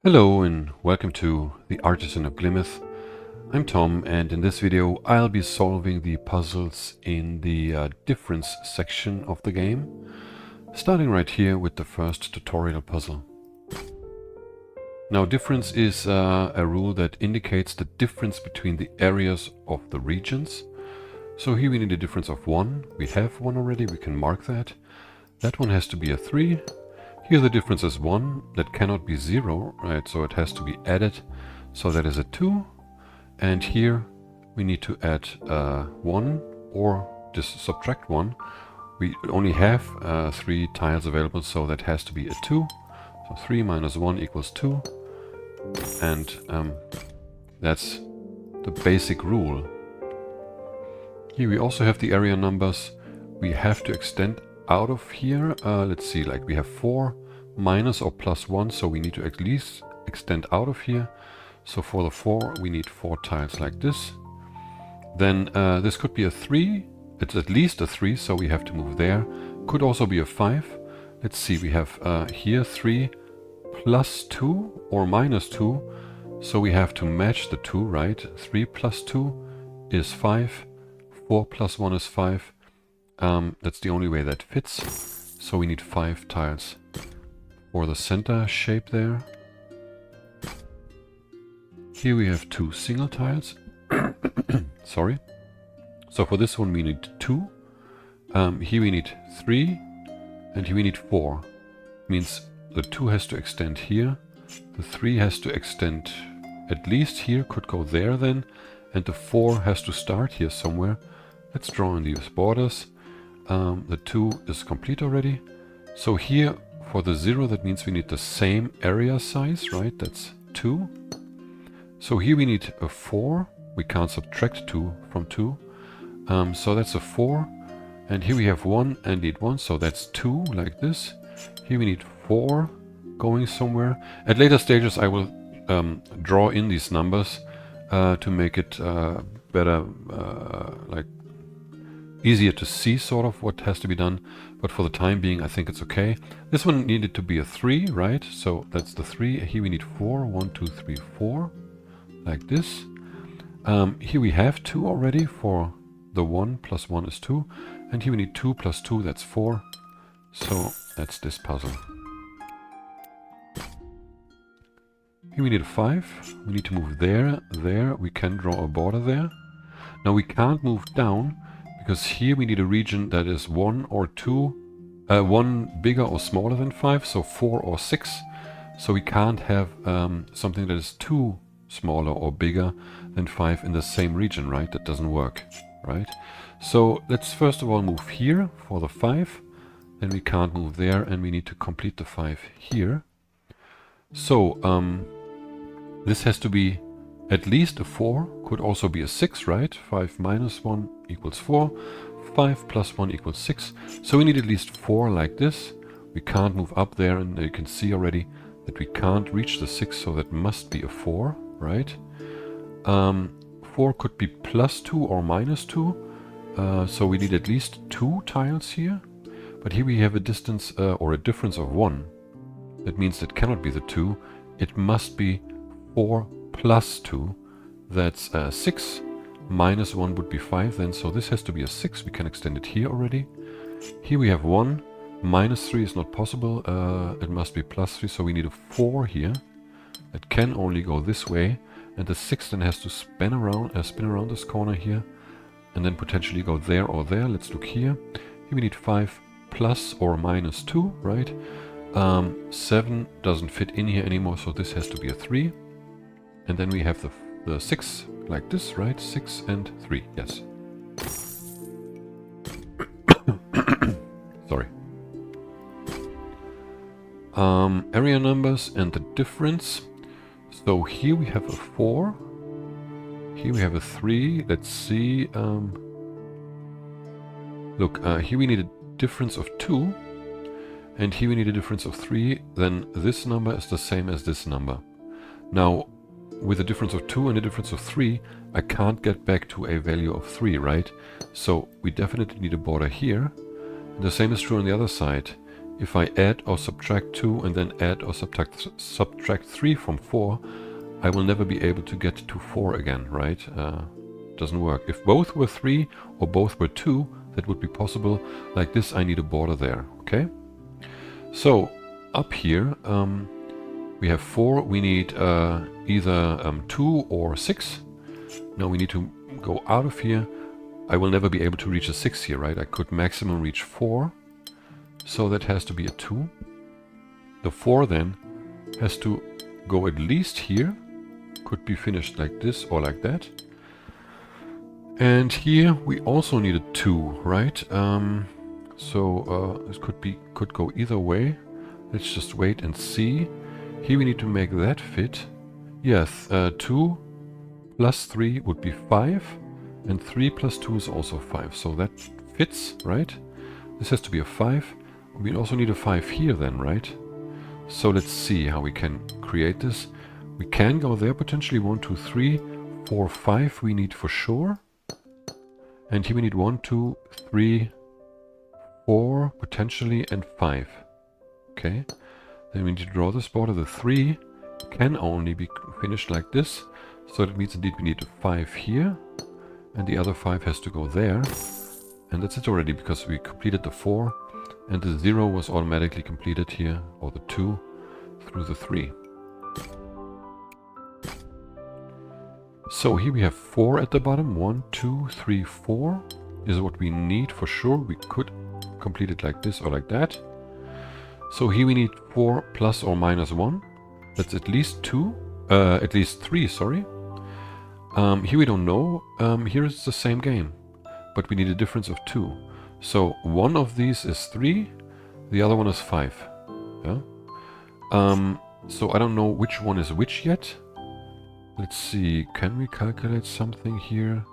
Hello and welcome to the Artisan of Glimmith. I'm Tom, and in this video I'll be solving the puzzles in the difference section of the game, starting right here with the first tutorial puzzle. Now, difference is a rule that indicates the difference between the areas of the regions. So here we need a difference of 1. We have 1 already, we can mark that. That one has to be a 3. Here the difference is 1, that cannot be 0, right? So it has to be added, so that is a 2. And here we need to add 1 or just subtract 1. We only have 3 tiles available, so that has to be a 2. So 3 minus 1 equals 2. And that's the basic rule. Here we also have the area numbers. We have to extend out of here. Let's see, like we have 4 minus or plus 1, so we need to at least extend out of here. So for the 4 we need 4 tiles like this. Then this could be a 3. It's at least a 3, so we have to move there. Could also be a 5. Let's see, we have here 3 plus 2 or minus 2, so we have to match the 2, right? 3 plus 2 is 5. 4 plus 1 is 5. That's the only way that fits. So we need 5 tiles for the center shape there. Here we have 2 single tiles. Sorry. So for this one we need 2. Here we need 3. And here we need 4. Means the 2 has to extend here. The 3 has to extend at least here. Could go there then. And the 4 has to start here somewhere. Let's draw in these borders. The 2 is complete already. So here for the 0, that means we need the same area size, right? That's 2. So here we need a 4. We can't subtract 2 from 2. So that's a 4. And here we have 1 and need 1, so that's 2 like this. Here we need 4 going somewhere. At later stages I will draw in these numbers to make it better, like easier to see sort of what has to be done, but for the time being I think it's okay. This one needed to be a 3, right? So that's the 3. Here we need 4. 1, 2, 3, 4 like this. Here we have 2 already for the 1 plus 1 is 2, and here we need 2 plus 2, that's 4. So that's this puzzle. Here we need a 5. We need to move there. We can draw a border there. Now we can't move down because here we need a region that is 1 or 2, 1 bigger or smaller than 5, so 4 or 6. So we can't have something that is 2 smaller or bigger than 5 in the same region, right? That doesn't work, right? So let's first of all move here for the 5. Then we can't move there, and we need to complete the 5 here. So this has to be at least a 4, could also be a 6, right? 5 minus 1 equals 4. 5 plus 1 equals 6. So we need at least 4 like this. We can't move up there, and you can see already that we can't reach the 6, so that must be a 4, right? 4 could be plus 2 or minus 2. So we need at least 2 tiles here. But here we have a distance or a difference of 1. That means that cannot be the 2. It must be 4 plus 2. That's 6. Minus 1 would be 5 then. So this has to be a 6. We can extend it here already. Here we have 1. Minus 3 is not possible. It must be plus 3. So we need a 4 here. It can only go this way. And the 6 then has to spin around this corner here. And then potentially go there or there. Let's look here. Here we need 5 plus or minus 2, right? 7 doesn't fit in here anymore, so this has to be a 3. And then we have the 6 like this, right? 6 and 3, yes. Sorry. Area numbers and the difference. So here we have a 4. Here we have a 3. Let's see. Look, here we need a difference of 2. And here we need a difference of 3. Then this number is the same as this number. Now, with a difference of 2 and a difference of 3, I can't get back to a value of 3, right? So we definitely need a border here. And the same is true on the other side. if I add or subtract 2 and then add or subtract 3 from 4, I will never be able to get to 4 again, right? Doesn't work. If both were 3 or both were 2, that would be possible. Like this, I need a border there, okay? So, up here, we have 4. We need either 2 or 6. Now we need to go out of here. I will never be able to reach a 6 here, right? I could maximum reach 4. So that has to be a 2. The 4 then has to go at least here. Could be finished like this or like that. And here we also need a 2, right? This could go either way. Let's just wait and see. Here we need to make that fit. Yes, 2 plus 3 would be 5. And 3 plus 2 is also 5. So that fits, right? This has to be a 5. We also need a 5 here then, right? So let's see how we can create this. We can go there potentially. 1, 2, 3, 4, 5 we need for sure. And here we need 1, 2, 3, 4 potentially and 5. Okay. Then we need to draw this border. The 3 can only be finished like this. So that means indeed we need a 5 here. And the other 5 has to go there. And that's it already because we completed the 4. And the 0 was automatically completed here. Or the 2 through the 3. So here we have 4 at the bottom. 1, 2, 3, 4 is what we need for sure. We could complete it like this or like that. So here we need 4 plus or minus 1. That's at least 3, sorry. Here we don't know. Here is the same game, but we need a difference of 2. So one of these is 3, the other one is 5. Yeah. So I don't know which one is which yet. Let's see, can we calculate something here?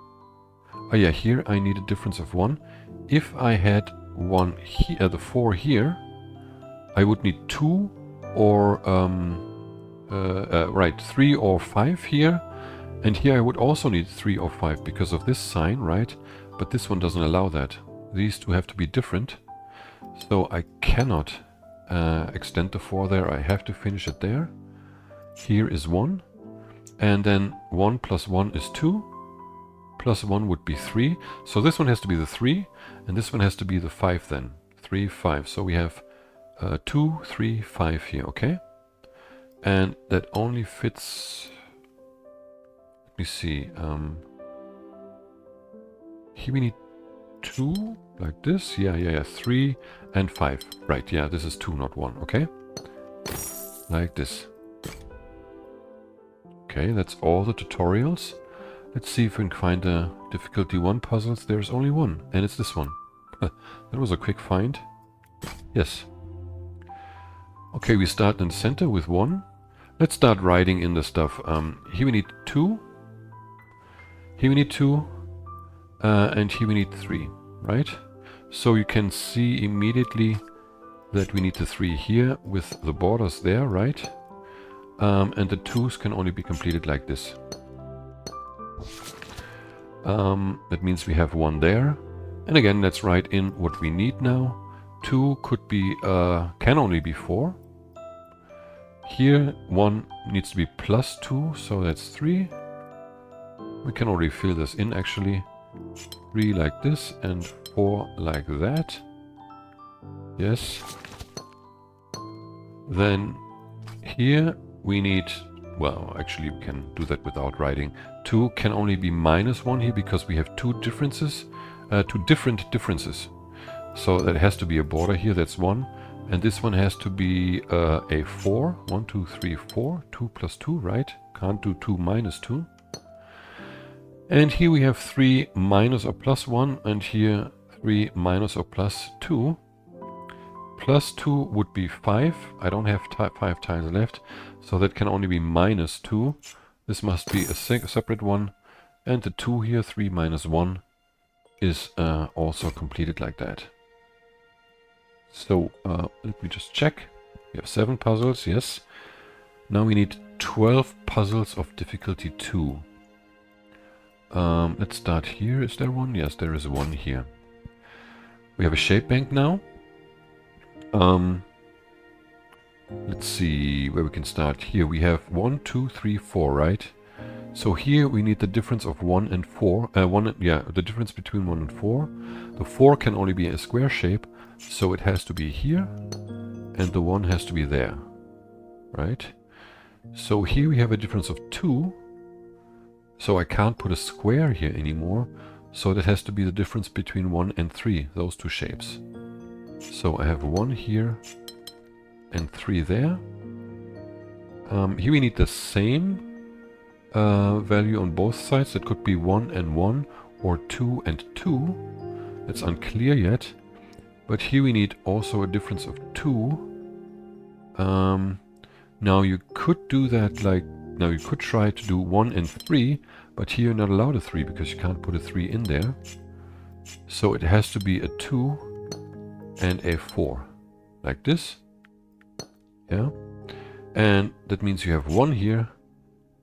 Oh yeah, here I need a difference of 1. If I had 1 here, the 4 here, I would need 2 or, 3 or 5 here. And here I would also need 3 or 5 because of this sign, right? But this one doesn't allow that. These two have to be different. So I cannot extend the 4 there. I have to finish it there. Here is 1. And then 1 plus 1 is 2. Plus 1 would be 3. So this one has to be the 3. And this one has to be the 5 then. 3, 5. So we have 2, 3, 5 here, okay? And that only fits... Let me see. Here we need 2, like this. Yeah. 3 and 5. Right, yeah, this is 2, not 1, okay? Like this. Okay, that's all the tutorials. Let's see if we can find the difficulty 1 puzzles. There's only one, and it's this one. That was a quick find. Yes. Okay, we start in the center with 1. Let's start writing in the stuff. Here we need 2. Here we need 2. And here we need 3, right? So you can see immediately that we need the 3 here with the borders there, right? And the 2s can only be completed like this. That means we have 1 there. And again, let's write in what we need now. 2 could be, can only be 4. Here, 1 needs to be plus 2, so that's 3. We can already fill this in actually. 3 like this and 4 like that. Yes. Then here we need, well, actually we can do that without writing. 2 can only be minus 1 here because we have 2 differences, 2 different differences. So that has to be a border here, that's 1. And this one has to be a 4. 1, 2, 3, 4. 2 plus 2, right? Can't do 2 minus 2. And here we have 3 minus or plus 1. And here 3 minus or plus 2. Plus 2 would be 5. I don't have 5 tiles left. So that can only be minus 2. This must be a separate one. And the 2 here, 3 minus 1, is also completed like that. So let me just check. We have 7 puzzles, yes. Now we need 12 puzzles of difficulty 2. Let's start here. Is there one? Yes, there is one here. We have a shape bank now. Let's see where we can start. Here we have 1, 2, 3, 4, right? So here we need the difference of 1 and 4. The difference between 1 and 4. The 4 can only be a square shape, so it has to be here, and the 1 has to be there, right? So here we have a difference of 2, so I can't put a square here anymore, so that has to be the difference between 1 and 3, those two shapes. So I have 1 here and 3 there. Here we need the same value on both sides. It could be 1 and 1 or 2 and 2. It's unclear yet. But here we need also a difference of 2. Now you could do that like... Now you could try to do 1 and 3, but here you're not allowed a 3 because you can't put a 3 in there. So it has to be a 2 and a 4. Like this. Yeah. And that means you have 1 here,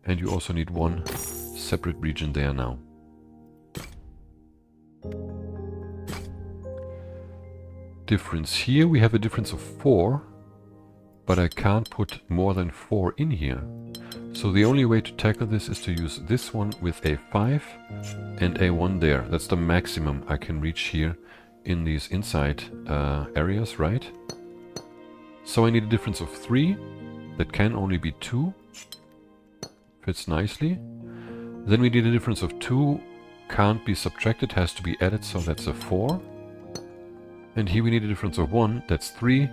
and you also need 1 separate region there now. Difference here, we have a difference of 4, but I can't put more than 4 in here. So the only way to tackle this is to use this one with a 5 and a 1 there. That's the maximum I can reach here in these inside areas, right? So I need a difference of 3. That can only be 2. Fits nicely. Then we need a difference of 2. Can't be subtracted, has to be added, so that's a 4. And here we need a difference of 1, that's 3.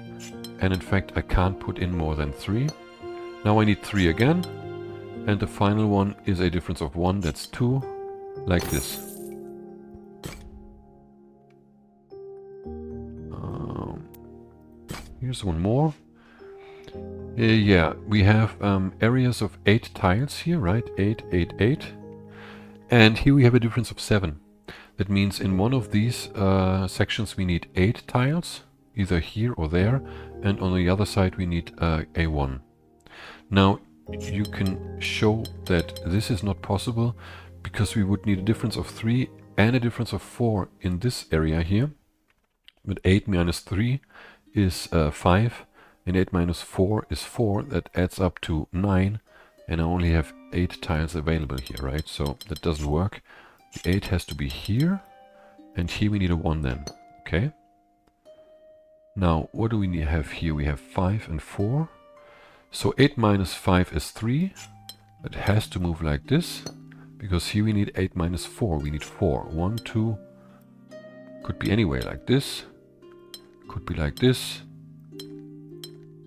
And in fact I can't put in more than 3. Now I need 3 again. And the final one is a difference of 1, that's 2. Like this. Here's one more. Yeah, we have areas of 8 tiles here, right? 8, 8, 8. And here we have a difference of 7. That means in one of these sections we need 8 tiles, either here or there. And on the other side we need a 1. Now you can show that this is not possible because we would need a difference of 3 and a difference of 4 in this area here. But 8 minus 3 is 5, and 8 minus 4 is 4. That adds up to 9, and I only have 8 tiles available here, right? So that doesn't work. The 8 has to be here, and here we need a 1 then, okay? Now, what do we have here? We have 5 and 4. So 8 minus 5 is 3. It has to move like this, because here we need 8 minus 4. We need 4. 1, 2, could be anyway like this. Could be like this.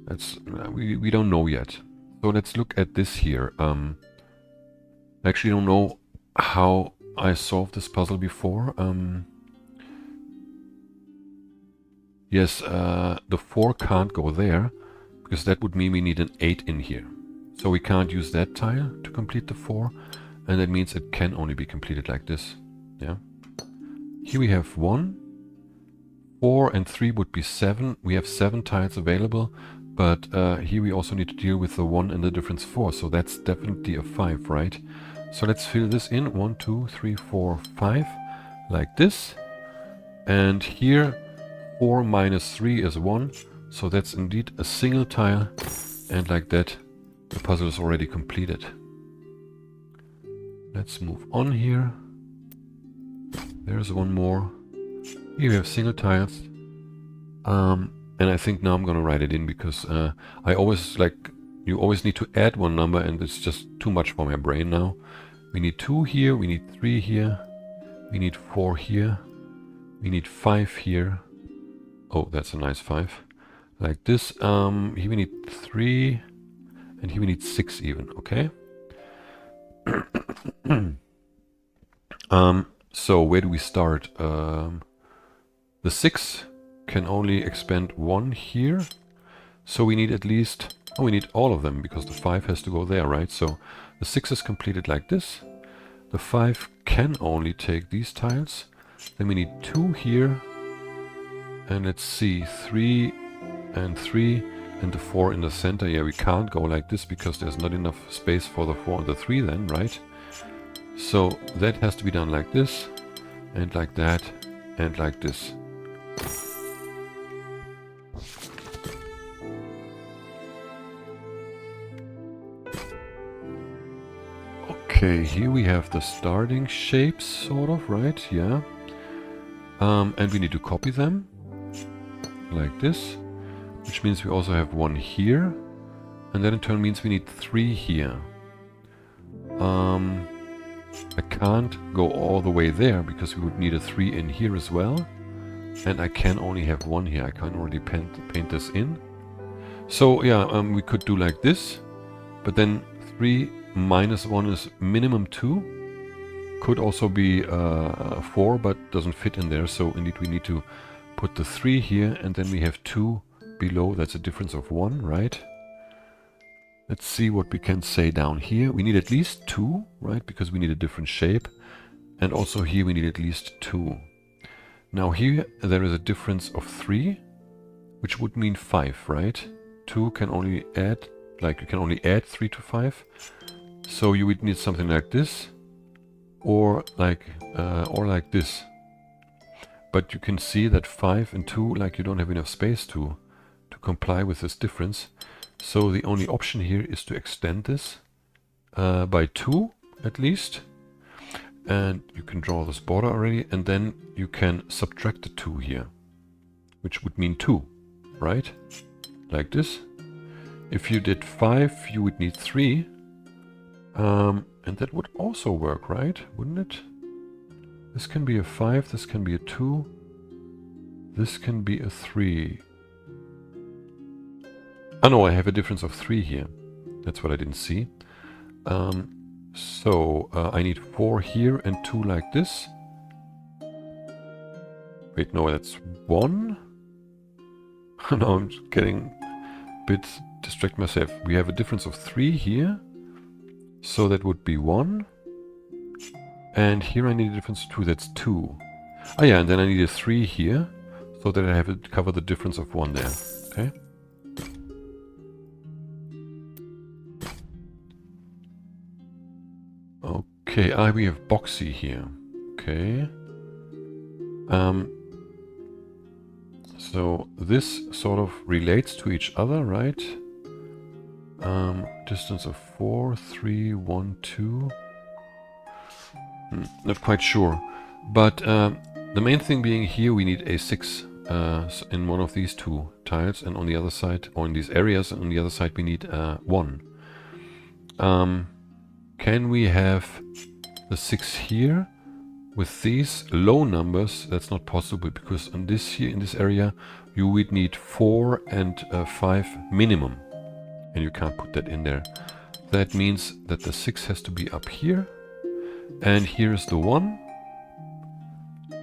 That's we don't know yet. So let's look at this here. I actually don't know how I solved this puzzle before. Yes, the 4 can't go there because that would mean we need an 8 in here. So we can't use that tile to complete the 4, and that means it can only be completed like this. Yeah. Here we have 1. 4 and 3 would be 7. We have 7 tiles available, but here we also need to deal with the 1 and the difference 4, so that's definitely a 5, right? So let's fill this in. 1, 2, 3, 4, 5, like this. And here 4 minus 3 is 1, so that's indeed a single tile, and like that the puzzle is already completed. Let's move on here. There's one more. Here we have single tiles, and I think now I'm gonna write it in because I always you always need to add one number, and it's just too much for my brain now. We need 2 here, we need 3 here, we need 4 here, we need 5 here. Oh, that's a nice 5. Like this. Here we need 3, and here we need 6 even. Okay. So where do we start? The 6 can only expand 1 here. So we need at least... Oh, we need all of them, because the 5 has to go there, right? So the 6 is completed like this. The 5 can only take these tiles. Then we need 2 here. And let's see, 3 and 3, and the 4 in the center. Yeah, we can't go like this, because there's not enough space for the 4 and the 3 then, right? So that has to be done like this, and like that, and like this. Okay, here we have the starting shapes, sort of, right? Yeah. And we need to copy them, like this, which means we also have one here, and that in turn means we need 3 here. I can't go all the way there, because we would need a 3 in here as well, and I can only have 1 here. I can already paint this in. So yeah, we could do like this, but then 3 minus 1 is minimum 2. Could also be 4, but doesn't fit in there, so indeed we need to put the 3 here, and then we have 2 below. That's a difference of 1, right? Let's see what we can say down here. We need at least 2, right? Because we need a different shape. And also here we need at least 2. Now here there is a difference of 3, which would mean 5, right? 2 can only add, like you can only add 3 to 5. So you would need something like this. Or like this. But you can see that 5 and 2, like you don't have enough space to comply with this difference. So the only option here is to extend this by 2 at least. And you can draw this border already, and then you can subtract the 2 here, which would mean 2, right? Like this. If you did 5, you would need 3. And that would also work, right? Wouldn't it? This can be a 5, this can be a 2, this can be a 3. Oh no, I have a difference of 3 here. That's what I didn't see. So I need 4 here and 2 like this. Wait, no, that's 1. Now I'm getting a bit distracted myself. We have a difference of 3 here. So that would be 1. And here I need a difference of 2, that's 2. Oh yeah, and then I need a 3 here, so that I have to cover the difference of 1 there. Okay. Okay, we have boxy here. Okay. So this sort of relates to each other, right? Distance of 4, 3, 1, 2. Not quite sure. But the main thing being here we need a 6 in one of these 2 tiles, and on the other side, or in these areas, and on the other side we need 1. Can we have the 6 here with these low numbers? That's not possible, because on this here, in this area, you would need 4 and 5 minimum. And you can't put that in there. That means that the 6 has to be up here. And here's the 1.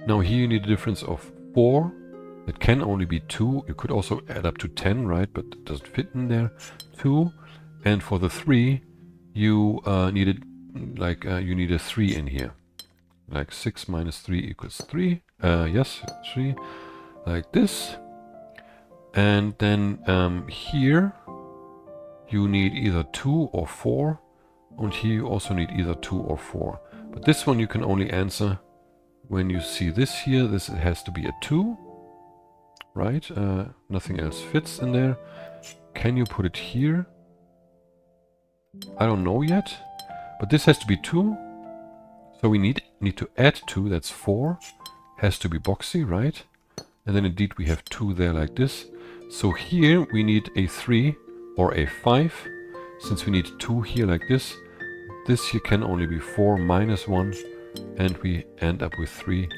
Now here you need a difference of 4. It can only be 2. You could also add up to 10, right? But it doesn't fit in there. 2. And for the 3, you needed, like, you need a 3 in here. Like 6 minus 3 equals 3. Yes, 3. Like this. And then here you need either 2 or 4. And here you also need either 2 or 4. But this one you can only answer when you see this here. This has to be a 2. Right? Nothing else fits in there. Can you put it here? I don't know yet. But this has to be 2. So we need to add 2. That's 4. Has to be boxy, right? And then indeed we have 2 there like this. So here we need a 3 or a 5. Since we need 2 here like this. This here can only be 4 minus 1. And we end up with 3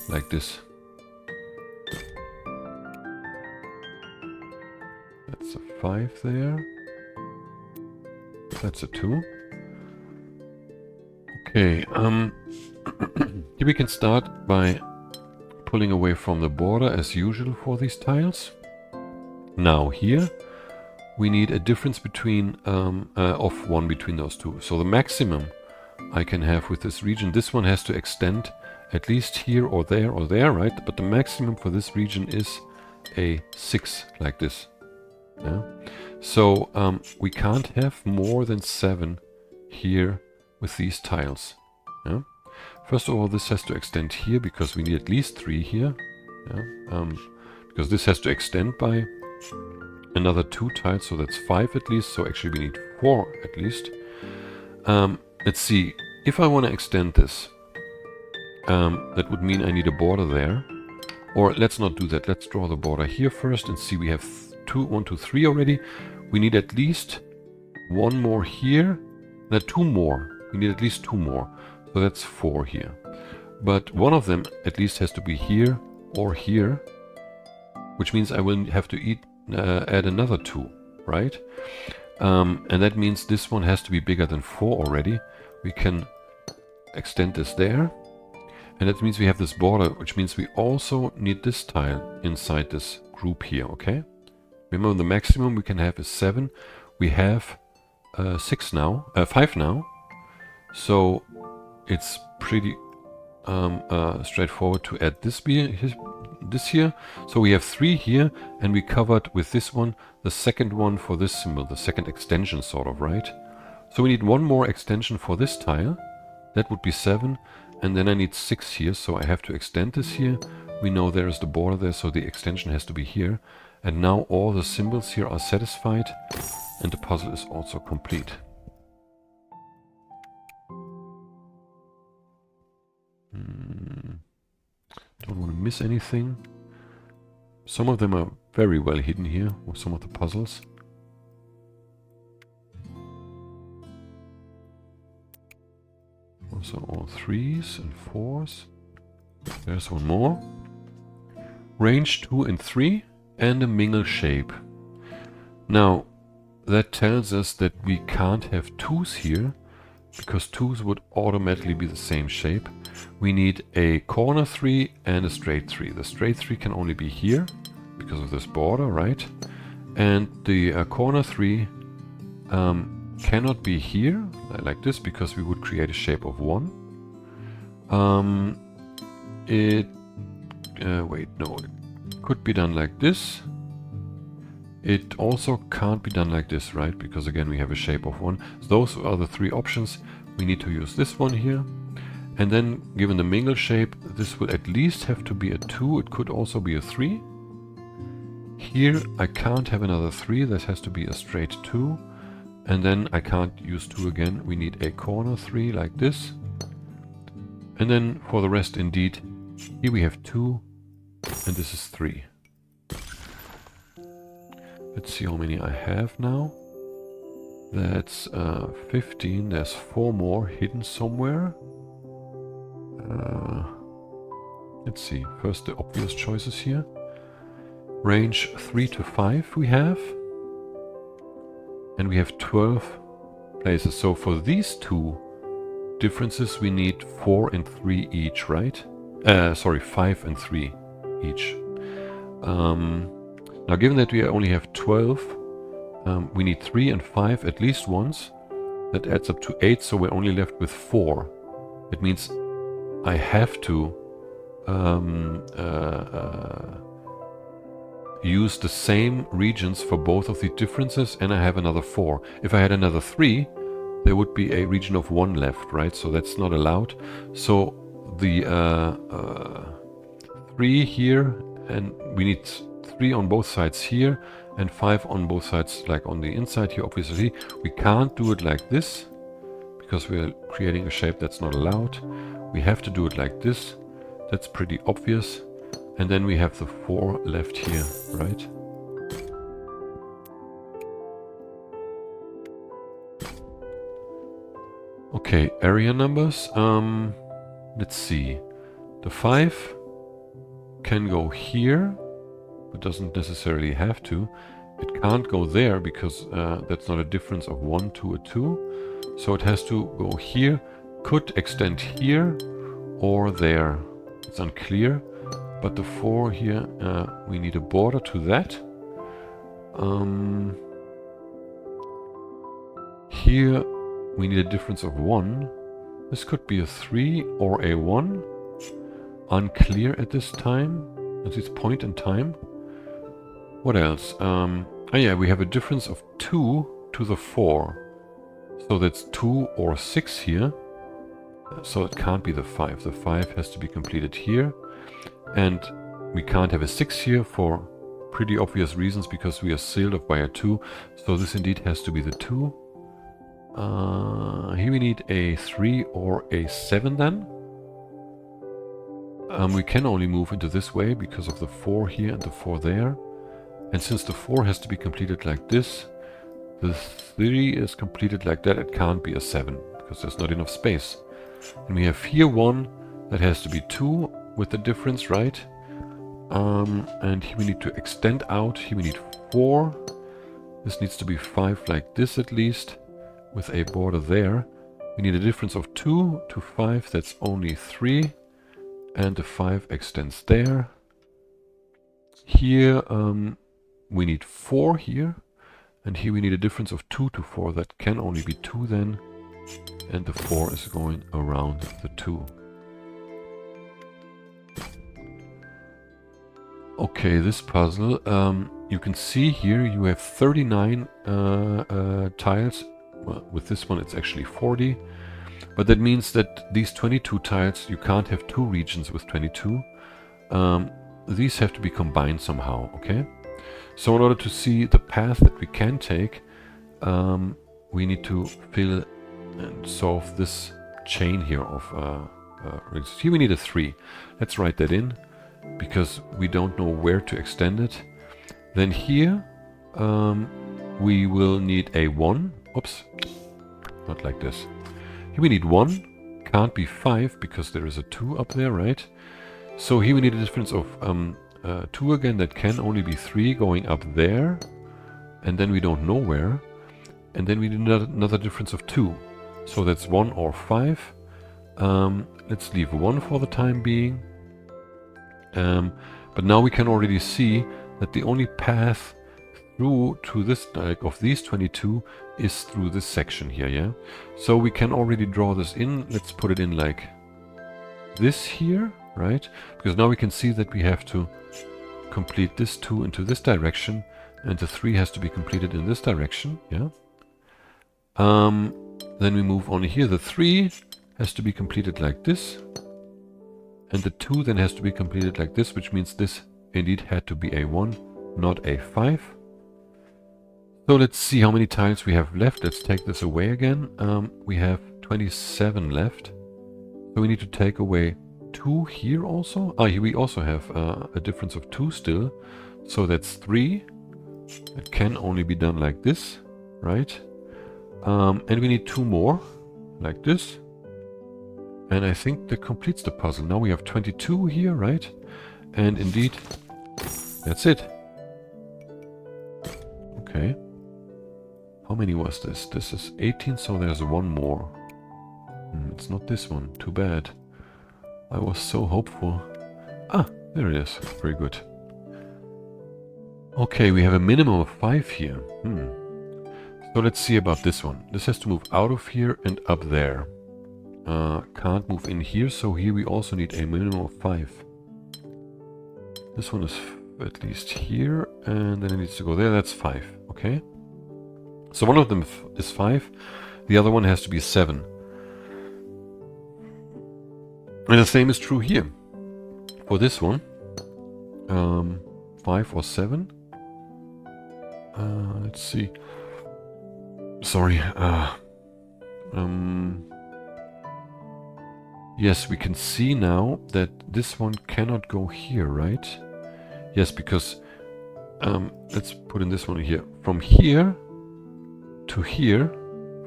like this. That's a 5 there. That's a 2. Okay, here we can start by pulling away from the border as usual for these tiles. Now here we need a difference between of 1 between those 2. So the maximum I can have with this region, this one has to extend at least here or there, right? But the maximum for this region is a 6 like this. Yeah? So we can't have more than 7 here with these tiles. Yeah? First of all, this has to extend here because we need at least 3 here. Yeah? Because this has to extend by another 2 tiles, so that's 5 at least. So actually we need 4 at least. Let's see. if I want to extend this, that would mean I need a border there. Or let's not do that. Let's draw the border here first and see we have 1, 2, 3 already. We need at least one more here. No, 2 more. We need at least 2 more. So that's 4 here. But one of them at least has to be here or here, which means I will have to add another 2, right? And that means this one has to be bigger than 4 already. We can extend this there. And that means we have this border, which means we also need this tile inside this group here, okay? Remember, the maximum we can have is 7. We have 5 now. So it's pretty straightforward to add this here. So we have 3 here, and we covered with this one the second one for this symbol, the second extension sort of, right? So we need one more extension for this tile. That would be 7. And then I need 6 here, so I have to extend this here. We know there is the border there, so the extension has to be here. And now all the symbols here are satisfied, and the puzzle is also complete. Don't want to miss anything. Some of them are very well hidden here, with some of the puzzles. Also all 3s and 4s. There's one more. Range 2 and 3 and a mingle shape. Now that tells us that we can't have 2s here, because 2s would automatically be the same shape. We need a corner 3 and a straight 3. The straight 3 can only be here because of this border, right? And the corner 3 cannot be here like this, because we would create a shape of 1. Wait, no, it could be done like this. It also can't be done like this, right? Because again, we have a shape of 1. So those are the 3 options. We need to use this one here. And then, given the mingle shape, this will at least have to be a 2. It could also be a 3. Here, I can't have another 3. This has to be a straight 2. And then I can't use 2 again. We need a corner 3 like this. And then for the rest, indeed, here we have 2. And this is 3. Let's see how many I have now. That's 15. There's 4 more hidden somewhere. Let's see. First, the obvious choices here. Range 3 to 5 we have. And we have 12 places. So for these 2 differences, we need 4 and 3 each, right? Sorry, 5 and 3 each. Now, given that we only have 12, we need 3 and 5 at least once. That adds up to 8, so we're only left with 4. It means I have to use the same regions for both of the differences, and I have another 4. If I had another 3, there would be a region of 1 left, right? So that's not allowed. So the 3 here, and we need 3 on both sides here, and 5 on both sides, like on the inside here. Obviously, we can't do it like this, because we're creating a shape that's not allowed. We have to do it like this. That's pretty obvious. And then we have the 4 left here, right? Okay, area numbers. Let's see. The 5 can go here, but doesn't necessarily have to. It can't go there because that's not a difference of 1 to a 2. So it has to go here, could extend here or there. It's unclear. But the 4 here, we need a border to that. Here we need a difference of 1. This could be a 3 or a 1. Unclear at this time, at this point in time. What else? Oh yeah, we have a difference of 2 to the 4. So that's 2 or 6 here. So it can't be the 5. The 5 has to be completed here. And we can't have a 6 here for pretty obvious reasons, because we are sealed off by a 2. So this indeed has to be the 2. Here we need a 3 or a 7 then. We can only move into this way because of the 4 here and the 4 there. And since the 4 has to be completed like this, the 3 is completed like that. It can't be a 7 because there's not enough space. And we have here 1 that has to be 2 with the difference, right? And here we need to extend out. Here we need 4. This needs to be 5 like this at least, with a border there. We need a difference of 2 to 5. That's only 3. And the 5 extends there. Here we need 4 here. And here we need a difference of 2 to 4. That can only be 2 then. And the 4 is going around the 2. Okay, this puzzle, you can see here you have 39 tiles. Well, with this one it's actually 40. But that means that these 22 tiles, you can't have 2 regions with 22. These have to be combined somehow, okay? So in order to see the path that we can take, we need to fill and solve this chain here of regions. Here we need a 3. Let's write that in, because we don't know where to extend it. Then here we will need a 1. Oops, not like this. Here we need 1. Can't be 5 because there is a 2 up there, right? So here we need a difference of 2 again. That can only be 3 going up there. And then we don't know where. And then we need another difference of 2. So that's 1 or 5. Let's leave 1 for the time being. But now we can already see that the only path through to this, like, of these 22 is through this section here, yeah? So we can already draw this in. Let's put it in like this here, right? Because now we can see that we have to complete this 2 into this direction, and the 3 has to be completed in this direction, yeah? Then we move on here. The 3 has to be completed like this. And the 2 then has to be completed like this, which means this indeed had to be a 1, not a 5. So let's see how many tiles we have left. Let's take this away again. We have 27 left. So we need to take away 2 here also. Here we also have a difference of 2 still. So that's 3. It can only be done like this, right? And we need 2 more, like this. And I think that completes the puzzle. Now we have 22 here, right? And indeed, that's it. Okay. How many was this? This is 18, so there's 1 more. It's not this one. Too bad. I was so hopeful. Ah, there it is. Very good. Okay, we have a minimum of 5 here. So let's see about this one. This has to move out of here and up there. Can't move in here, so here we also need a minimum of 5. This one is at least here, and then it needs to go there. That's 5, okay? So one of them is 5, the other one has to be 7. And the same is true here. For this one, 5 or 7. Let's see. Sorry. Yes, we can see now that this one cannot go here, right? Yes, because let's put in this one here. From here to here,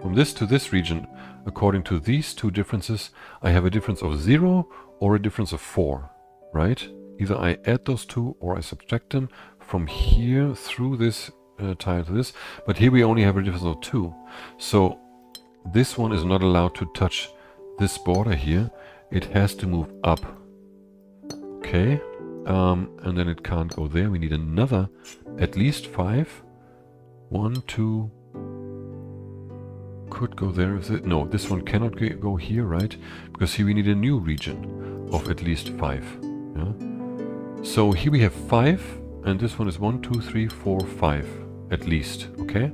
from this to this region, according to these 2 differences, I have a difference of 0 or a difference of 4, right? Either I add those 2 or I subtract them from here through this tile to this. But here we only have a difference of 2. So this one is not allowed to touch this border here. It has to move up. Okay. And then it can't go there. We need another at least 5. 1, 2. Could go there. No, this one cannot go here, right? Because here we need a new region of at least 5. Yeah? So here we have 5. And this one is 1, 2, 3, 4, 5. At least. Okay?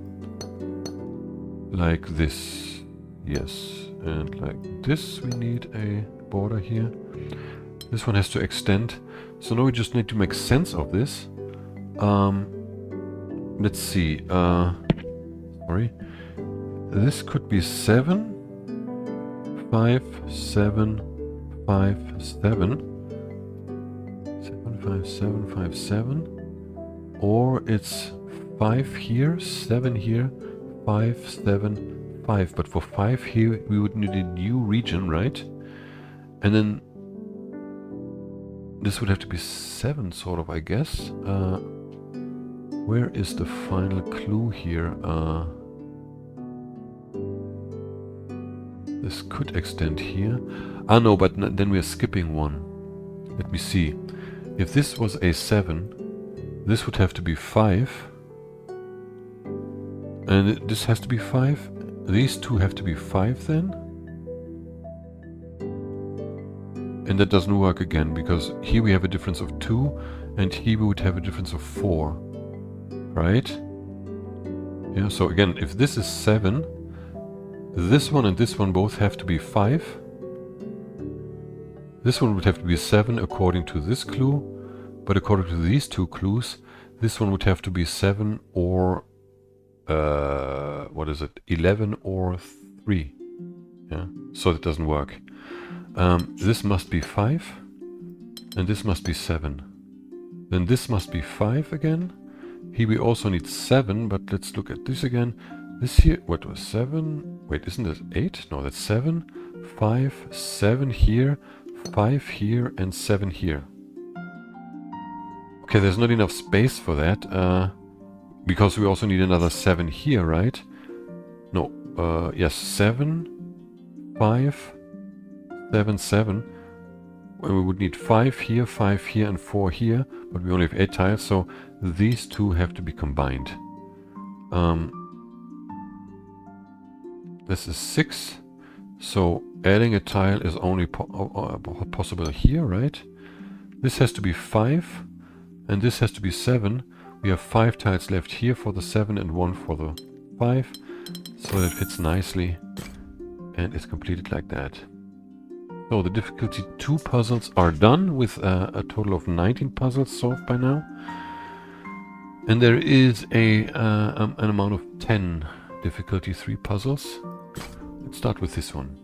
Like this. Yes. And like this we need a border here. This one has to extend. So now we just need to make sense of this. Let's see. Sorry. this could be 7, 5, 7, 5, 7. 7, 5, 7, 5, 7. Or it's 5 here, 7 here, 5, 7, 5. But for 5 here, we would need a new region, right? And then this would have to be 7, sort of, I guess. Where is the final clue here? This could extend here. Ah, no, but then we're skipping one. Let me see. If this was a 7, this would have to be 5. And this has to be 5. These two have to be 5 then. And that doesn't work again, because here we have a difference of 2, and here we would have a difference of 4. Right? Yeah, so again, if this is 7, this one and this one both have to be 5. This one would have to be 7 according to this clue, but according to these two clues, this one would have to be 7 or, what is it, 11 or 3. Yeah, so that doesn't work. This must be 5, and this must be 7. Then this must be 5 again. Here we also need 7, but let's look at this again. This here, what was 7? Wait, isn't this 8? No, that's 7. 5, 7 here, 5 here, and 7 here. Okay, there's not enough space for that, because we also need another 7 here, right? No, yes, 7, 5, 7, 7. Well, we would need 5 here, and 4 here, but we only have 8 tiles, so these two have to be combined. This is 6, so adding a tile is only possible here, right? This has to be 5, and this has to be 7. We have 5 tiles left here for the 7 and 1 for the 5, so that fits nicely, and it's completed like that. So the difficulty 2 puzzles are done, with a total of 19 puzzles solved by now. And there is an amount of 10 difficulty 3 puzzles. Let's start with this one.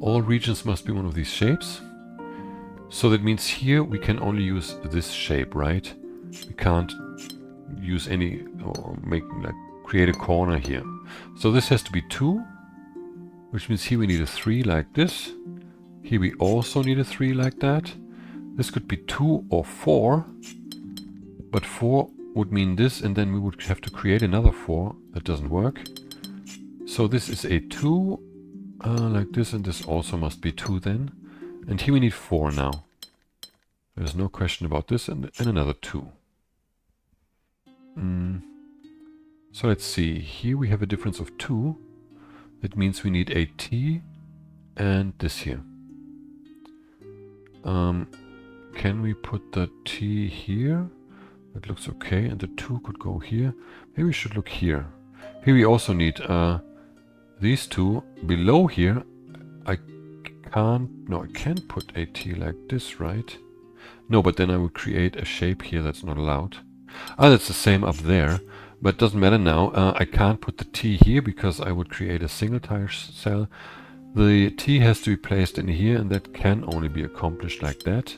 All regions must be one of these shapes. So that means here we can only use this shape, right? We can't use any, or create a corner here. So this has to be 2, which means here we need a 3 like this. Here we also need a 3 like that. This could be 2 or 4, but 4 would mean this, and then we would have to create another 4. That doesn't work. So this is a 2 like this, and this also must be 2 then. And here we need 4 now. There's no question about this, and another 2. So let's see. Here we have a difference of 2. That means we need a T and this here. Can we put the T here? That looks okay, and the 2 could go here. Maybe we should look here. Here we also need these 2 below here. I can't put a T like this, right? No, but then I would create a shape here that's not allowed. Ah, that's the same up there, but it doesn't matter now. I can't put the T here because I would create a single tile cell. The T has to be placed in here, and that can only be accomplished like that.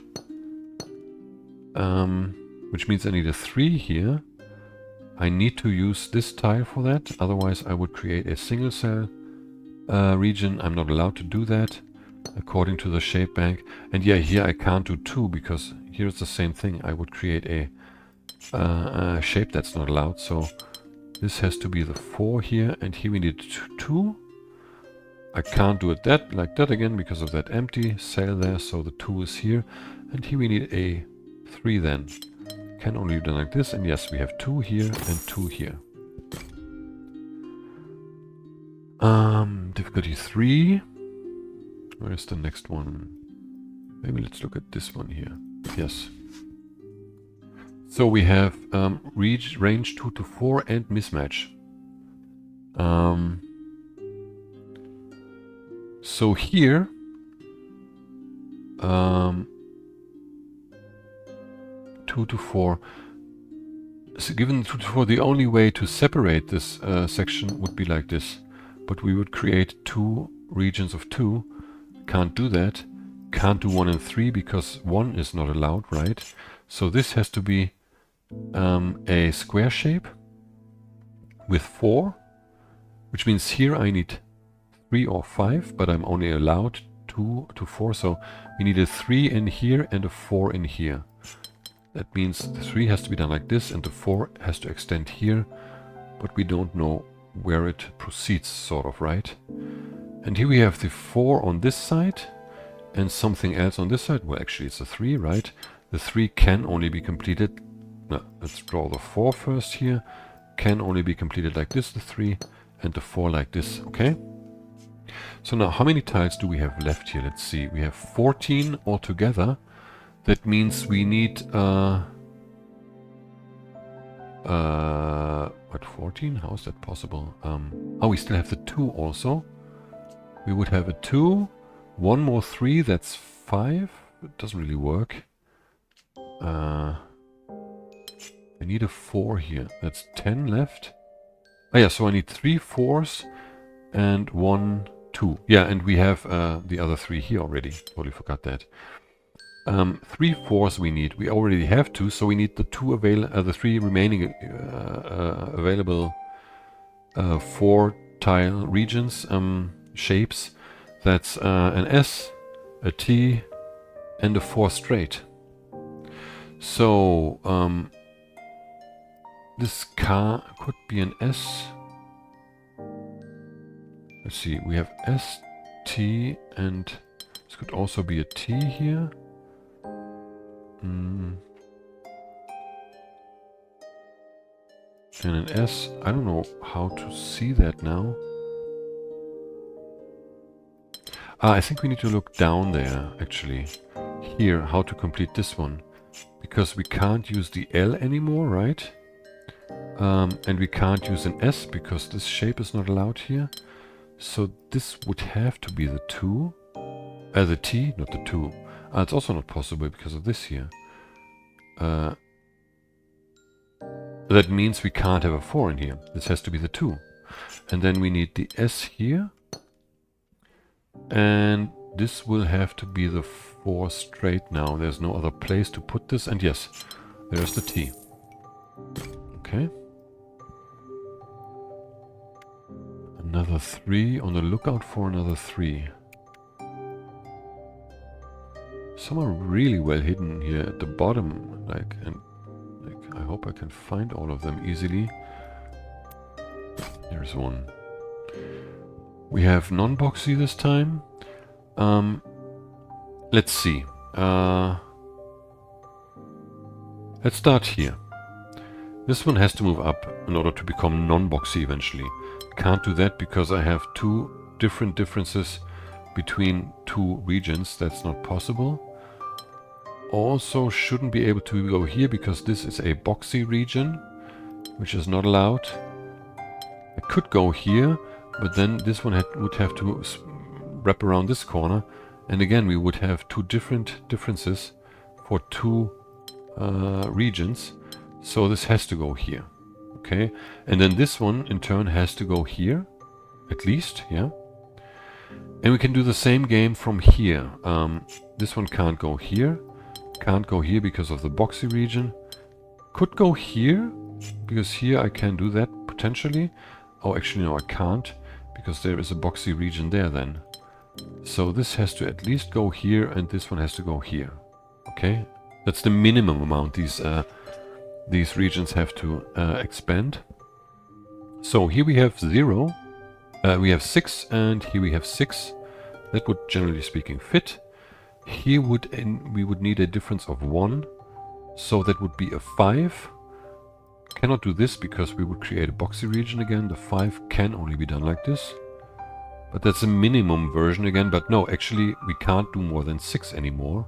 Which means I need a 3 here. I need to use this tile for that, otherwise I would create a single cell region. I'm not allowed to do that according to the shape bank. And yeah, here I can't do 2 because here's the same thing. I would create a shape that's not allowed. So this has to be the 4 here, and here we need 2. I can't do it like that again because of that empty cell there, so the 2 is here. And here we need a 3 then. Can only be done like this, and yes, we have 2 here and 2 here. Difficulty 3. Where's the next one? Maybe let's look at this one here. Yes. So we have range 2 to 4 and mismatch. So here, 2 to 4. So given for the only way to separate this section would be like this. But we would create 2 regions of 2. Can't do that. Can't do 1 and 3 because 1 is not allowed, right? So this has to be a square shape with 4, which means here I need 3 or 5, but I'm only allowed 2 to 4. So we need a 3 in here and a 4 in here. That means the 3 has to be done like this and the 4 has to extend here, but we don't know where it proceeds, sort of, right? And here we have the 4 on this side and something else on this side. Well, actually it's a 3, right? The 3 can only be completed. No, let's draw the 4 first here. Can only be completed like this, the 3, and the 4 like this, okay? So now how many tiles do we have left here? Let's see. We have 14 altogether. That means we need what, 14? How is that possible? Oh, we still have the 2 also. We would have a 2, 1 more 3, that's 5. It doesn't really work. I need a 4 here. That's 10 left. Oh yeah, so I need 3 4s and 1 2. Yeah, and we have the other 3 here already. Totally forgot that. 3 4s we need. We already have 2, so we need the 3 remaining available 4 tile regions, shapes. That's an S, a T, and a 4 straight. So this car could be an S. Let's see, we have S, T, and this could also be a T here. And an S. I don't know how to see that now. I think we need to look down there, actually. Here, how to complete this one. Because we can't use the L anymore, right? And we can't use an S because this shape is not allowed here. So this would have to be the 2. The T, not the 2. It's also not possible because of this here. That means we can't have a 4 in here. This has to be the 2. And then we need the S here. And this will have to be the 4 straight now. There's no other place to put this. And yes, there's the T. Okay. Another 3. On the lookout for another 3. Some are really well hidden here at the bottom. I hope I can find all of them easily. There's one. We have non-boxy this time. Let's see. Let's start here. This one has to move up in order to become non-boxy eventually. Can't do that because I have 2 different differences between 2 regions. That's not possible. Also shouldn't be able to go here because this is a boxy region, which is not allowed. I could go here, but then this one would have to wrap around this corner. And again, we would have 2 differences for 2 regions. So this has to go here. Okay. And then this one in turn has to go here, at least, yeah. And we can do the same game from here. This one can't go here. Can't go here because of the boxy region. Could go here, because here I can do that potentially. Oh, actually no, I can't, because there is a boxy region there then. So this has to at least go here, and this one has to go here. Okay, that's the minimum amount these regions have to expand. So here we have 0, we have 6, and here we have 6. That would, generally speaking, fit. Here we would need a difference of 1, so that would be a 5. Cannot do this because we would create a boxy region again. The 5 can only be done like this. But that's a minimum version again. But no, actually we can't do more than 6 anymore.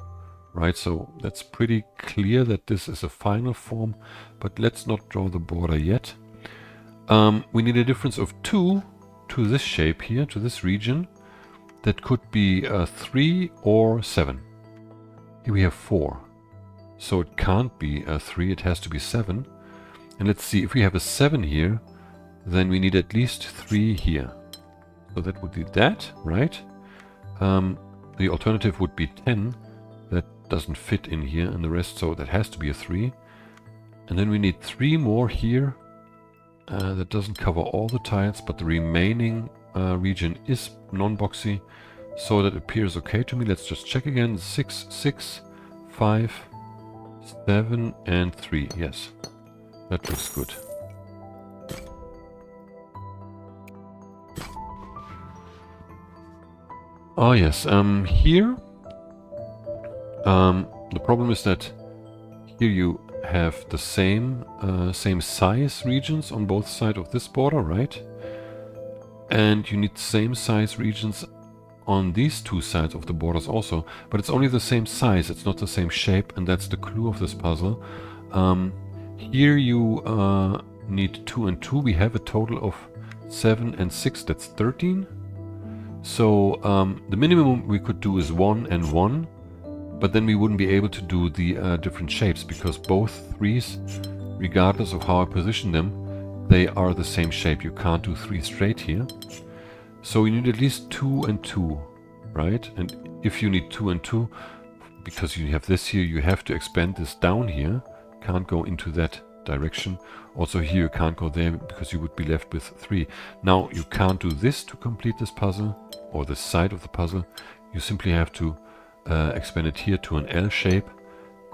Right, so that's pretty clear that this is a final form. But let's not draw the border yet. We need a difference of 2 to this shape here, to this region. That could be 3 or 7. Here we have 4. So it can't be 3, it has to be 7. And let's see, if we have a 7 here, then we need at least 3 here. So that would be that, right? The alternative would be 10. That doesn't fit in here and the rest, so that has to be a 3. And then we need 3 more here. That doesn't cover all the tiles, but the remaining region is non-boxy. So that appears okay to me. Let's just check again. 6, 6, 5, 7, and 3. Yes, that looks good. Oh yes, here the problem is that here you have the same size regions on both sides of this border, right? And you need the same size regions on these two sides of the borders also, but it's only the same size, it's not the same shape, and that's the clue of this puzzle. Here you need 2 and 2. We have a total of 7 and 6, that's 13. So the minimum we could do is 1 and 1, but then we wouldn't be able to do the different shapes, because both 3s, regardless of how I position them, they are the same shape. You can't do 3 straight here. So you need at least 2 and 2, right? And if you need 2 and 2, because you have this here, you have to expand this down here. Can't go into that direction. Also here you can't go there, because you would be left with 3. Now you can't do this to complete this puzzle, or this side of the puzzle. You simply have to expand it here to an L shape,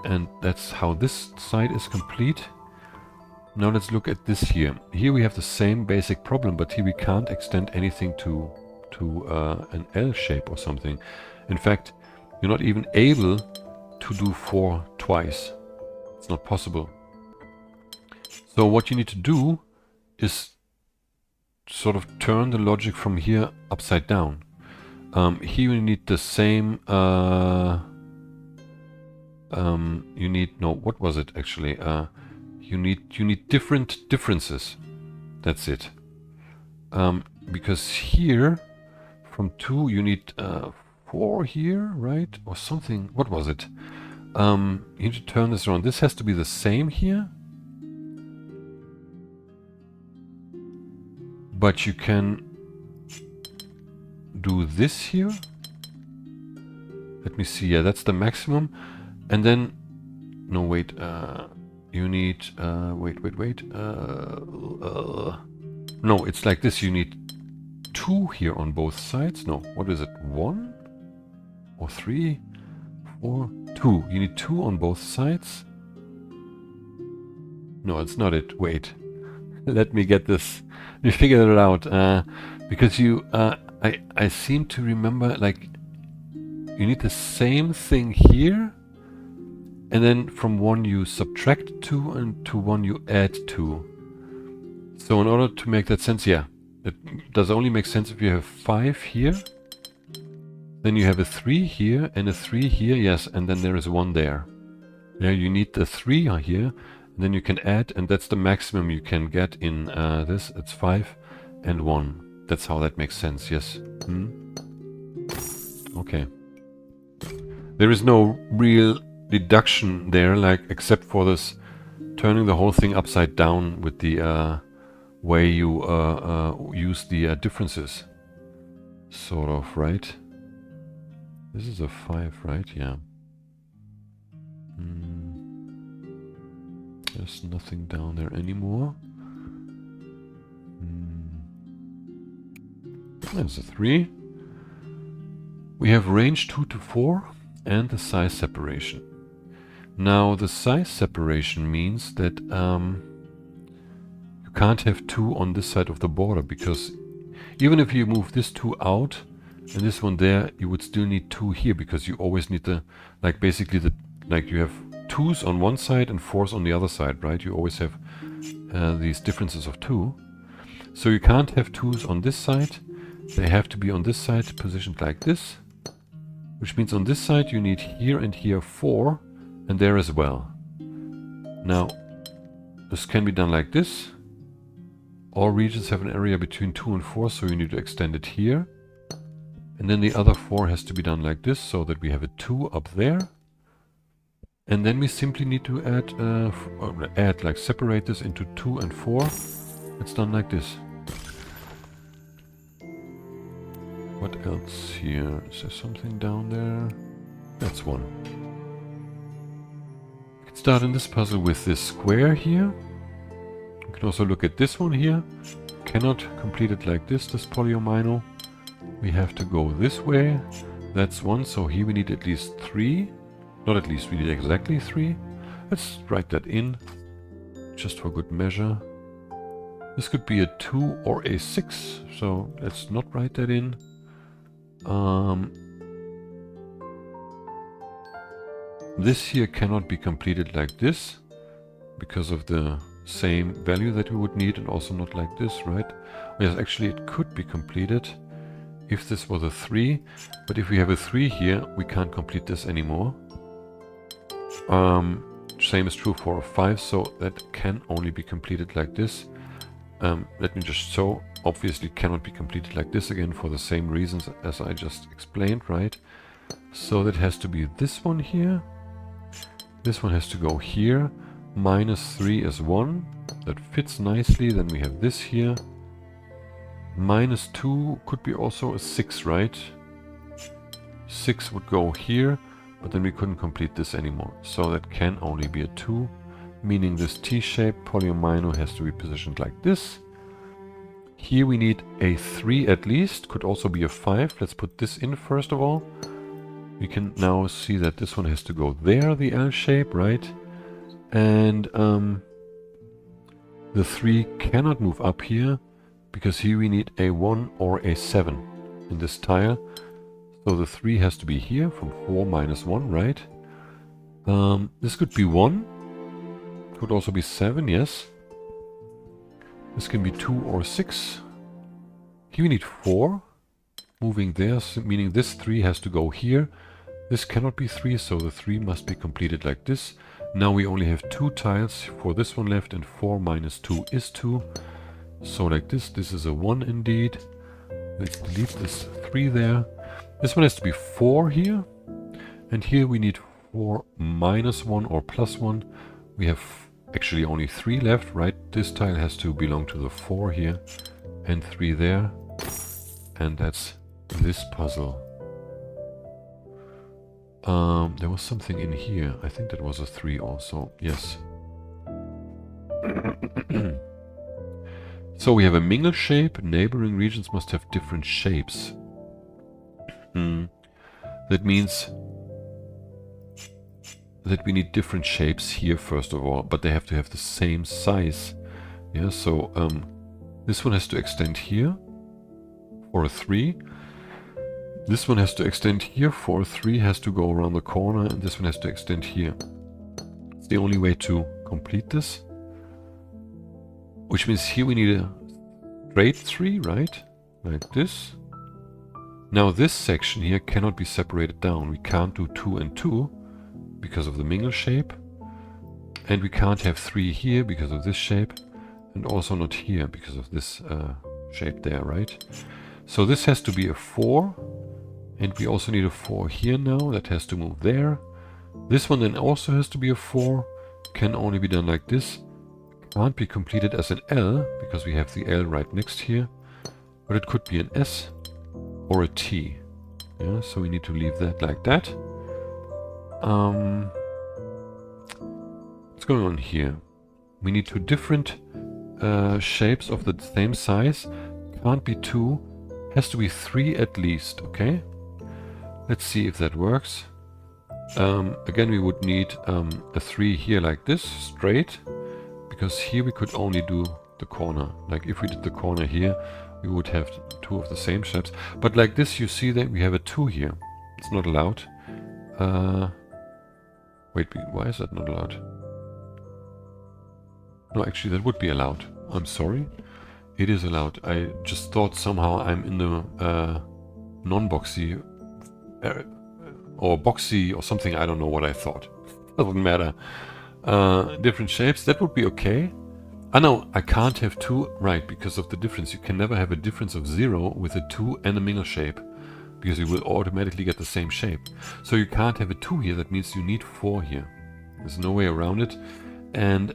and that's how this side is complete. Now let's look at this here. Here we have the same basic problem, but here we can't extend anything to an L shape or something. In fact, you're not even able to do 4 twice. It's not possible. So what you need to do is sort of turn the logic from here upside down. Here you need the same, you need, no, what was it actually? You need different differences. That's it. Because here, from 2, you need 4 here, right? Or something. What was it? You need to turn this around. This has to be the same here. But you can do this here. Let me see. Yeah, that's the maximum. And then, no, wait. You need, wait. No, it's like this. You need 2 here on both sides. No, what is it? 1 or 3, 4, 2. You need 2 on both sides. No, it's not it. Wait. Let me get this. Let me figure it out. Because you, I seem to remember, like, you need the same thing here. And then from 1 you subtract 2, and to 1 you add 2. So in order to make that sense, yeah, it does only make sense if you have 5 here. Then you have a 3 here and a 3 here, yes, and then there is 1 there. Yeah, you need the 3 here, and then you can add, and that's the maximum you can get in this. It's 5 and 1. That's how that makes sense, yes. Okay. There is no real deduction there, like, except for this turning the whole thing upside down with the way you use the differences. Sort of, right? This is a 5, right? Yeah. There's nothing down there anymore. There's a 3. We have range 2 to 4 and the size separation. Now the size separation means that you can't have 2 on this side of the border, because even if you move this 2 out and this one there, you would still need 2 here, because you always need the, like, basically the, like, you have 2s on one side and 4s on the other side, right? You always have these differences of 2. So you can't have 2s on this side. They have to be on this side, positioned like this, which means on this side you need here and here 4, and there as well. Now, this can be done like this. All regions have an area between 2 and 4, so you need to extend it here. And then the other 4 has to be done like this, so that we have a 2 up there. And then we simply need to add, like separate this into 2 and 4. It's done like this. What else here? Is there something down there? That's one. We can start in this puzzle with this square here. We can also look at this one here. Cannot complete it like this polyomino. We have to go this way. That's one, so here we need at least 3. Not at least, we need exactly 3. Let's write that in, just for good measure. This could be a 2 or a 6, so let's not write that in. This here cannot be completed like this, because of the same value that we would need, and also not like this, right? Yes, actually it could be completed if this was a 3, but if we have a 3 here, we can't complete this anymore. Same is true for a 5, so that can only be completed like this. Let me just show. Obviously cannot be completed like this again for the same reasons as I just explained, right? So that has to be this one here. This one has to go here. -3 is 1. That fits nicely. Then we have this here. -2 could be also a 6, right? 6 would go here, but then we couldn't complete this anymore. So that can only be a 2, meaning this T-shaped polyomino has to be positioned like this. Here we need a 3 at least, could also be a 5. Let's put this in first of all. We can now see that this one has to go there, the L shape, right? And the 3 cannot move up here, because here we need a 1 or a 7 in this tile. So the 3 has to be here from 4 minus 1, right? This could be 1. Could also be 7, yes. This can be 2 or 6. Here we need 4. Moving there, meaning this 3 has to go here. This cannot be 3, so the 3 must be completed like this. Now we only have 2 tiles for this one left, and 4 minus 2 is 2. So like this, this is a 1 indeed. Let's delete this 3 there. This one has to be 4 here. And here we need 4 minus 1 or plus 1. We have actually only 3 left, right? This tile has to belong to the 4 here and 3 there. And that's this puzzle. There was something in here. I think that was a 3 also. Yes. So we have a mingle shape. Neighboring regions must have different shapes. That means that we need different shapes here first of all, but they have to have the same size. Yeah, so this one has to extend here for a 3. This one has to extend here for a 3, has to go around the corner, and this one has to extend here. It's the only way to complete this. Which means here we need a straight 3, right? Like this. Now this section here cannot be separated down. We can't do 2 and 2 because of the mingle shape. And we can't have 3 here because of this shape. And also not here because of this shape there, right? So this has to be a 4. And we also need a 4 here now. That has to move there. This one then also has to be a 4. Can only be done like this. Can't be completed as an L because we have the L right next here. But it could be an S or a T. Yeah, so we need to leave that like that. What's going on here? We need 2 different shapes of the same size. Can't be 2. Has to be 3 at least, okay? Let's see if that works. Again, we would need a 3 here like this, straight. Because here we could only do the corner. Like if we did the corner here, we would have 2 of the same shapes. But like this, you see that we have a 2 here. It's not allowed. Wait, why is that not allowed? No, actually that would be allowed. I'm sorry. It is allowed. I just thought somehow I'm in the non-boxy or boxy or something. I don't know what I thought. Doesn't matter. Different shapes, that would be okay. No, I can't have 2, right, because of the difference. You can never have a difference of 0 with a 2 and a mingle shape, because you will automatically get the same shape. So you can't have a 2 here, that means you need 4 here. There's no way around it. And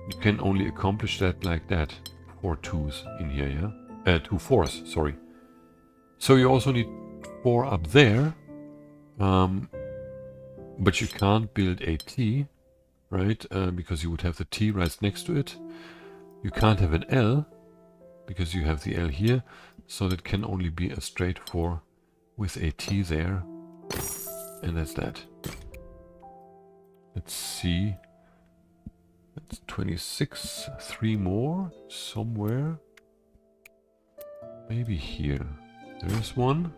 you can only accomplish that like that. 4 2s in here, yeah? 2 4s, sorry. So you also need 4 up there. But you can't build a T, right? Because you would have the T right next to it. You can't have an L, because you have the L here. So that can only be a straight 4 with a T there. And that's that. Let's see. That's 26. 3 more somewhere. Maybe here. There's one.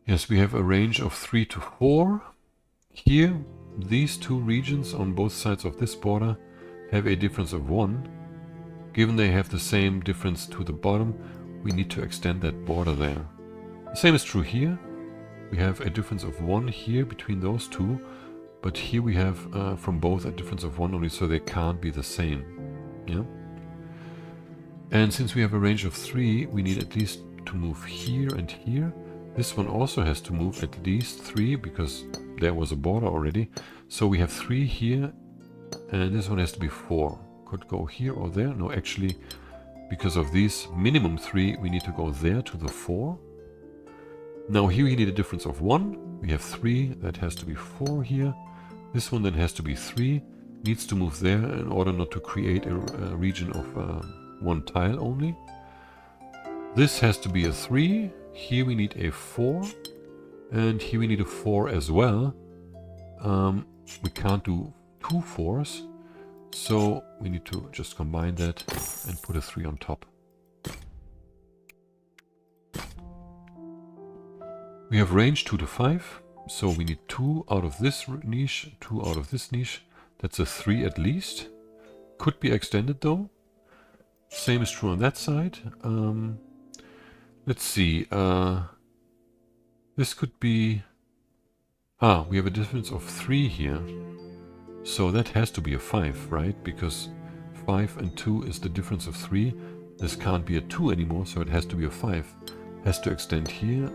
Yes, we have a range of 3 to 4. Here, these two regions on both sides of this border have a difference of 1. Given they have the same difference to the bottom, we need to extend that border there. The same is true here. We have a difference of 1 here between those two, but here we have from both a difference of 1 only, so they can't be the same. Yeah. And since we have a range of 3, we need at least to move here and here. This one also has to move at least 3 because there was a border already. So we have 3 here, and this one has to be 4. Could go here or there. No, actually, because of these minimum 3, we need to go there to the 4. Now here we need a difference of 1. We have 3, that has to be 4 here. This one then has to be 3, needs to move there in order not to create a region of 1 tile only. This has to be a 3. Here we need a 4. And here we need a 4 as well. We can't do 2 4s. So we need to just combine that and put a 3 on top. We have range 2 to 5. So we need 2 out of this niche, 2 out of this niche. That's a 3 at least. Could be extended though. Same is true on that side. Let's see. This could be... we have a difference of 3 here. So that has to be a 5, right? Because 5 and 2 is the difference of 3. This can't be a 2 anymore, so it has to be a 5. Has to extend here.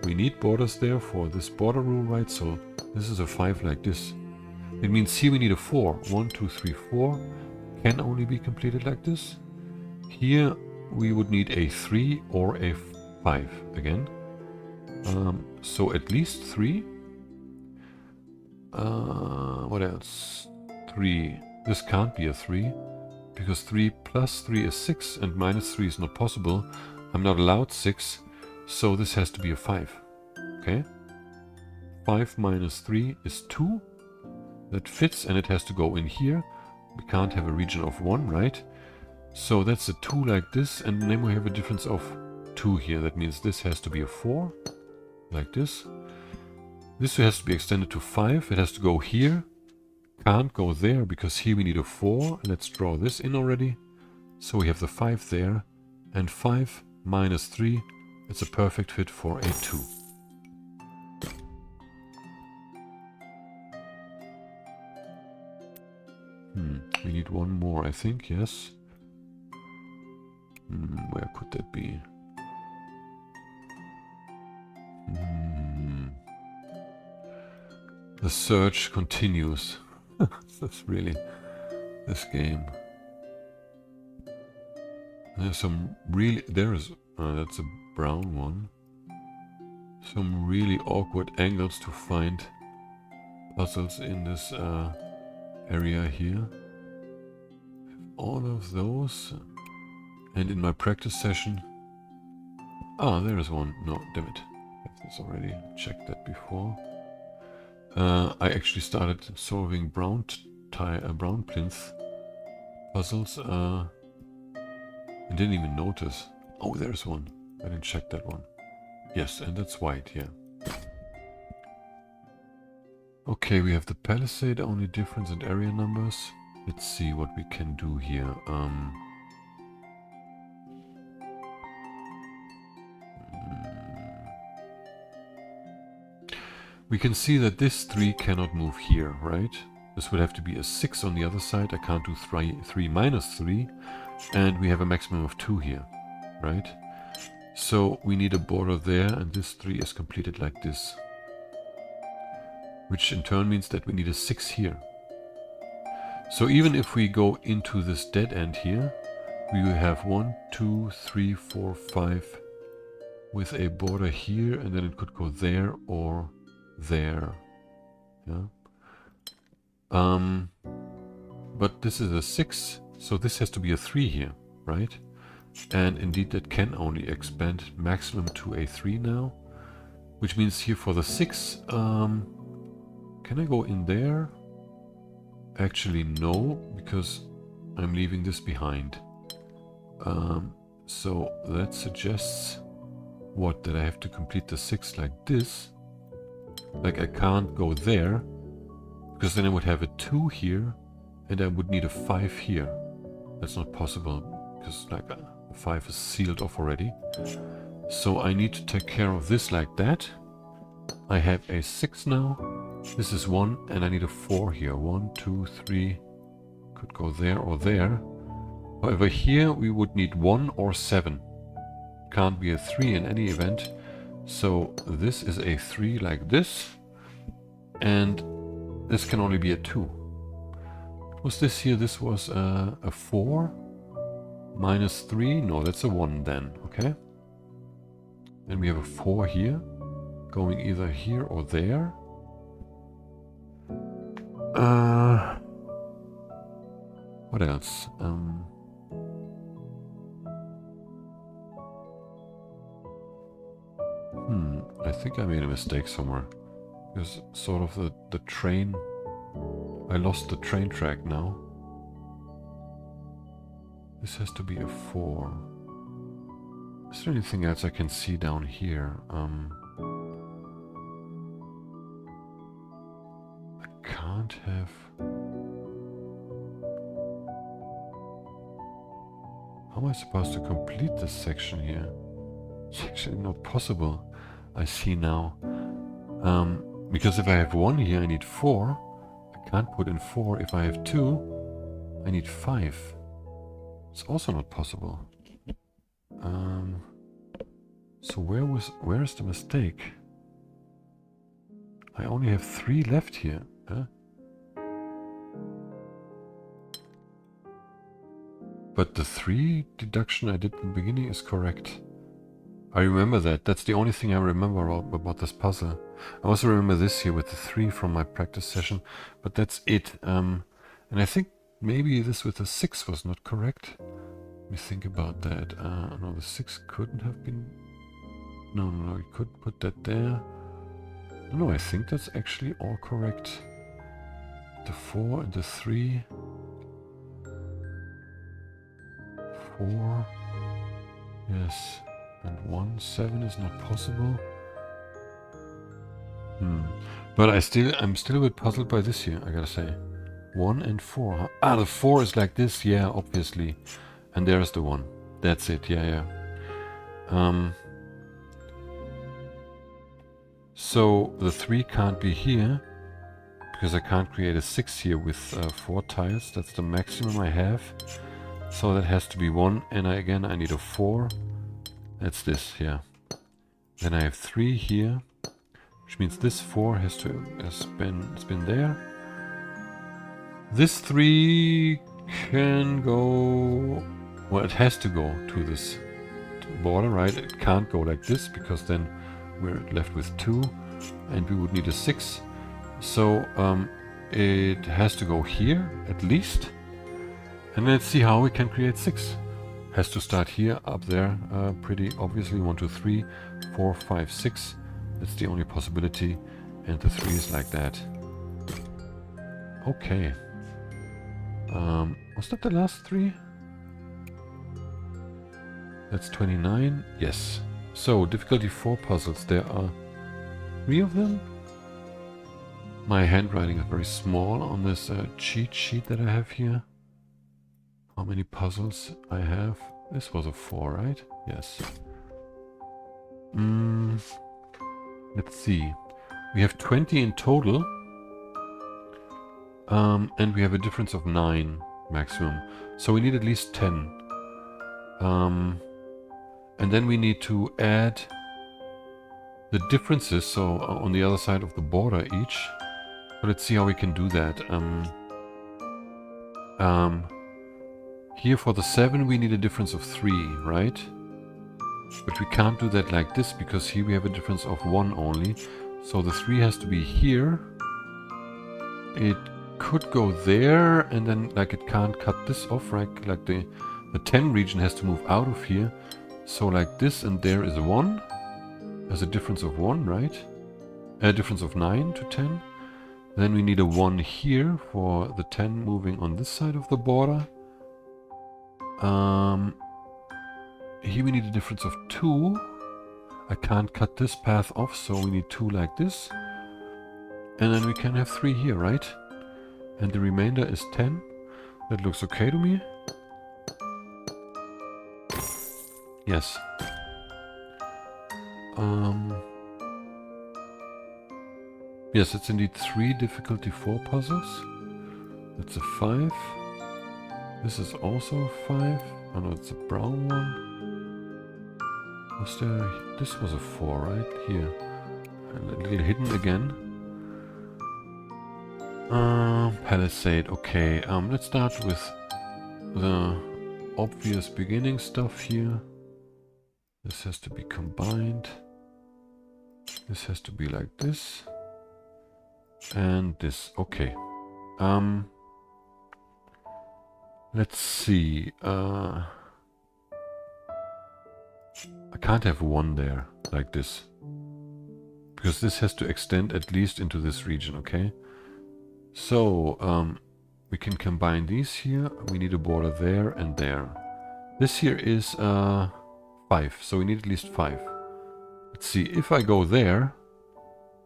We need borders there for this border rule, right? So this is a 5 like this. It means here we need a 4. 1, 2, 3, 4. Can only be completed like this. Here we would need a 3 or a 5 again. So at least 3. What else? 3. This can't be a 3. Because 3 plus 3 is 6 and minus 3 is not possible. I'm not allowed 6. So this has to be a 5. Okay? 5 minus 3 is 2. That fits and it has to go in here. We can't have a region of 1, right? So that's a 2 like this, and then we have a difference of 2 here. That means this has to be a 4, like this. This has to be extended to 5. It has to go here. Can't go there because here we need a 4. Let's draw this in already. So we have the 5 there, and 5 minus 3. It's a perfect fit for a 2. We need one more, I think, yes. Where could that be? The search continues. That's really this game. There's some really... that's a brown one. Some really awkward angles to find puzzles in this area here. All of those. And in my practice session... there is one. No, damn it. I've already checked that before. I actually started solving brown plinth puzzles. I didn't even notice. Oh, there's one. I didn't check that one. Yes, and that's white, yeah. Okay, we have the palisade, only difference in area numbers. Let's see what we can do here. We can see that this 3 cannot move here, right? This would have to be a 6 on the other side. I can't do 3 minus 3. And we have a maximum of 2 here, right? So we need a border there, and this 3 is completed like this. which in turn means that we need a 6 here. So even if we go into this dead end here, we will have 1, 2, 3, 4, 5 with a border here, and then it could go there or there. Yeah. But this is a 6, so this has to be a 3 here, right? And indeed that can only expand maximum to a 3 now, which means here for the 6, can I go in there? Actually no, because I'm leaving this behind. So that suggests what? That I have to complete the 6 like this. Like I can't go there, because then I would have a 2 here, and I would need a 5 here. That's not possible, because like the 5 is sealed off already. So I need to take care of this like that. I have a 6 now. This is 1, and I need a 4 here. 1, 2, 3. Could go there or there. However, here we would need 1 or 7. Can't be a 3 in any event. So this is a 3 like this. And this can only be a 2. What was this here? This was a 4. Minus 3. No, that's a 1 then. Okay. Then we have a 4 here. Going either here or there. What else? I think I made a mistake somewhere. Because sort of the train... I lost the train track now. This has to be a 4. Is there anything else I can see down here? I can't have... How am I supposed to complete this section here? It's actually not possible. I see now. Because if I have 1 here, I need 4. I can't put in 4. If I have 2, I need 5. It's also not possible. So where is the mistake? I only have 3 left here. Huh? But the 3 deduction I did in the beginning is correct. I remember that. That's the only thing I remember about this puzzle. I also remember this here with the 3 from my practice session, but that's it. And I think maybe this with the 6 was not correct. Let me think about that. No, the 6 couldn't have been... No, you could put that there. No, I think that's actually all correct. The 4 and the 3. 4. Yes. And 1, 7 is not possible. But I'm still a bit puzzled by this here, I gotta say. 1 and 4. Huh? Ah, the 4 is like this, yeah, obviously. And there's the 1. That's it, yeah. So the 3 can't be here, because I can't create a 6 here with 4 tiles. That's the maximum I have. So that has to be 1, and I need a 4. That's this, yeah. Then I have 3 here, which means this 4 has been there. This 3 can go... Well, it has to go to this border, right? It can't go like this, because then we're left with 2, and we would need a 6. So it has to go here, at least. And let's see how we can create 6. Has to start here, up there, pretty obviously. 1, 2, 3, 4, 5, 6. That's the only possibility. And the 3 is like that. Okay. Was that the last 3? That's 29. Yes. So, difficulty 4 puzzles. There are 3 of them. My handwriting is very small on this cheat sheet that I have here. How many puzzles I have? This was a 4, right? Yes. Let's see. We have 20 in total. And we have a difference of 9 maximum. So we need at least 10. And then we need to add the differences, so on the other side of the border each. So let's see how we can do that. Here for the 7 we need a difference of 3, right? But we can't do that like this because here we have a difference of 1 only. So the 3 has to be here. It could go there and then like it can't cut this off, right? Like the 10 region has to move out of here. So like this and there is 1. There's a difference of 1, right? A difference of 9 to 10. Then we need a 1 here for the 10 moving on this side of the border. Here we need a difference of 2. I can't cut this path off, so we need 2 like this. And then we can have 3 here, right? And the remainder is 10. That looks okay to me. Yes. Yes, it's indeed 3 difficulty 4 puzzles. That's a 5. This is also a 5. Oh no, it's a brown one. Was there... This was a 4, right? Here. And a little hidden again. Palisade, okay. Let's start with the obvious beginning stuff here. This has to be combined. This has to be like this. And this, okay. Let's see. I can't have 1 there, like this. Because this has to extend at least into this region, okay? So, we can combine these here. We need a border there and there. This here is 5, so we need at least 5. Let's see, if I go there,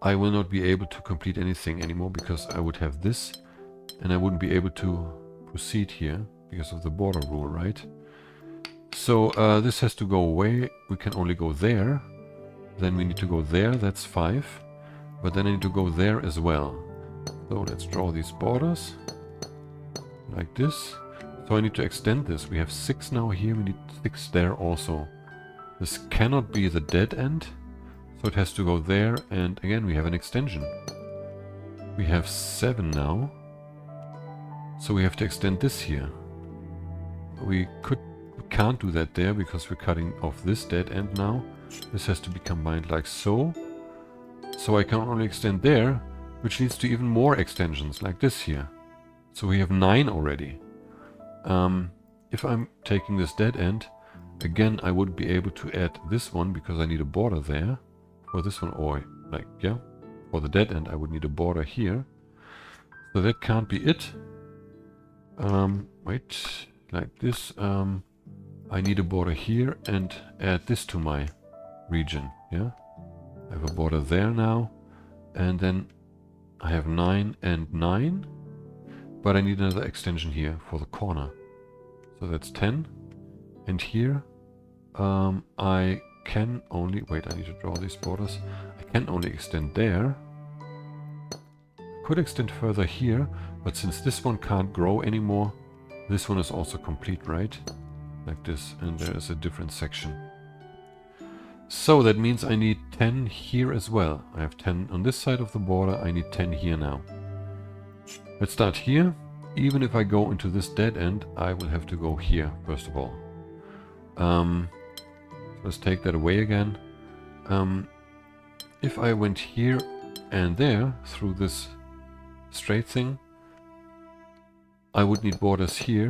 I will not be able to complete anything anymore because I would have this and I wouldn't be able to proceed here because of the border rule, right? So this has to go away. We can only go there. Then we need to go there. That's 5. But then I need to go there as well. So let's draw these borders like this. So I need to extend this. We have 6 now here. We need 6 there also. This cannot be the dead end. So it has to go there. And again, we have an extension. We have 7 now. So we have to extend this here. We can't do that there because we're cutting off this dead end now. This has to be combined like so. So I can only extend there, which leads to even more extensions like this here. So we have 9 already. If I'm taking this dead end, again I wouldn't be able to add this one because I need a border there. For this one, or like, yeah, for the dead end I would need a border here. So that can't be it. Wait, like this. I need a border here and add this to my region, yeah? I have a border there now, and then I have 9 and 9, but I need another extension here for the corner. So that's 10, and here I can only, wait, I need to draw these borders. I can only extend there. Could extend further here, but since this one can't grow anymore, this one is also complete, right? Like this, and there is a different section. So that means I need 10 here as well. I have 10 on this side of the border, I need 10 here now. Let's start here. Even if I go into this dead end, I will have to go here, first of all. Let's take that away again. If I went here and there, through this straight thing, I would need borders here,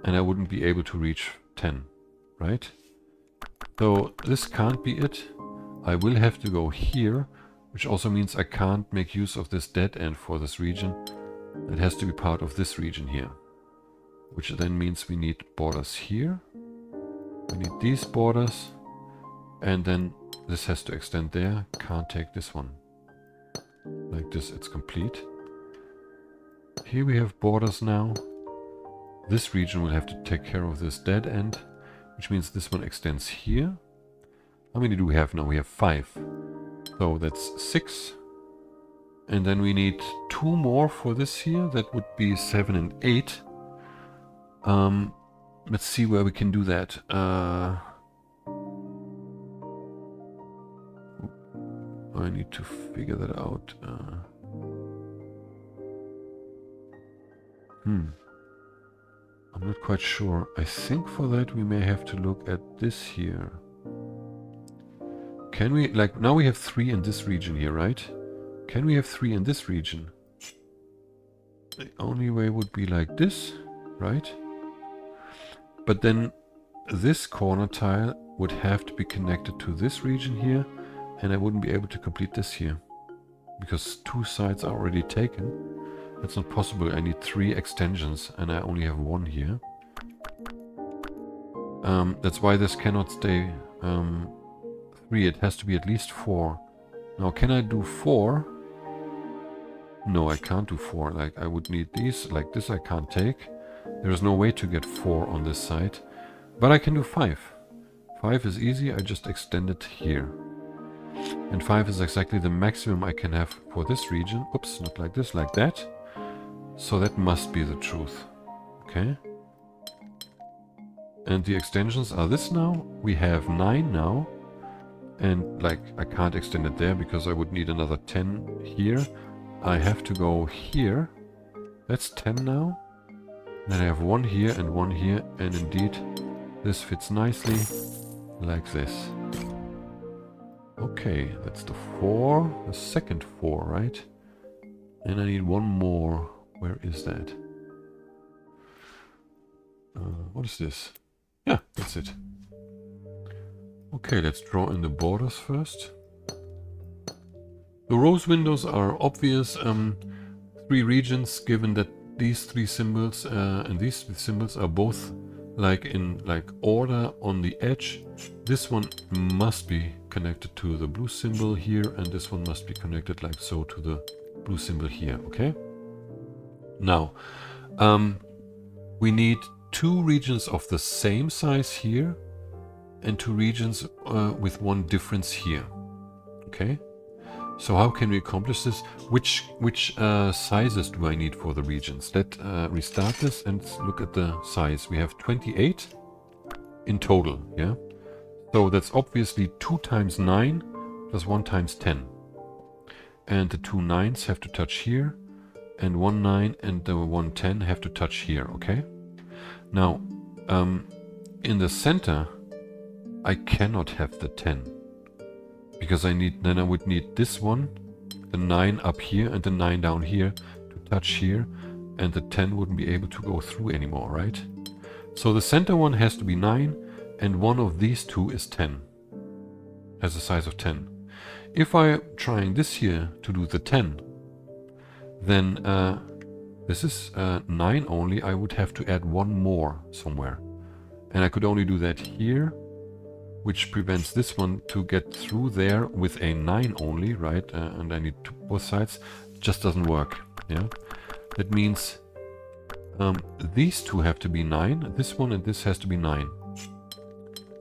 and I wouldn't be able to reach 10, right? So this can't be it. I will have to go here, which also means I can't make use of this dead end for this region. It has to be part of this region here, which then means we need borders here. We need these borders, and then this has to extend there. Can't take this one. Like this, it's complete. Here we have borders now. This region will have to take care of this dead end, which means this one extends here. How many do we have now? We have 5. So that's 6. And then we need 2 more for this here. That would be 7 and 8. Let's see where we can do that. I need to figure that out. I'm not quite sure. I think for that we may have to look at this here. Can we, like, now we have 3 in this region here, right? Can we have 3 in this region? The only way would be like this, right? But then this corner tile would have to be connected to this region here, and I wouldn't be able to complete this here because 2 sides are already taken. That's not possible. I need 3 extensions and I only have 1 here. That's why this cannot stay 3. It has to be at least 4. Now, can I do 4? No, I can't do 4. Like, I would need these. Like this I can't take. There is no way to get 4 on this side. But I can do 5. 5 is easy. I just extend it here. And 5 is exactly the maximum I can have for this region. Oops, not like this, like that. So that must be the truth. Okay. And the extensions are this now. We have 9 now. And like, I can't extend it there because I would need another 10 here. I have to go here. That's 10 now. Then I have 1 here and 1 here. And indeed, this fits nicely like this. Okay, that's the 4. The second 4, right? And I need 1 more. Where is that? What is this? Yeah, that's it. Okay, let's draw in the borders first. The rose windows are obvious. 3 regions, given that these 3 symbols and these symbols are both like in like order on the edge. This one must be connected to the blue symbol here, and this one must be connected like so to the blue symbol here. Okay. Now, we need 2 regions of the same size here and 2 regions with 1 difference here. Okay. So how can we accomplish this? Which sizes do I need for the regions? Let's restart this and look at the size. We have 28 in total, yeah? So that's obviously 2 times 9 plus 1 times 10. And the 2 9s have to touch here, and 1 9 and the 1 10 have to touch here, okay? Now, in the center, I cannot have the 10. Because then I would need this one, the 9 up here and the 9 down here to touch here, and the 10 wouldn't be able to go through anymore, right? So the center one has to be 9, and one of these 2 is 10, has a size of 10. If I'm trying this here to do the 10, then this is 9 only. I would have to add 1 more somewhere. And I could only do that here, which prevents this one to get through there with a 9 only, right? And I need both sides. It just doesn't work, yeah? That means these 2 have to be 9. This one and this has to be 9.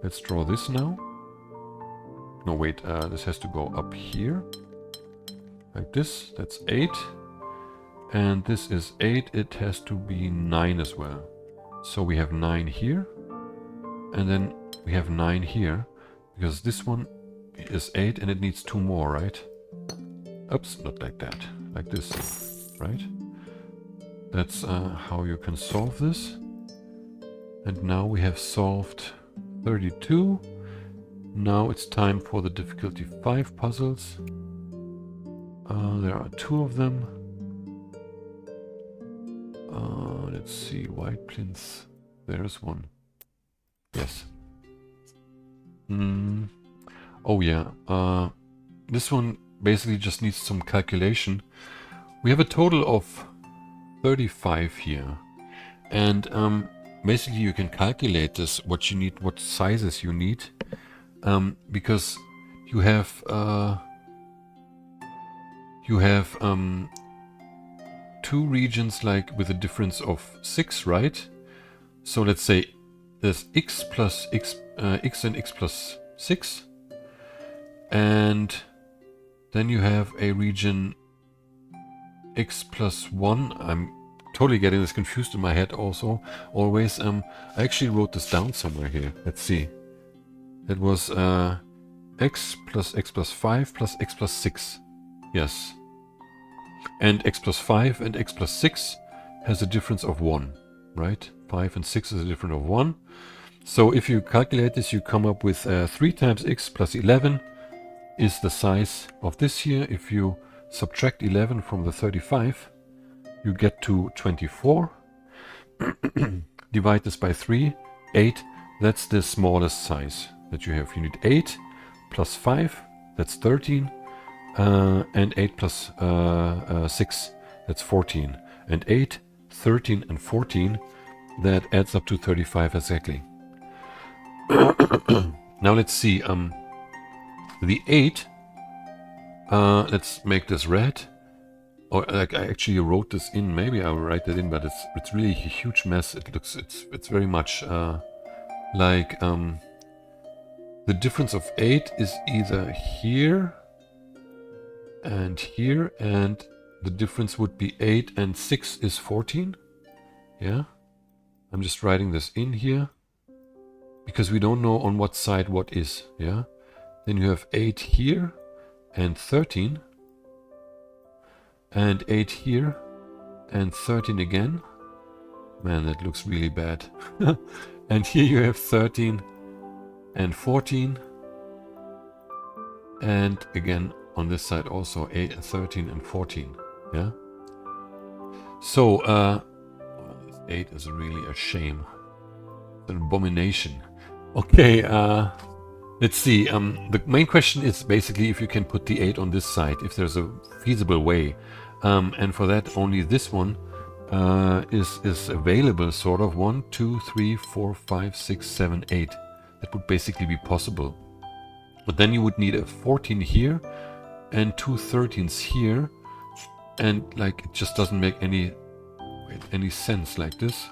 Let's draw this now. No, wait, this has to go up here. Like this, that's 8. And this is 8, it has to be 9 as well. So we have 9 here. And then we have 9 here, because this one is 8 and it needs 2 more, right? Oops, not like that. Like this, right? That's how you can solve this. And now we have solved 32. Now it's time for the difficulty 5 puzzles. There are 2 of them. Let's see, white plinths. There's one. Yes. Oh yeah. This one basically just needs some calculation. We have a total of 35 here. And basically you can calculate this, what you need, what sizes you need. Because you have 2 regions like with a difference of 6, right? So let's say there's x plus x, x and x plus 6. And then you have a region x plus 1. I'm totally getting this confused in my head also, always. I actually wrote this down somewhere here. Let's see. It was x plus 5 plus x plus 6. Yes. And x plus 5 and x plus 6 has a difference of 1, right? 5 and 6 is a difference of 1. So if you calculate this, you come up with 3 times x plus 11 is the size of this here. If you subtract 11 from the 35, you get to 24. Divide this by 3, 8. That's the smallest size that you have. You need 8 plus 5, that's 13. And 8 plus 6, that's 14. And 8, 13, and 14, that adds up to 35 exactly. Now let's see. The 8, let's make this red. Or like I actually wrote this in. Maybe I'll write that in, but it's really a huge mess. It's very much like the difference of 8 is either here and here, and the difference would be 8 and 6 is 14. Yeah, I'm just writing this in here because we don't know on what side what is. Yeah, then you have 8 here and 13, and 8 here and 13 again. Man, that looks really bad. And here you have 13 and 14, and again on this side also 8, 13 and 14. Yeah. So 8 is really a shame. It's an abomination. Okay, let's see. The main question is basically if you can put the 8 on this side, if there's a feasible way. And for that only this one is available, sort of. 1, 2, 3, 4, 5, 6, 7, 8. That would basically be possible. But then you would need a 14 here and 2 13s here, and like it just doesn't make any sense like this.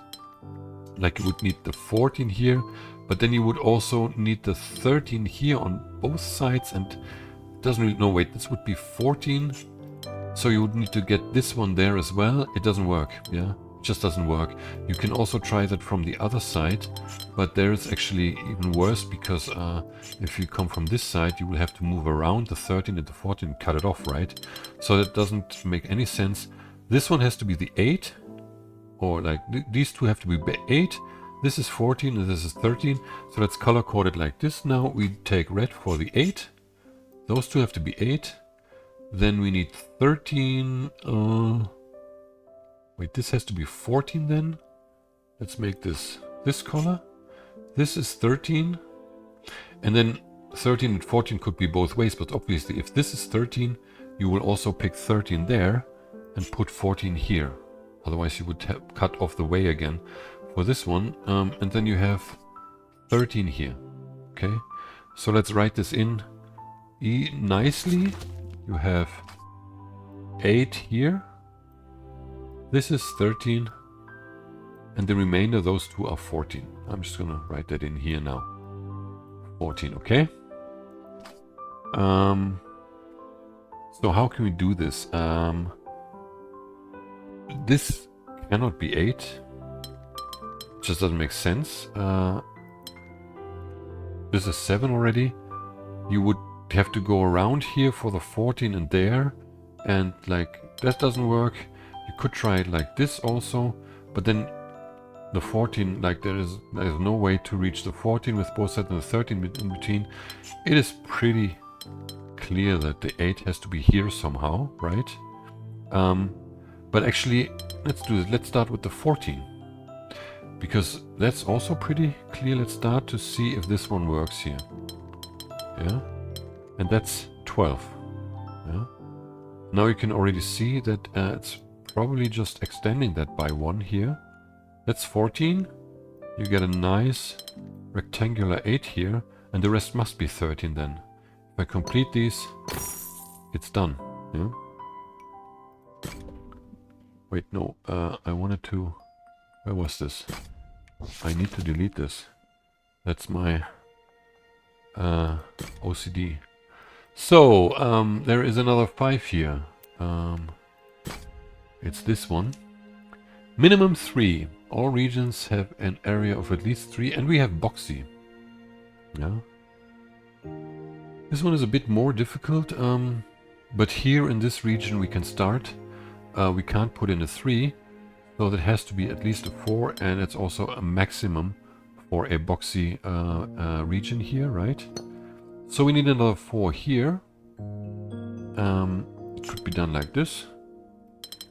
Like you would need the 14 here, but then you would also need the 13 here on both sides, and it doesn't really, no wait, this would be 14, so you would need to get this one there as well. It doesn't work. Yeah, it just doesn't work. You can also try that from the other side, but there it's actually even worse, because if you come from this side, you will have to move around the 13 and the 14 and cut it off, right? So that doesn't make any sense. This one has to be the 8, or like these two have to be 8. This is 14 and this is 13, so let's color code it like this. Now we take red for the 8. Those two have to be 8. Then we need 13. Wait, this has to be 14 then. Let's make this color. This is 13. And then 13 and 14 could be both ways, but obviously if this is 13, you will also pick 13 there and put 14 here. Otherwise you would cut off the way again for this one. And then you have 13 here. Okay, so let's write this in nicely. You have 8 here. This is 13. And the remainder, those two are 14. I'm just going to write that in here now. 14, okay? So how can we do this? This cannot be 8. It just doesn't make sense. This is 7 already. You would have to go around here for the 14 and there. And like, that doesn't work. You could try it like this also. But then the 14, like there is no way to reach the 14 with both sides and the 13 in between. It is pretty clear that the 8 has to be here somehow, right? But actually, let's do this. Let's start with the 14. Because that's also pretty clear. Let's start to see if this one works here. Yeah? And that's 12. Yeah? Now you can already see that it's probably just extending that by 1 here. That's 14. You get a nice rectangular 8 here, and the rest must be 13 then. If I complete these, it's done. Yeah? Wait, no, I wanted to... Where was this? I need to delete this. That's my OCD. So, there is another 5 here. It's this one. Minimum 3. All regions have an area of at least 3, and we have boxy. Yeah. This one is a bit more difficult, but here in this region we can start. We can't put in a 3, So that has to be at least a 4, and it's also a maximum for a boxy region here, right? So we need another 4 here. It could be done like this.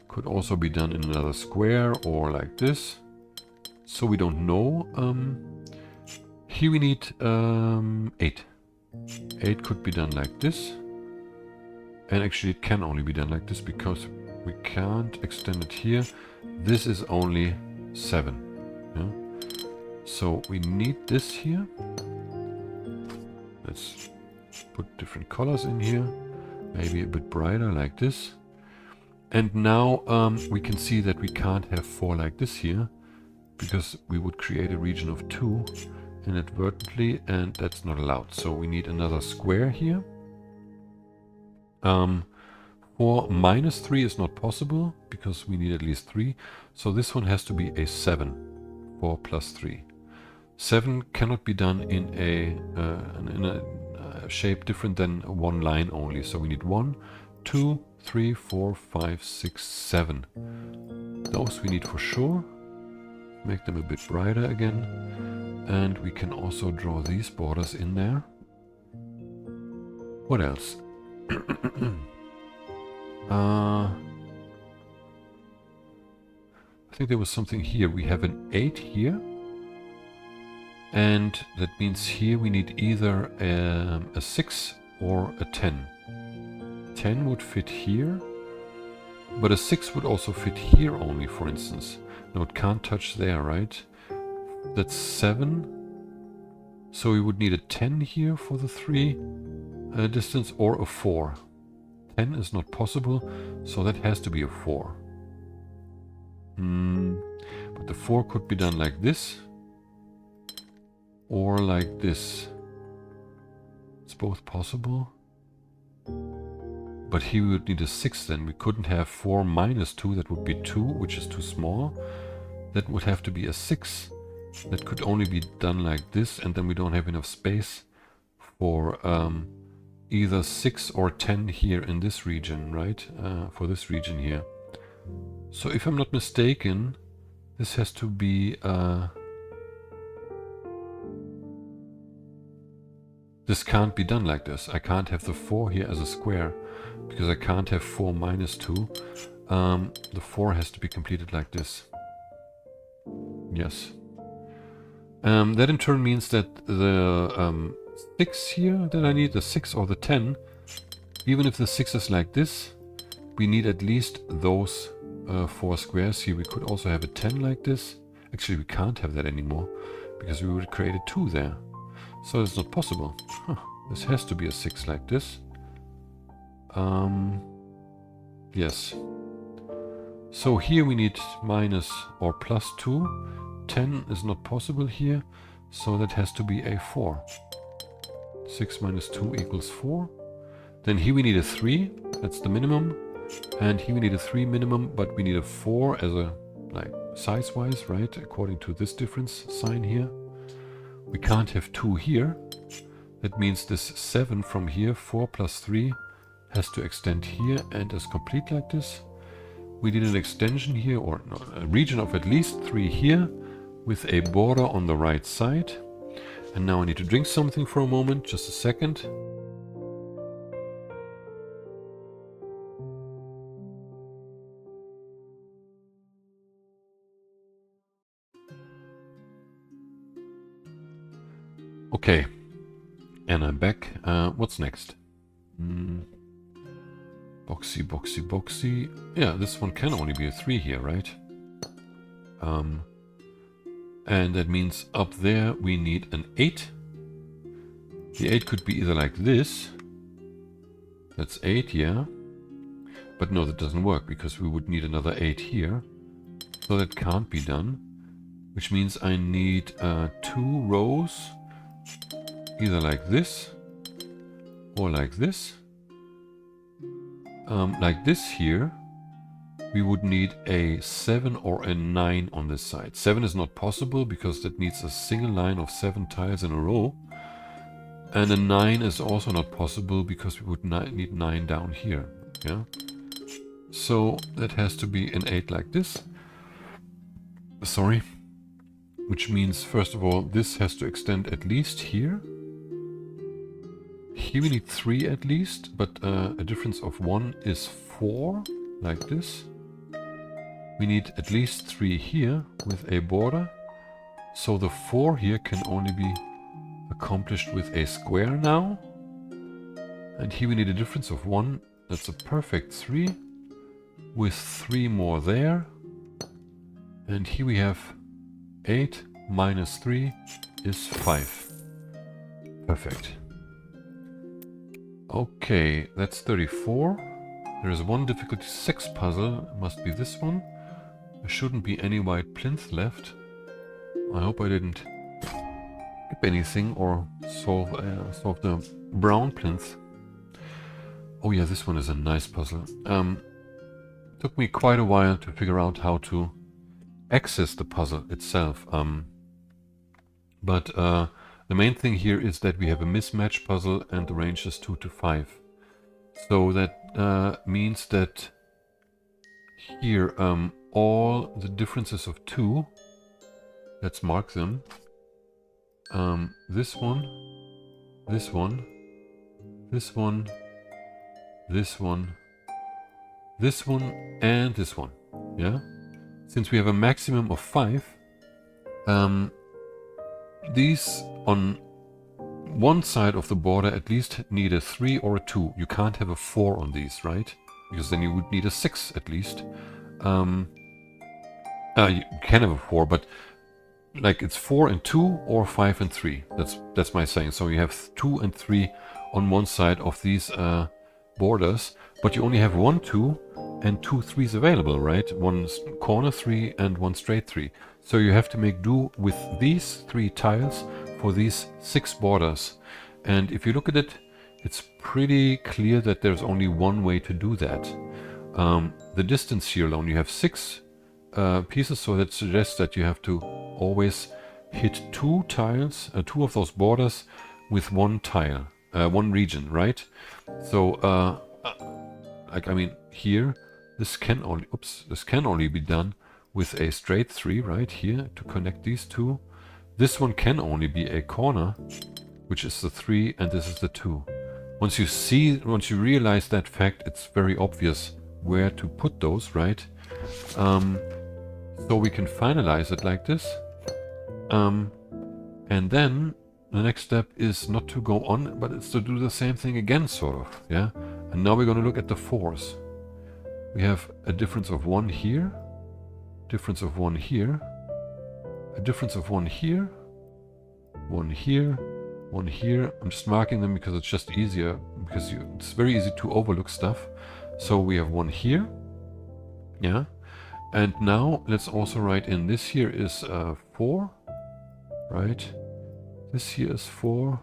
Could also be done in another square or like this. So we don't know. Here we need 8. 8 could be done like this. And actually it can only be done like this because we can't extend it here. This is only 7. Yeah? So we need this here. Let's put different colors in here. Maybe a bit brighter like this. And now we can see that we can't have 4 like this here, because we would create a region of 2 inadvertently, and that's not allowed. So we need another square here. 4 minus 3 is not possible, because we need at least 3. So this one has to be a 7. 4 plus 3. 7 cannot be done in a shape different than one line only. So we need 1, 2, 3, 4, 5, 6, 7. Those we need for sure. Make them a bit brighter again. And we can also draw these borders in there. What else? I think there was something here. We have an 8 here. And that means here we need either a 6 or a 10. 10 would fit here, but a 6 would also fit here only, for instance. No, it can't touch there, right? That's 7. So we would need a 10 here for the 3 distance, or a 4. 10 is not possible, so that has to be a 4. But the 4 could be done like this, or like this. It's both possible. But here we would need a 6 then. We couldn't have 4 minus 2, that would be 2, which is too small. That would have to be a 6. That could only be done like this, and then we don't have enough space for either 6 or 10 here in this region, right? For this region here. So if I'm not mistaken, this has to be... this can't be done like this. I can't have the 4 here as a square, because I can't have 4 minus 2. The 4 has to be completed like this. Yes. That in turn means that the 6 here that I need, the 6 or the 10, even if the 6 is like this, we need at least those 4 squares here. We could also have a 10 like this. Actually, we can't have that anymore, because we would create a 2 there. So it's not possible. This has to be a 6 like this. Yes. So here we need minus or plus 2. 10 is not possible here, so that has to be a 4. 6 minus 2 equals 4. Then here we need a 3, that's the minimum. And here we need a 3 minimum, but we need a 4 as a, like, size-wise, right? According to this difference sign here. We can't have 2 here. That means this 7 from here, 4 plus 3, has to extend here and is complete like this. We need an extension here, or no, a region of at least 3 here, with a border on the right side. And now I need to drink something for a moment, just a second. Okay, and I'm back. What's next? Boxy, boxy, boxy. Yeah, this one can only be a 3 here, right? And that means up there we need an 8. The 8 could be either like this. That's 8, yeah. But no, that doesn't work, because we would need another 8 here. So that can't be done. Which means I need 2 rows. Either like this, or like this. Like this here, we would need a 7 or a 9 on this side. 7 is not possible, because that needs a single line of 7 tiles in a row. And a 9 is also not possible, because we would need 9 down here. Yeah. So that has to be an 8 like this. Sorry. Which means, first of all, this has to extend at least here. Here we need 3 at least, but a difference of 1 is 4, like this. We need at least 3 here with a border. So the 4 here can only be accomplished with a square now. And here we need a difference of 1. That's a perfect 3. With 3 more there. And here we have 8 minus 3 is 5. Perfect. Okay, that's 34. There is one difficulty 6 puzzle. It must be this one. There shouldn't be any white plinth left. I hope I didn't skip anything or solve the brown plinth. Oh yeah, this one is a nice puzzle. Took me quite a while to figure out how to access the puzzle itself. But the main thing here is that we have a mismatch puzzle and the range is 2 to 5. So that means that here all the differences of 2, let's mark them. This one, this one, this one, this one, this one, and this one. Yeah? Since we have a maximum of 5, these on one side of the border at least need a 3 or a 2. You can't have a 4 on these, right? Because then you would need a 6 at least. You can have a 4, but like it's 4 and 2 or 5 and 3. That's my saying. So you have 2 and 3 on one side of these borders, but you only have 1 2 and 2 3s available, right? One corner 3 and one straight 3. So you have to make do with these 3 tiles for these 6 borders. And if you look at it, it's pretty clear that there's only one way to do that. The distance here alone, you have 6 pieces, so that suggests that you have to always hit 2 tiles, 2 of those borders with 1 tile, 1 region, right? So, like I mean, here this can only be done with a straight 3 right here to connect these 2. This one can only be a corner, which is the 3, and this is the 2. Once you realize that fact, it's very obvious where to put those, right? So we can finalize it like this. And then the next step is not to go on, but it's to do the same thing again, sort of, yeah? And now we're going to look at the 4s. We have a difference of 1 here, difference of 1 here, a difference of 1 here, 1 here, 1 here. I'm just marking them because it's just easier, because it's very easy to overlook stuff. So we have 1 here, yeah? And now let's also write in this here is 4, right? This here is 4,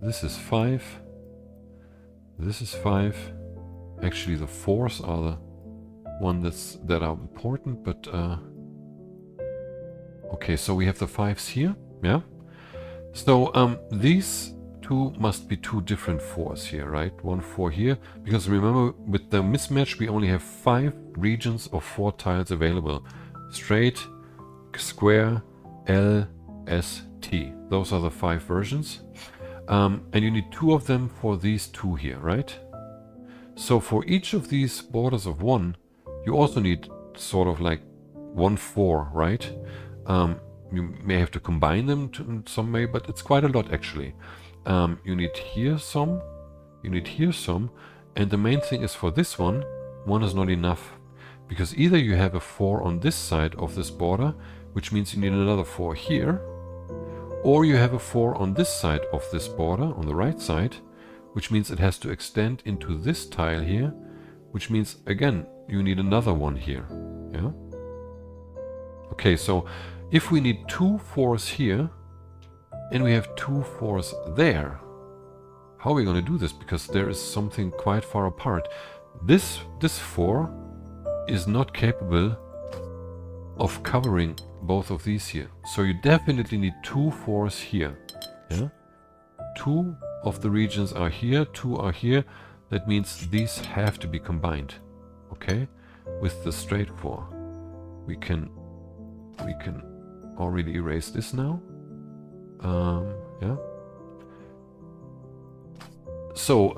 this is 5, this is 5. Actually the 4s are the one that are important, but okay, so we have the 5s here, yeah? So these 2 must be 2 different 4s here, right? 1 4 here, because remember with the mismatch we only have 5 regions of 4 tiles available. Straight, square, L, S, T. Those are the 5 versions. And you need 2 of them for these 2 here, right? So for each of these borders of 1, you also need sort of like 1 4, right? You may have to combine them in some way, but it's quite a lot actually. You need here some, you need here some, and the main thing is for this one, 1 is not enough. Because either you have a 4 on this side of this border, which means you need another 4 here, or you have a 4 on this side of this border, on the right side, which means it has to extend into this tile here, which means, again, you need another one here, yeah? Okay, so if we need 2 4s here, and we have 2 4s there, how are we going to do this? Because there is something quite far apart. This 4 is not capable of covering both of these here. So you definitely need 2 4s here, yeah? 2 of the regions are here, 2 are here. That means these have to be combined, okay? With the straight 4. We can we can already erase this now. Yeah. So,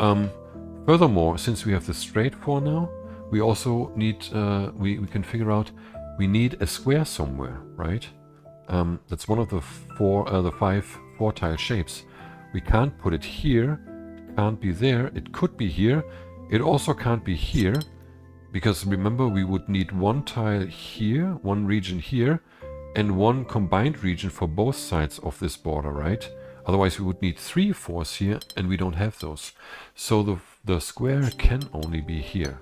furthermore, since we have the straight 4 now, we also need, we can figure out we need a square somewhere, right? That's one of the 5 4-tile shapes. We can't put it here, can't be there, it could be here, it also can't be here, because remember we would need one tile here, one region here, and one combined region for both sides of this border, right? Otherwise we would need 3 4s here, and we don't have those. So the square can only be here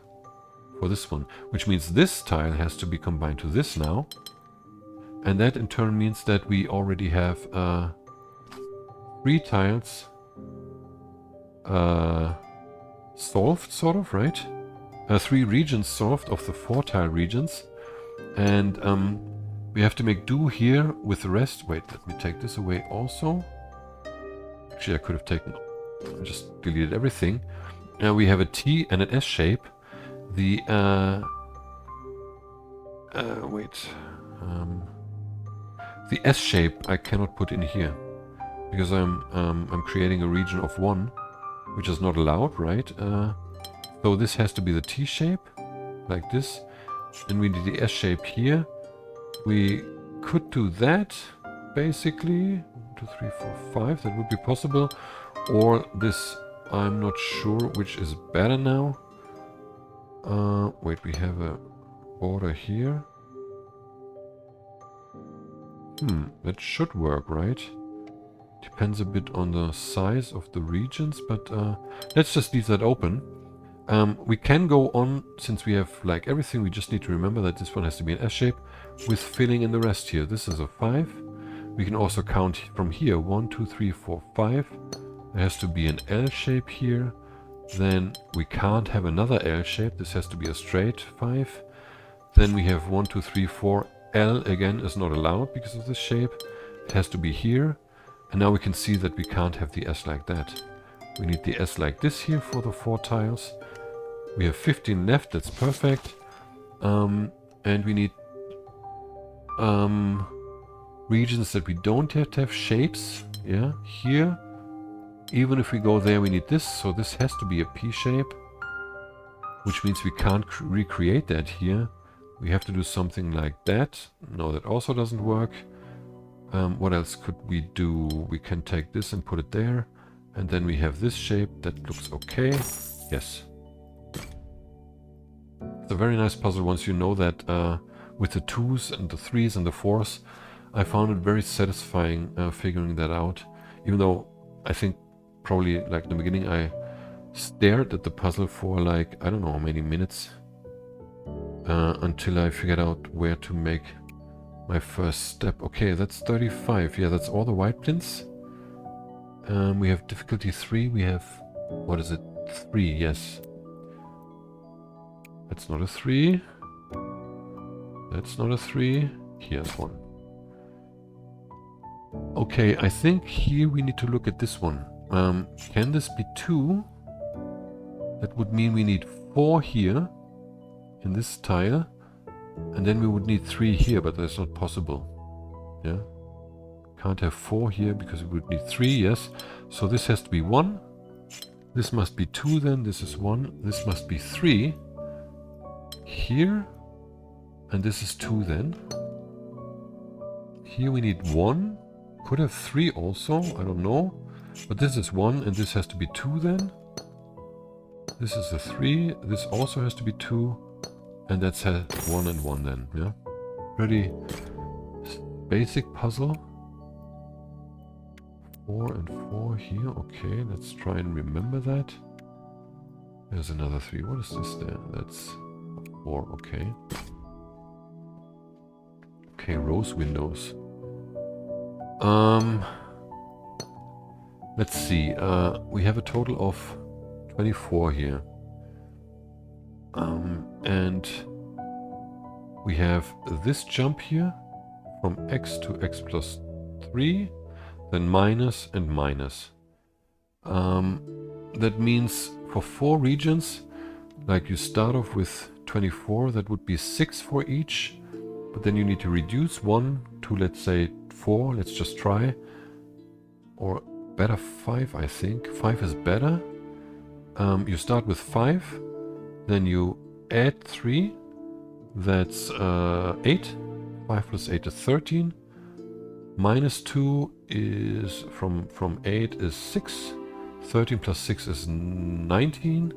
for this one, which means this tile has to be combined to this now. And that in turn means that we already have 3 tiles solved, sort of, right? 3 regions solved of the 4-tile regions. And we have to make do here with the rest. Wait, let me take this away also. Actually, I could have taken... I just deleted everything. Now we have a T and an S shape. The... the S shape I cannot put in here. Because I'm creating a region of 1, which is not allowed, right? So this has to be the T shape, like this. And we need the S shape here. We could do that, basically. 1, 2, 3, 4, 5, that would be possible. Or this, I'm not sure which is better now. Wait, we have a border here. That should work, right? Depends a bit on the size of the regions, but let's just leave that open. We can go on, since we have like everything, we just need to remember that this one has to be an S shape with filling in the rest here. This is a 5. We can also count from here 1, 2, 3, 4, 5. There has to be an L shape here. Then we can't have another L shape. This has to be a straight 5. Then we have 1, 2, 3, 4. L again is not allowed because of this shape. It has to be here. And now we can see that we can't have the S like that. We need the S like this here for the 4 tiles. We have 15 left, that's perfect. And we need regions that we don't yet have shapes. Yeah, here. Even if we go there, we need this. So this has to be a P shape. Which means we can't recreate that here. We have to do something like that. No, that also doesn't work. What else could we do? We can take this and put it there. And then we have this shape. That looks okay. Yes. It's a very nice puzzle once you know that with the 2s and the 3s and the 4s. I found it very satisfying figuring that out. Even though I think probably like in the beginning I stared at the puzzle for like, I don't know how many minutes. Until I figured out where to make my first step. Okay, that's 35. Yeah, that's all the white plinths. We have difficulty 3. We have, what is it? 3, yes. That's not a 3. That's not a 3. Here's 1. Okay, I think here we need to look at this one. Can this be 2? That would mean we need 4 here. In this tile, and then we would need 3 here, but that's not possible. Yeah, can't have 4 here because we would need 3. Yes, so this has to be 1. This must be 2. Then this is 1. This must be 3 here, and this is 2. Then here we need 1. Could have 3 also. I don't know, but this is 1, and this has to be 2. Then this is a 3. This also has to be 2. And that's a 1 and 1 then, yeah? Pretty basic puzzle. 4 and 4 here, okay, let's try and remember that. There's another 3, what is this there? That's 4, okay. Okay, rose windows. Let's see, we have a total of 24 here. And we have this jump here from x to x plus 3, then minus and minus. That means for 4 regions, like you start off with 24, that would be 6 for each. but then you need to reduce 1 to, let's say, 4. Let's just try. Or better 5, I think. 5 is better. You start with 5, then you add 3. That's 8. 5 plus 8 is 13. Minus 2 is from 8 is 6. 13 plus 6 is 19.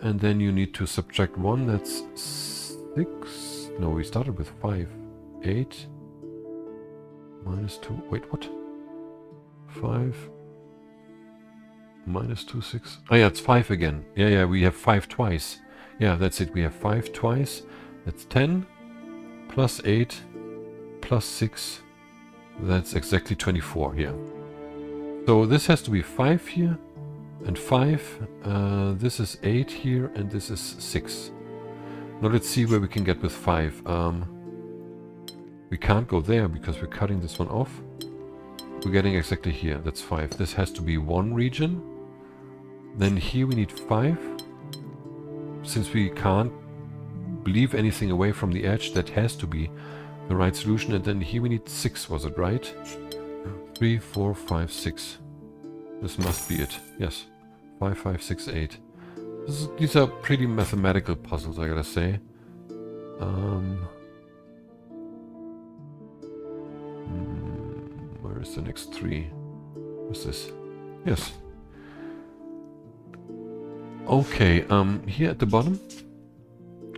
And then you need to subtract 1. That's 6. No, we started with 5. 8. Minus 2. Wait, what? 5. Minus 2, 6. Oh yeah, it's 5 again. Yeah, we have 5 twice. Yeah, that's it. We have 5 twice. That's 10. Plus 8. Plus 6. That's exactly 24 here. So this has to be 5 here. And 5. This is 8 here. And this is 6. Now let's see where we can get with 5. We can't go there because we're cutting this one off. We're getting exactly here. That's 5. This has to be 1 region. Then here we need 5. Since we can't leave anything away from the edge, that has to be the right solution. And then here we need 6, was it right? 3, 4, 5, 6. This must be it. Yes. 5, 5, 6, 8. These are pretty mathematical puzzles, I gotta say. Where is the next 3? What's this? Yes. Okay, here at the bottom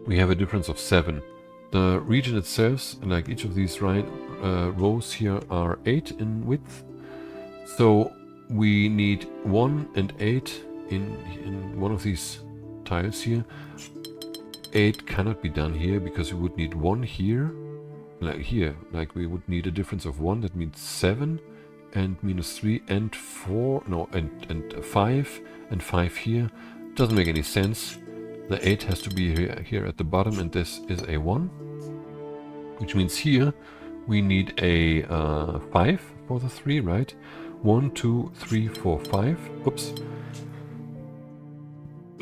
we have a difference of 7. The region itself, like each of these rows here, are 8 in width. So we need 1 and 8 in one of these tiles here. 8 cannot be done here because we would need 1 here. Like here, like we would need a difference of 1. That means 7 and minus 3 and 4. No, and 5 and 5 here. Doesn't make any sense. The 8 has to be here at the bottom, and this is a 1. Which means here we need a 5 for the 3, right? 1, 2, 3, 4, 5. Oops.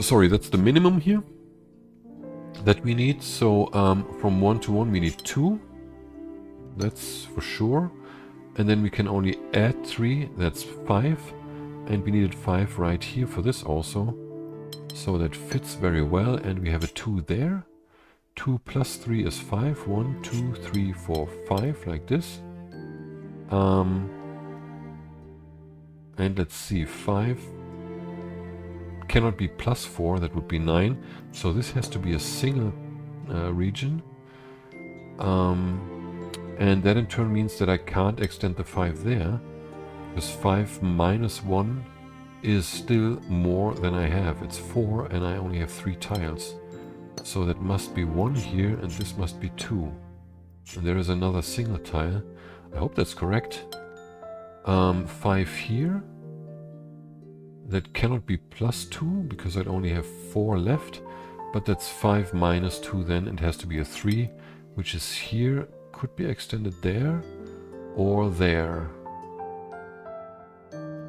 Sorry, that's the minimum here that we need. So from 1 to 1 we need 2. That's for sure. And then we can only add 3. That's 5. And we needed 5 right here for this also. So that fits very well. And we have a 2 there. 2 plus 3 is 5. 1, 2, 3, 4, 5, like this. And let's see, 5 cannot be plus 4, that would be 9. So this has to be a single region. And that in turn means that I can't extend the 5 there, because 5 minus 1 is still more than I have. It's 4 and I only have 3 tiles. So that must be 1 here and this must be 2. And there is another single tile. I hope that's correct. 5 here. That cannot be plus 2 because I'd only have 4 left. But that's 5 minus 2 then. It has to be a 3, which is here. Could be extended there or there.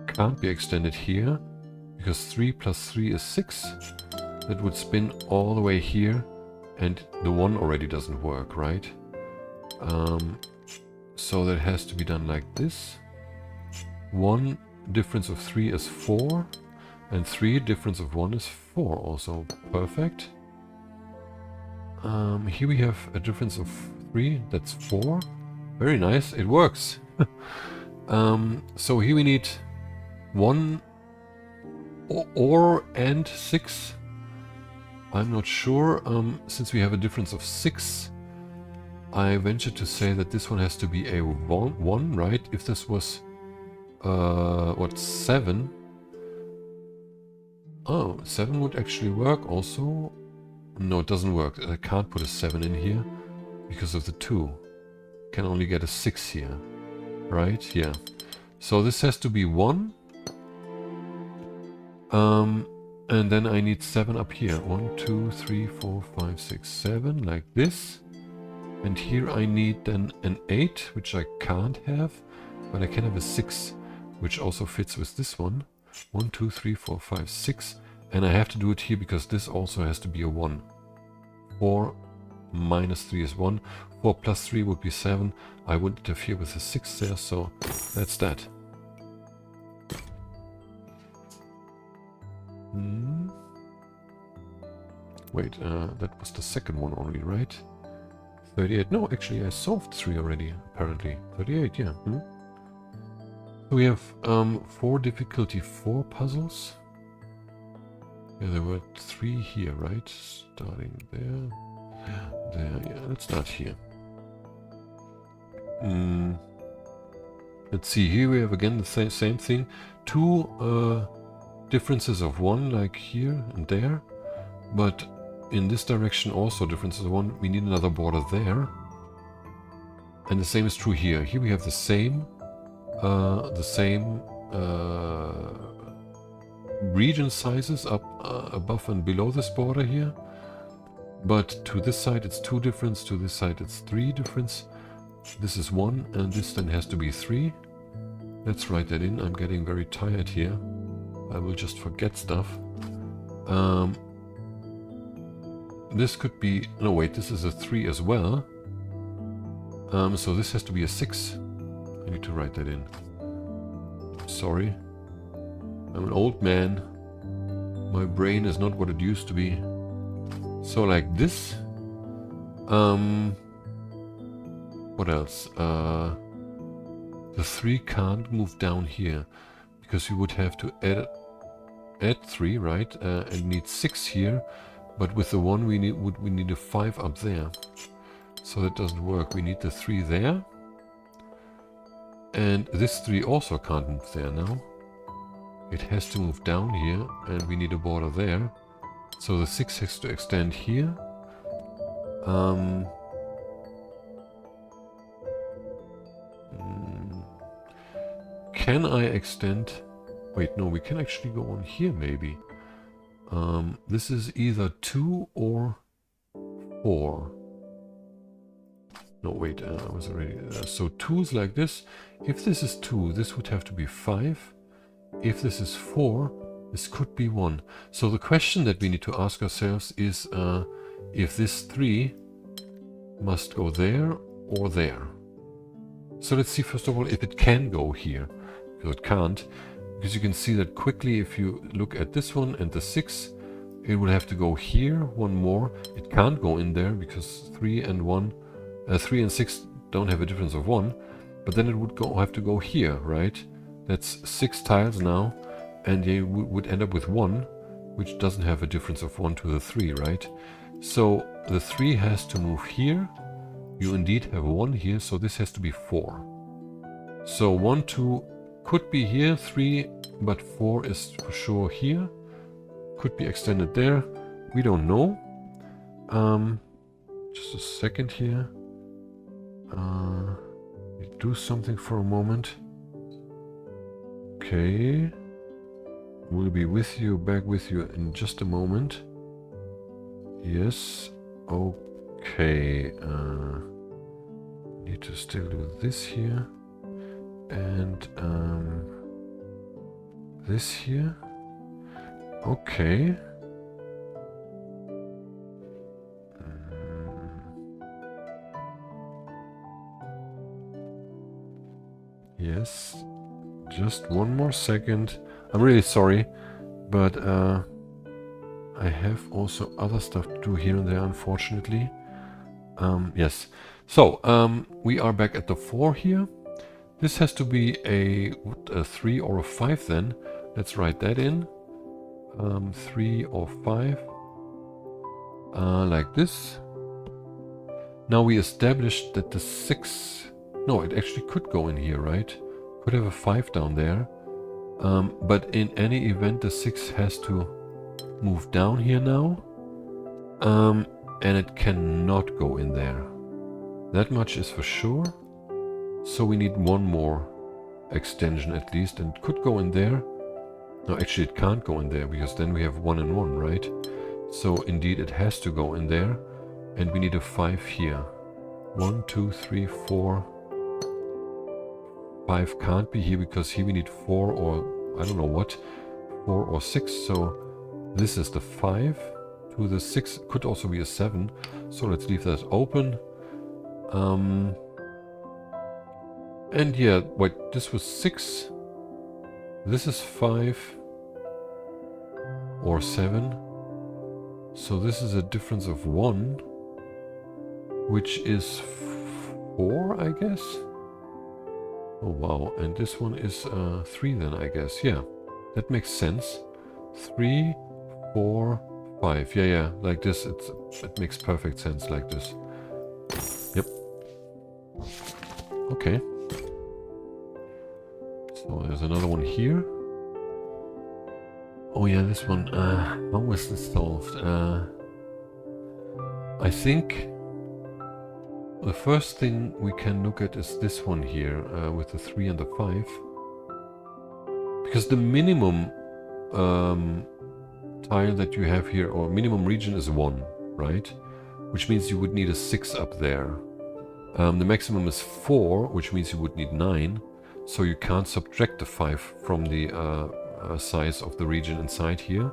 Can't be extended here because 3 plus 3 is 6. That would spin all the way here and the 1 already doesn't work, right? So that has to be done like this. 1 difference of 3 is 4 and 3 difference of 1 is 4 also. Perfect. Here we have a difference of 3, that's 4. Very nice, it works. So here we need 1 or and 6. I'm not sure. Since we have a difference of 6, I venture to say that this one has to be a 1, right? If this was, what, 7? Oh, 7 would actually work also. No, it doesn't work. I can't put a 7 in here because of the 2. Can only get a 6 here, right? Yeah. So this has to be 1. And then I need 7 up here. 1, 2, 3, 4, 5, 6, 7, like this. And here I need then an 8, which I can't have, but I can have a 6, which also fits with this one. 1, 2, 3, 4, 5, 6. And I have to do it here because this also has to be a 1. 4, minus 3 is 1. 4 plus 3 would be 7. I would interfere with the 6 there, so that's that. Wait, that was the second one only, right? 38. No, actually I solved 3 already, apparently. 38, yeah. So we have 4 difficulty 4 puzzles. Yeah, there were 3 here, right? Starting there. There, yeah, let's start here. Let's see, here we have again the same thing. 2 differences of 1, like here and there. But in this direction also differences of 1. We need another border there. And the same is true here. Here we have the same region sizes up above and below this border here. But to this side it's 2 difference, to this side it's 3 difference. This is 1 and this then has to be 3. Let's write that in. I'm getting very tired here. I will just forget stuff. This could be... No, wait, this is a 3 as well. So this has to be a 6. I need to write that in. Sorry. I'm an old man. My brain is not what it used to be. So like this. What else? The 3 can't move down here. Because we would have to add 3, right? And need 6 here. But with the 1 we need a 5 up there. So that doesn't work. We need the 3 there. And this 3 also can't move there now. It has to move down here, and we need a border there. So the 6 has to extend here. Can I extend... Wait, no, we can actually go on here maybe. This is either 2 or 4. No, wait, I was already... so 2 is like this. If this is 2, this would have to be 5. If this is 4, this could be 1. So the question that we need to ask ourselves is if this 3 must go there or there. So let's see first of all if it can go here. Because it can't. Because you can see that quickly if you look at this one and the 6, it will have to go here, 1 more. It can't go in there because 3 and 6 don't have a difference of 1. But then it would have to go here, right? That's 6 tiles now, and you would end up with 1, which doesn't have a difference of 1 to the 3, right? So the 3 has to move here. You indeed have 1 here, so this has to be 4. So 1, 2 could be here, 3, but 4 is for sure here. Could be extended there. We don't know. Just a second here. Do something for a moment. Okay. We'll be with you, back with you in just a moment. Yes. Okay. Need to still do this here. And this here. Okay. Yes. Just 1 more second. I'm really sorry, but I have also other stuff to do here and there, unfortunately. Yes. So, we are back at the 4 here. This has to be a 3 or a 5 then. Let's write that in. 3 or 5. Like this. Now we established that the 6... No, it actually could go in here, right? Could have a 5 down there. But in any event, the 6 has to move down here now. And it cannot go in there. That much is for sure. So we need 1 more extension at least, and it could go in there. No, actually it can't go in there, because then we have 1 and 1, right? So indeed it has to go in there, and we need a 5 here. 1, 2, 3, 4. 5 can't be here, because here we need 4 or I don't know what. 4 or 6, so this is the 5 to the 6. Could also be a 7. So let's leave that open. And yeah, wait, this was 6. This is 5 or 7. So this is a difference of 1, which is 4, I guess. Oh wow, and this one is 3 then, I guess. Yeah, that makes sense. 3, 4, 5. Yeah, like this. It makes perfect sense like this. Yep. Okay. So there's another one here. Oh yeah, this one. How was this solved? I think the first thing we can look at is this one here with the 3 and the 5. Because the minimum tile that you have here, or minimum region, is 1, right? Which means you would need a 6 up there. The maximum is 4, which means you would need 9. So you can't subtract the 5 from the size of the region inside here.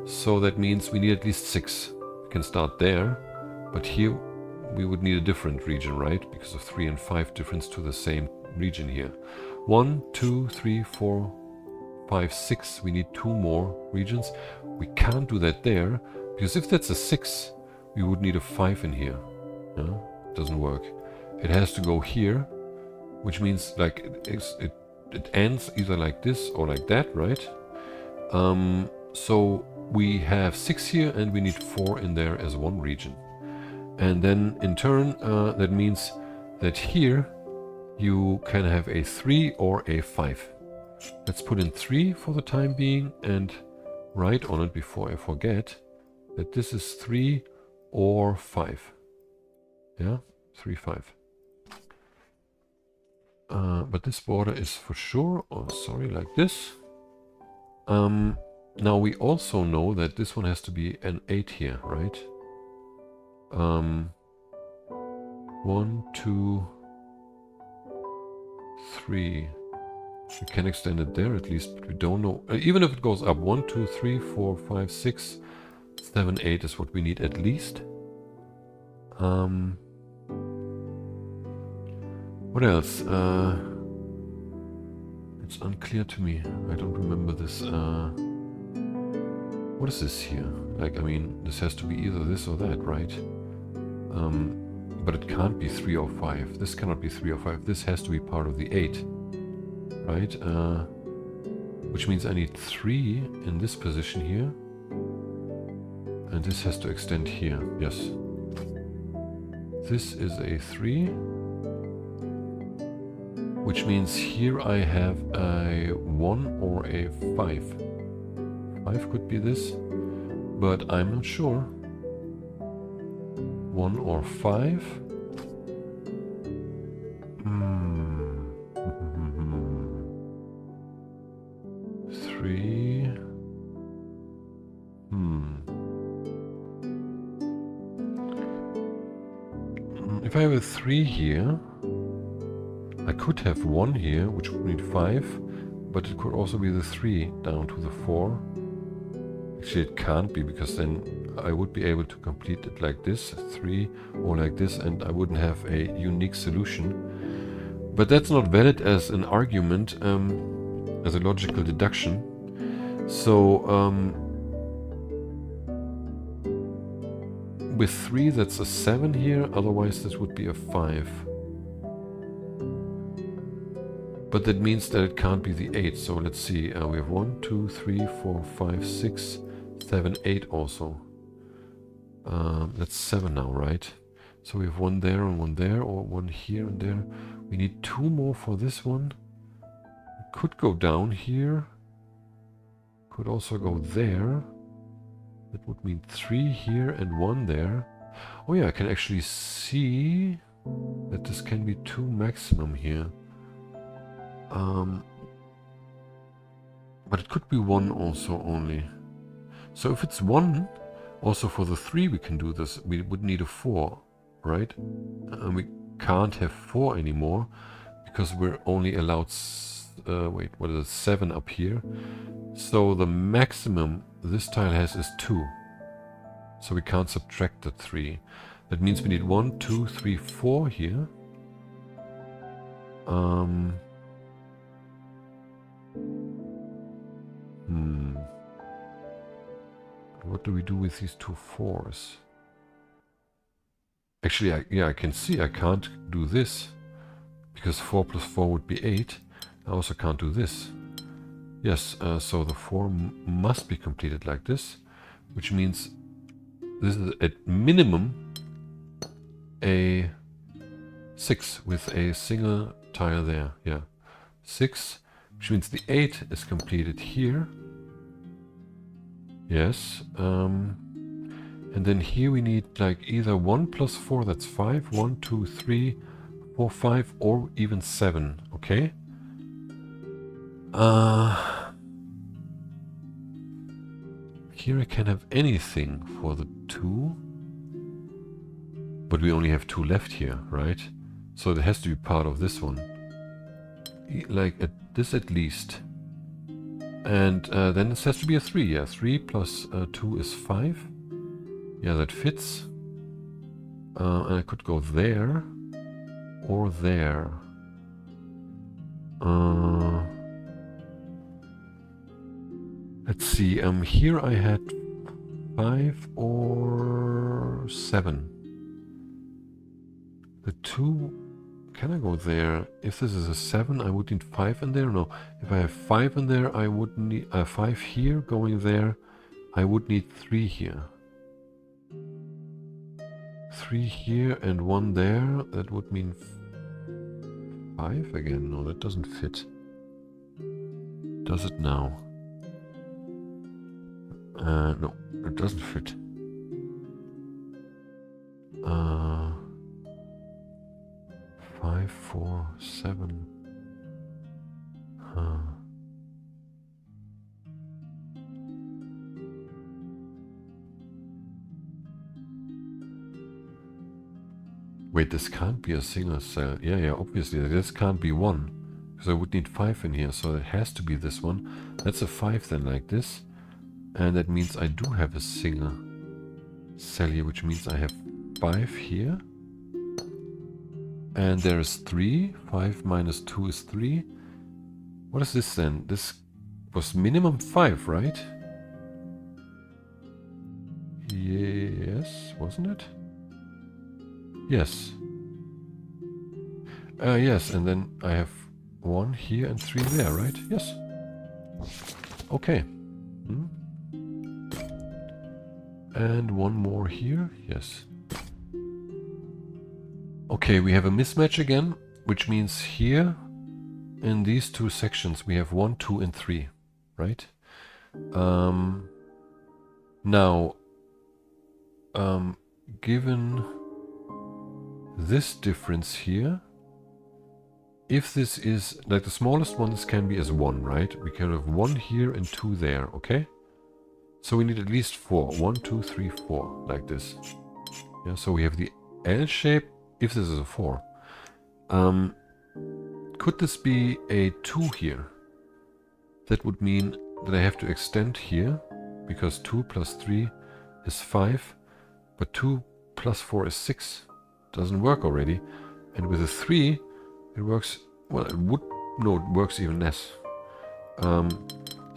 So that means we need at least 6. We can start there, but here we would need a different region, right? Because of 3 and 5 difference to the same region here. 1, 2, 3, 4, 5, 6. We need 2 more regions. We can't do that there, because if that's a 6, we would need a 5 in here. Yeah? It doesn't work. It has to go here, which means like it ends either like this or like that, right? So we have 6 here and we need 4 in there as one region. And then in turn, that means that here you can have a 3 or a 5. Let's put in 3 for the time being and write on it before I forget that this is 3 or 5. Yeah, 3, 5. But this border is for sure, oh sorry, like this. Now we also know that this one has to be an 8 here, right? 1, 2, 3. We can extend it there at least, but we don't know. Even if it goes up, 1, 2, 3, 4, 5, 6, 7, 8 is what we need at least. What else? It's unclear to me. I don't remember this. What is this here? Like, I mean, this has to be either this or that, right? But it can't be 3 or 5. This cannot be 3 or 5. This has to be part of the 8, right? Which means I need 3 in this position here. And this has to extend here. Yes. This is a 3. Which means here I have a 1 or a 5. 5 could be this, but I'm not sure. 1 or 5. 3. If I have a 3 here, I could have 1 here, which would need 5, but it could also be the 3 down to the 4. Actually, it can't be, because then I would be able to complete it like this, 3, or like this, and I wouldn't have a unique solution. But that's not valid as an argument, as a logical deduction. So, with 3, that's a 7 here, otherwise this would be a 5. But that means that it can't be the 8. So let's see. We have 1, 2, 3, 4, 5, 6, 7, 8 also. That's 7 now, right? So we have 1 there and 1 there, or 1 here and there. We need 2 more for this one. Could go down here. Could also go there. That would mean 3 here and 1 there. Oh yeah, I can actually see that this can be 2 maximum here. But it could be 1 also only. So if it's 1, also for the 3 we can do this. We would need a 4, right? And we can't have 4 anymore because we're only allowed, wait, what is it, 7 up here. So the maximum this tile has is 2. So we can't subtract the 3. That means we need 1, 2, 3, 4 here. What do we do with these two 4s? Actually, I can see I can't do this. Because 4 plus 4 would be 8. I also can't do this. Yes, so the 4 must be completed like this. Which means this is at minimum a 6 with a single tile there. Yeah, 6, which means the 8 is completed here. Yes, and then here we need like either 1 plus 4, that's 5, 1, 2, 3, 4, 5, or even 7, okay? Here I can have anything for the 2, but we only have 2 left here, right? So it has to be part of this one. Like this at least. And then this has to be a 3, yeah. 3 plus 2 is 5. Yeah, that fits. And I could go there or there. Let's see. Here I had 5 or 7. The 2. Can I go there? If this is a 7, I would need 5 in there. No. If I have 5 in there, I would need 5 here going there. I would need 3 here. 3 here and 1 there. That would mean 5 again. No, that doesn't fit. Does it now? No, it doesn't fit. 5, 4, 7. Wait, this can't be a single cell. Yeah, obviously this can't be 1. Because I would need 5 in here, so it has to be this one. That's a 5 then, like this. And that means I do have a single cell here, which means I have 5 here. And there is 3. 5 minus 2 is 3. What is this then? This was minimum 5, right? Yes, wasn't it? Yes. Yes, and then I have 1 here and 3 there, right? Yes. Okay. And 1 more here. Yes. Okay, we have a mismatch again, which means here in these 2 sections we have 1, 2, and 3, right? Now, given this difference here, if this is, like the smallest one, this can be as 1, right? We can have 1 here and 2 there, okay? So we need at least 4. 1, 2, 3, 4, like this. Yeah, so we have the L shape, if this is a 4. Could this be a 2 here? That would mean that I have to extend here, because 2 plus 3 is 5, but 2 plus 4 is 6. Doesn't work already. And with a 3, it works, well, it works even less.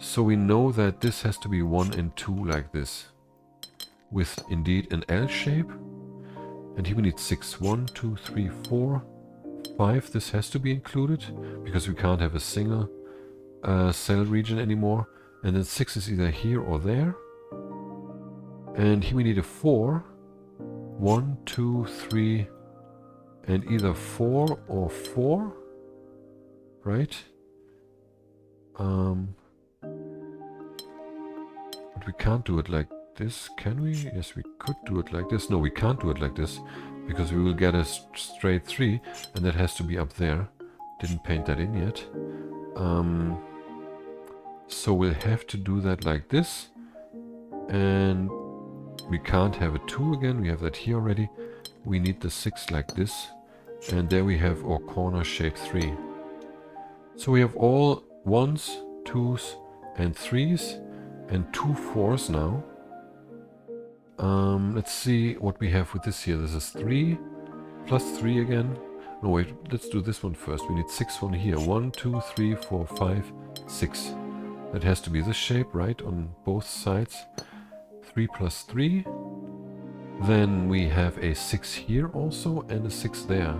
So we know that this has to be 1 and 2 like this, with indeed an L shape. And here we need 6. 1, 2, 3, 4, 5. This has to be included, because we can't have a single cell region anymore. And then 6 is either here or there. And here we need a 4. 1, 2, 3, and either 4 or 4, right? But we can't do it like this, can we? Yes, we could do it like this. No, we can't do it like this, because we will get a straight 3, and that has to be up there. Didn't paint that in yet. So we'll have to do that like this, and we can't have a 2 again. We have that here already. We need the 6 like this, and there we have our corner shape 3. So we have all 1s, 2s, and 3s, and 2 4s now. Let's see what we have with this here. This is 3 plus 3 again. No, wait, let's do this one first. We need 6 on here. 1, 2, 3, 4, 5, 6. That has to be this shape, right? On both sides. 3 plus 3. Then we have a 6 here also and a 6 there.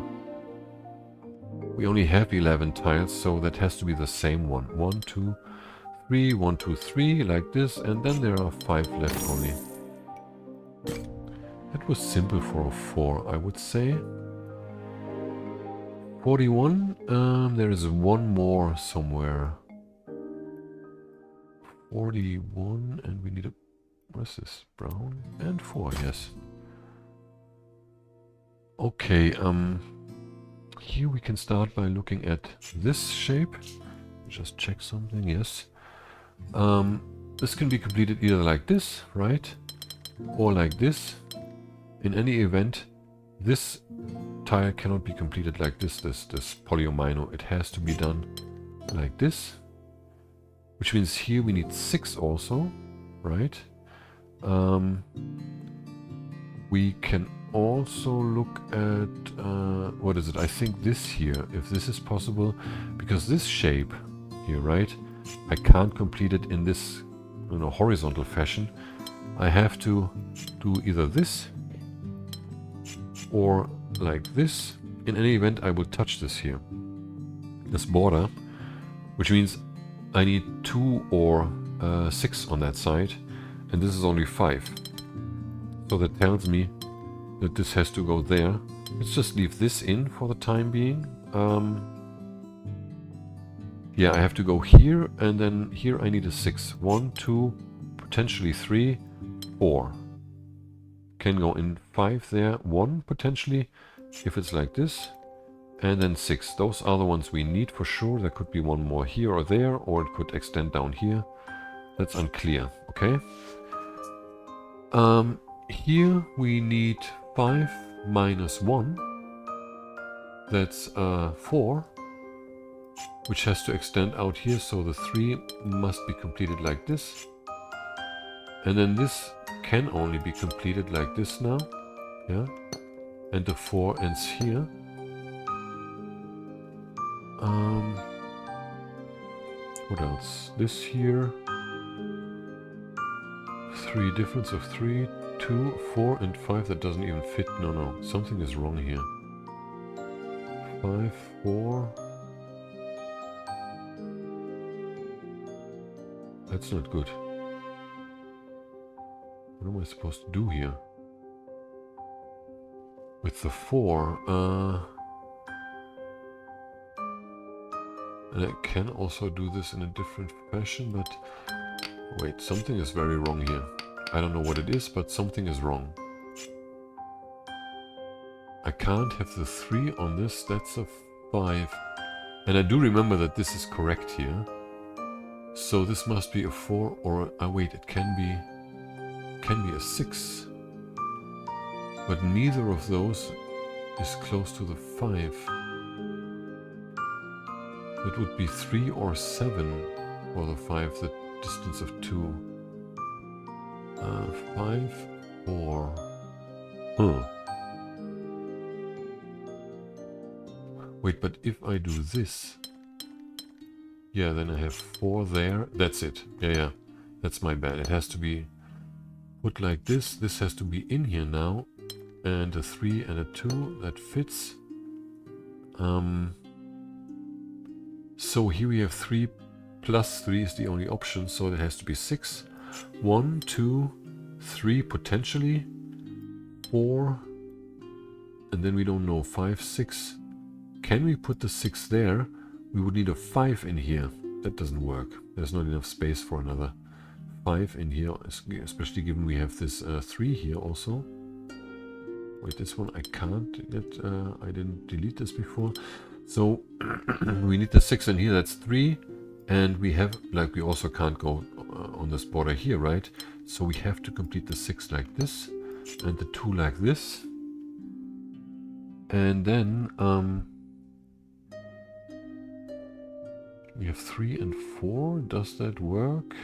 We only have 11 tiles, so that has to be the same one. 1, 2, 3, 1, 2, 3, like this, and then there are 5 left only. That was simple for a 4, I would say. 41, there is one more somewhere. 41, and we need a... What's this? Brown and 4, yes. Okay, here we can start by looking at this shape. Just check something, yes. This can be completed either like this, right? Or like this. In any event, this tile cannot be completed like this polyomino. It has to be done like this. Which means here we need 6 also, right? We can also look at, what is it? I think this here, if this is possible, because this shape here, right? I can't complete it in this, horizontal fashion. I have to do either this or like this. In any event, I will touch this here, this border, which means I need 2 or 6 on that side, and this is only 5. So that tells me that this has to go there. Let's just leave this in for the time being. Yeah, I have to go here, and then here I need a 6. 1, 2, potentially 3, 4. Can go in 5 there, 1 potentially, if it's like this. And then 6. Those are the ones we need for sure. There could be one more here or there, or it could extend down here. That's unclear, okay? Here we need 5 minus 1. That's 4. Which has to extend out here, so the 3 must be completed like this. And then this can only be completed like this now. Yeah. And the 4 ends here. What else? This here. 3, difference of 3, 2, 4, and 5. That doesn't even fit. No, something is wrong here. 5, 4. That's not good. What am I supposed to do here? With the 4, and I can also do this in a different fashion, but wait, something is very wrong here. I don't know what it is, but something is wrong. I can't have the 3 on this, that's a 5. And I do remember that this is correct here. So this must be a 4 or wait, it can be a 6. But neither of those is close to the 5. It would be 3 or 7 for the 5, the distance of 2. 5, 4. Wait, but if I do this... Yeah, then I have 4 there. That's it. Yeah. That's my bad. It has to be put like this. This has to be in here now. And a 3 and a 2. That fits. So here we have 3 plus 3 is the only option. So it has to be 6. 1, 2, 3 potentially. 4. And then we don't know. 5, 6. Can we put the 6 there? We would need a 5 in here. That doesn't work. There's not enough space for another 5 in here, especially given we have this 3 here also. Wait, this one I can't get. I didn't delete this before. So we need the 6 in here. That's 3. And we have, like, we also can't go on this border here, right? So we have to complete the 6 like this. And the 2 like this. And then... we have 3 and 4. Does that work?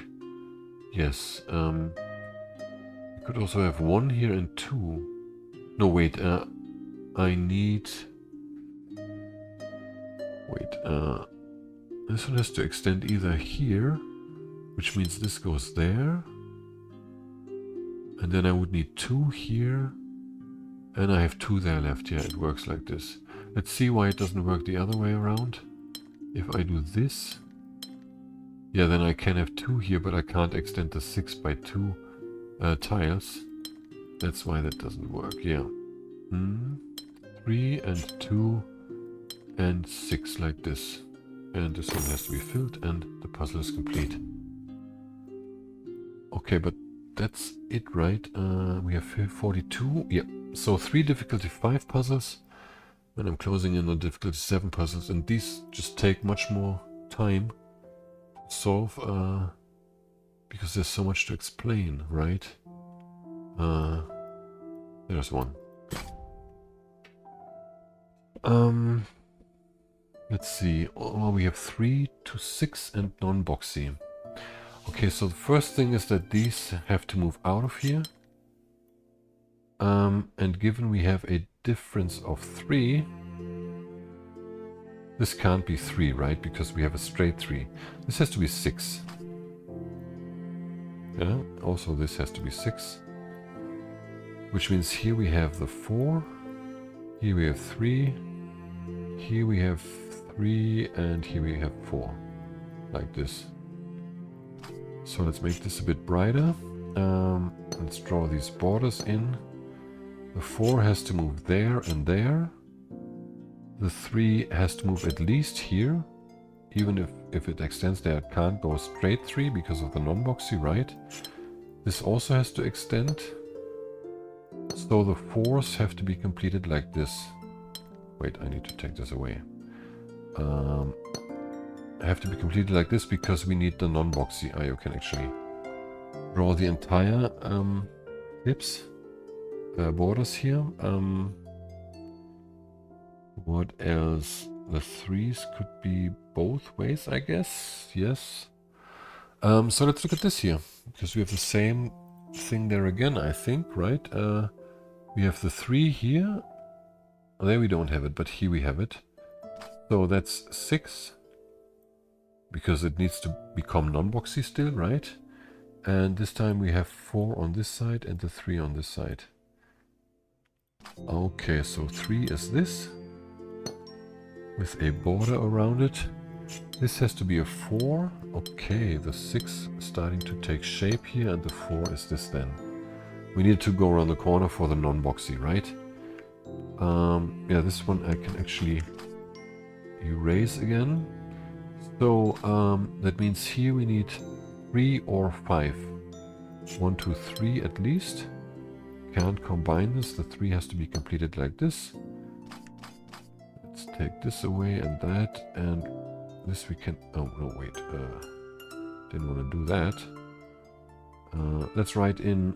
Yes. We could also have 1 here and 2. No, wait, I need... Wait, this one has to extend either here, which means this goes there. And then I would need 2 here. And I have 2 there left. Yeah, it works like this. Let's see why it doesn't work the other way around. If I do this... Yeah, then I can have 2 here, but I can't extend the 6 by 2 tiles. That's why that doesn't work, yeah. 3 and 2 and 6 like this. And this one has to be filled and the puzzle is complete. Okay, but that's it, right? We have 42. Yeah, so 3 difficulty 5 puzzles. And I'm closing in on difficulty 7 puzzles. And these just take much more time to solve. Because there's so much to explain, right? There's one. Let's see. Oh, we have 3 to 6 and non-boxy. Okay, so the first thing is that these have to move out of here. And given we have a difference of 3, this can't be 3, right? Because we have a straight 3. This has to be 6. Yeah, also this has to be 6. Which means here we have the 4. Here we have 3. Here we have 3. And here we have 4. Like this. So let's make this a bit brighter. Let's draw these borders in. The 4 has to move there and there. The 3 has to move at least here. Even if it extends there, it can't go straight 3 because of the non-boxy, right? This also has to extend. So the 4s have to be completed like this. Wait, I need to take this away. Have to be completed like this because we need the non-boxy. You can actually draw the entire ellipse borders here. What else? The 3s could be both ways, I guess. Yes. So let's look at this here, because we have the same thing there again, I think, right? We have the 3 here. There we don't have it, but here we have it. So that's 6. Because it needs to become non-boxy still, right? And this time we have 4 on this side and the 3 on this side. Okay, so 3 is this. With a border around it. This has to be a 4. Okay, the 6 starting to take shape here, and the 4 is this then. We need to go around the corner for the non-boxy, right? Yeah, this one I can actually erase again. So that means here we need 3 or 5. 1, 2, 3 at least. Can't combine this. The 3 has to be completed like this. Let's take this away and that, and this we can... Oh, no, wait. Didn't want to do that. Let's write in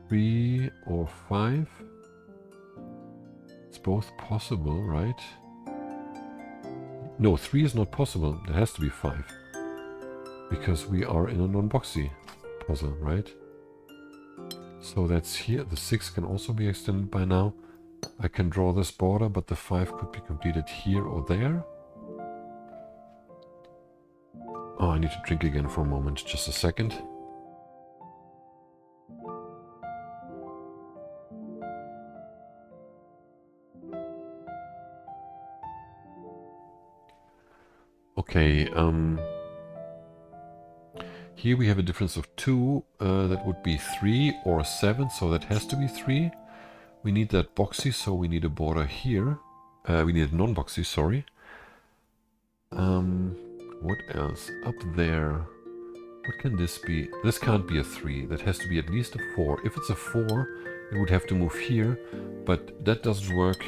3 or 5. It's both possible, right? No, 3 is not possible. It has to be 5. Because we are in a non-boxy puzzle, right? So that's here. The 6 can also be extended by now. I can draw this border, but the 5 could be completed here or there. Oh, I need to drink again for a moment. Just a second. Okay, here we have a difference of 2. That would be 3 or 7, so that has to be 3. We need that boxy, so we need a border here. We need a non-boxy, sorry. What else? Up there. What can this be? This can't be a 3. That has to be at least a 4. If it's a 4, it would have to move here. But that doesn't work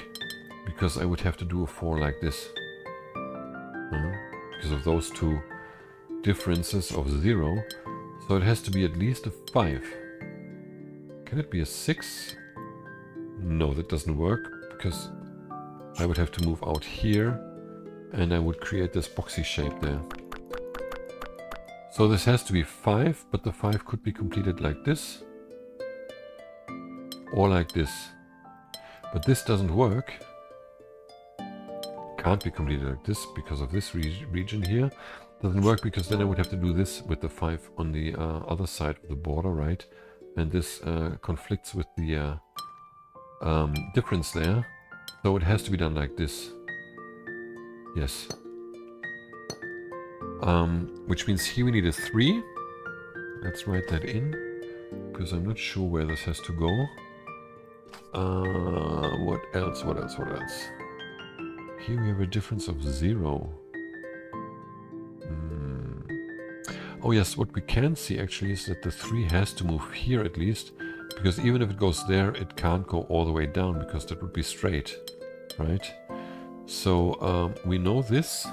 because I would have to do a 4 like this. Because of those two differences of 0. So it has to be at least a 5. Can it be a 6? No, that doesn't work, because I would have to move out here, and I would create this boxy shape there. So this has to be 5, but the 5 could be completed like this. Or like this. But this doesn't work. Can't be completed like this because of this region here. Doesn't work because then I would have to do this with the 5 on the other side of the border, right? And this conflicts with the difference there. So it has to be done like this. Yes. Which means here we need a 3. Let's write that in, because I'm not sure where this has to go. What else? What else? What else? Here we have a difference of 0. Oh yes, what we can see actually is that the 3 has to move here at least, because even if it goes there, it can't go all the way down, because that would be straight, right? So we know this.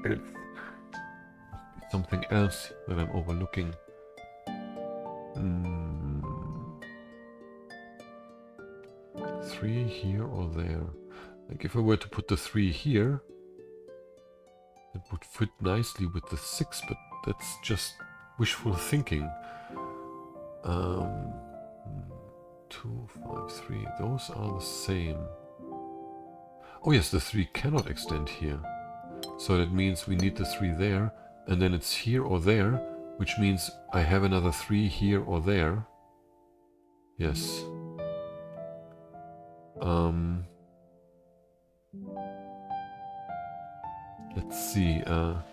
It's something else that I'm overlooking. 3 here or there. Like if I were to put the 3 here, it would fit nicely with the 6, but that's just wishful thinking. 2, 5, 3. Those are the same. Oh yes, the 3 cannot extend here. So that means we need the 3 there, and then it's here or there, which means I have another 3 here or there. Yes. Let's see. But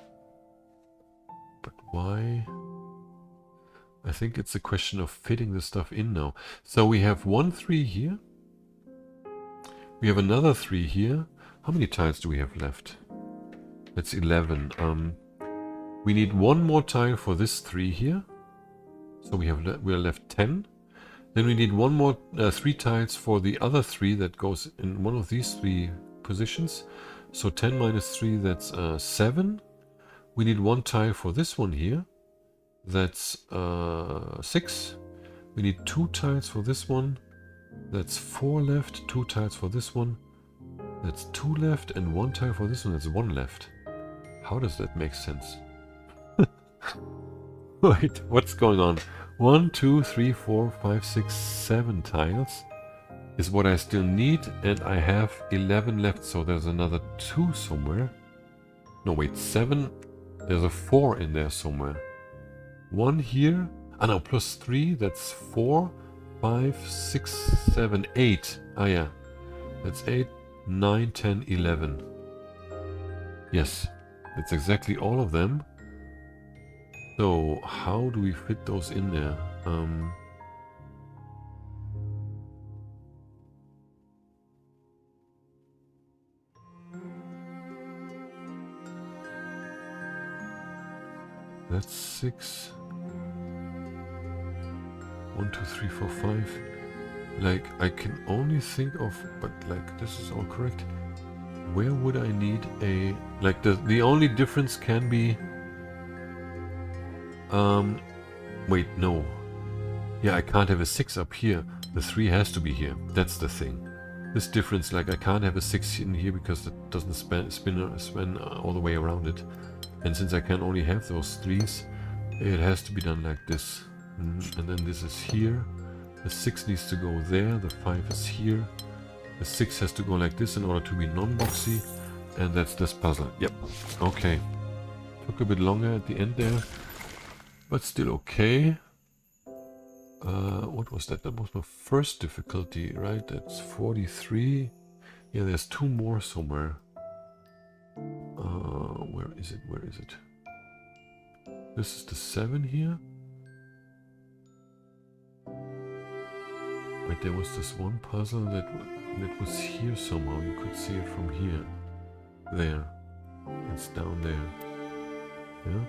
why? I think it's a question of fitting the stuff in now. So we have 1 3 here. We have another 3 here. How many tiles do we have left? That's 11. We need 1 more tile for this 3 here. So we are left 10. Then we need 1 more 3 tiles for the other 3 that goes in one of these 3 positions. So 10 minus 3, that's 7. We need 1 tile for this one here. That's 6. We need 2 tiles for this one. That's 4 left. 2 tiles for this one. That's 2 left. And 1 tile for this one. That's 1 left. How does that make sense? Wait, what's going on? 1, 2, 3, 4, 5, 6, 7 tiles is what I still need, and I have 11 left, so there's another 2 somewhere. No, wait, 7. There's a 4 in there somewhere. 1 here. Ah, no, plus 3. That's 4, 5, 6, 7, 8. Ah, yeah. That's 8, 9, 10, 11. Yes, it's exactly all of them. So, how do we fit those in there? That's 6. 1, 2, 3, 4, 5. Like, I can only think of, but like, this is all correct. Where would I need a, like, the only difference can be, wait, no. Yeah, I can't have a 6 up here. The 3 has to be here. That's the thing. This difference, like, I can't have a 6 in here because it doesn't spin all the way around it. And since I can only have those 3s, it has to be done like this. And then this is here. The 6 needs to go there. The 5 is here. The 6 has to go like this in order to be non-boxy. And that's this puzzle. Yep. Okay. Took a bit longer at the end there. But still okay. What was that? That was my first difficulty, right? That's 43. Yeah, there's 2 more somewhere. Where is it? Where is it? This is the 7 here. Wait, there was this one puzzle that was here somehow. You could see it from here. There. It's down there. Yeah.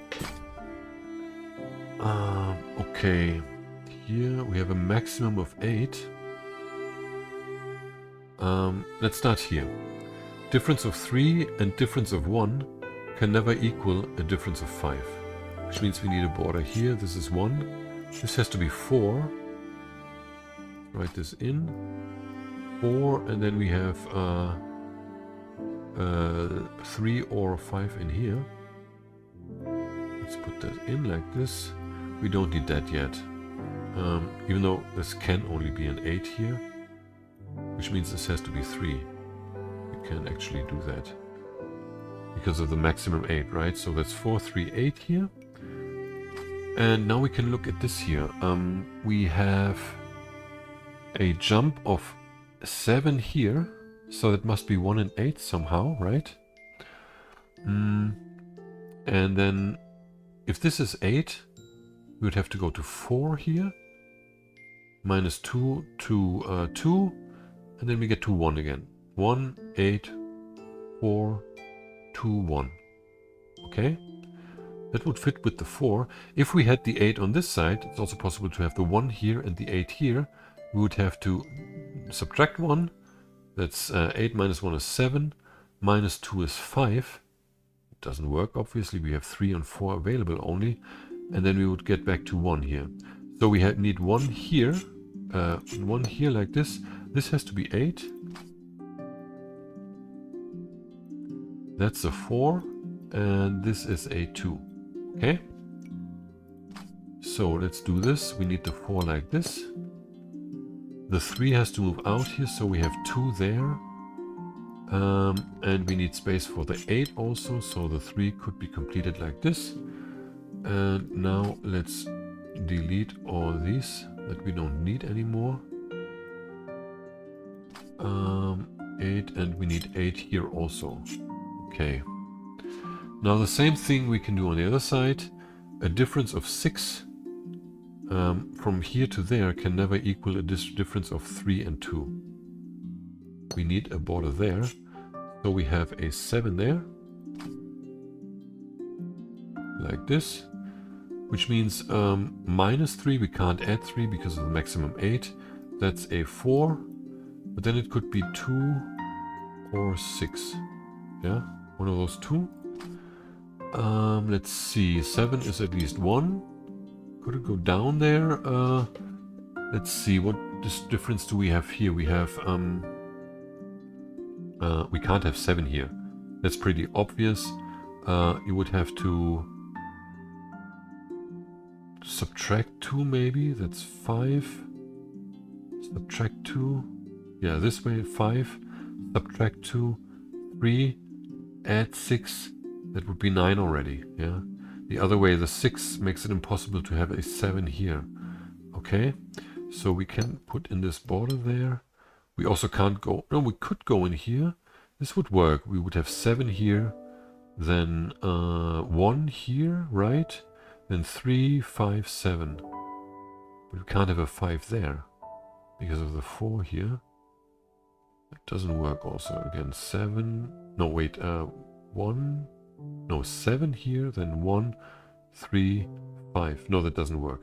Okay. Here we have a maximum of 8. Let's start here. Difference of 3 and difference of 1 can never equal a difference of 5. Which means we need a border here. This is 1. This has to be 4. Write this in. 4, and then we have 3 or 5 in here. Let's put that in like this. We don't need that yet. Even though this can only be an 8 here, which means this has to be 3. We can actually do that because of the maximum 8, right? So that's 4, 3, 8 here. And now we can look at this here. We have a jump of 7 here, so that must be 1 and 8 somehow, right? And then if this is 8, we would have to go to 4 here, minus 2 to 2, and then we get to 1 again. 1, 8, 4, 2, 1. Okay? That would fit with the 4. If we had the 8 on this side, it's also possible to have the 1 here and the 8 here. We would have to subtract 1. That's 8 minus 1 is 7. Minus 2 is 5. It doesn't work, obviously. We have 3 and 4 available only. And then we would get back to 1 here. So we need 1 here. 1 here like this. This has to be 8. That's a 4. And this is a 2. Okay? So let's do this. We need the 4 like this. The 3 has to move out here, so we have 2 there. And we need space for the 8 also, so the 3 could be completed like this. And now let's delete all these that we don't need anymore. 8, and we need 8 here also. Okay. Now the same thing we can do on the other side. A difference of 6 from here to there can never equal a difference of 3 and 2. We need a border there. So we have a 7 there. Like this. Which means minus 3, we can't add 3 because of the maximum 8. That's a 4. But then it could be 2 or 6. Yeah, one of those two. Let's see, 7 is at least 1. Could it go down there? Let's see, what difference do we have here? We have, we can't have 7 here. That's pretty obvious. You would have to subtract 2 maybe. That's 5. Subtract 2. Yeah, this way, 5. Subtract 2. 3. Add 6. That would be 9 already, yeah. The other way, the 6 makes it impossible to have a 7 here. Okay, so we can put in this border there. We also can't go, no, we could go in here. This would work. We would have 7 here, then 1 here, right? Then 3, 5, 7. But we can't have a 5 there because of the 4 here. That doesn't work also. Again, 7, no, wait, 1, no, 7 here, then 1, 3, 5. No, that doesn't work.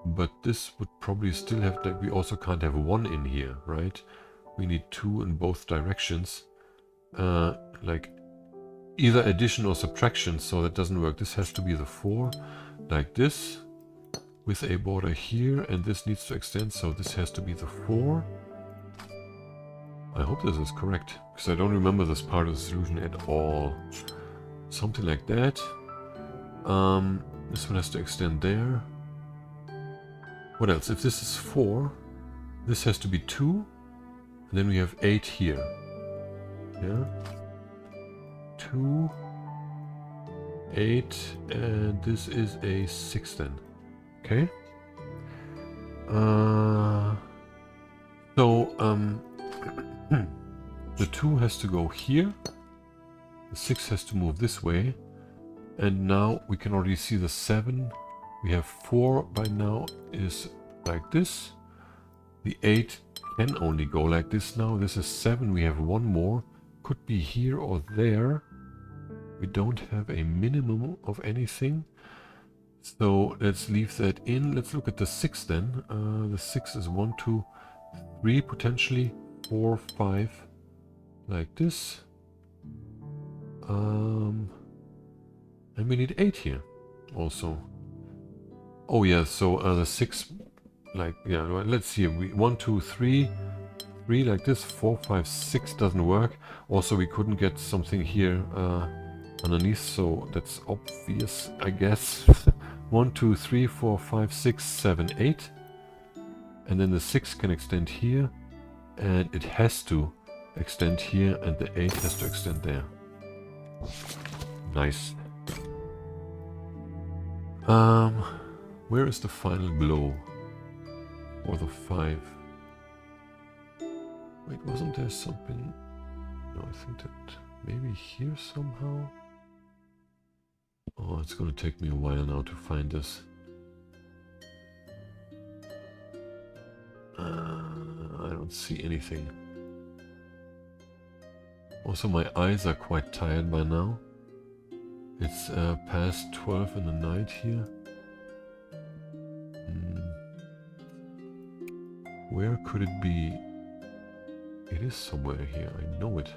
But this would probably still have that. We also can't have 1 in here, right? We need 2 in both directions. Like either addition or subtraction, so that doesn't work. This has to be the 4, like this, with a border here, and this needs to extend, so this has to be the 4. I hope this is correct, because I don't remember this part of the solution at all. Something like that. This one has to extend there. What else? If this is 4, this has to be 2, and then we have 8 here. Yeah? 2, 8, and this is a 6 then. Okay. The 2 has to go here. The 6 has to move this way. And now we can already see the 7. We have 4 by now is like this. The 8 can only go like this now. This is 7. We have 1 more. Could be here or there. We don't have a minimum of anything. So let's leave that in. Let's look at the 6 then. The 6 is 1, 2, 3 potentially. 4, 5. Like this. And we need 8 here also. Oh yeah, so the 6 like, yeah, well, let's see. 1, 2, 3, 3 like this. 4, 5, 6 doesn't work. Also, we couldn't get something here underneath, so that's obvious, I guess. 1, 2, 3, 4, 5, 6, 7, 8. And then the 6 can extend here, and it has to extend here, and the 8 has to extend there. Nice. Where is the final glow? Or the 5? Wait, wasn't there something? No, I think that maybe here somehow? Oh, it's gonna take me a while now to find this. I don't see anything. Also, my eyes are quite tired by now. It's past 12 in the night here. Where could it be? It is somewhere here, I know it.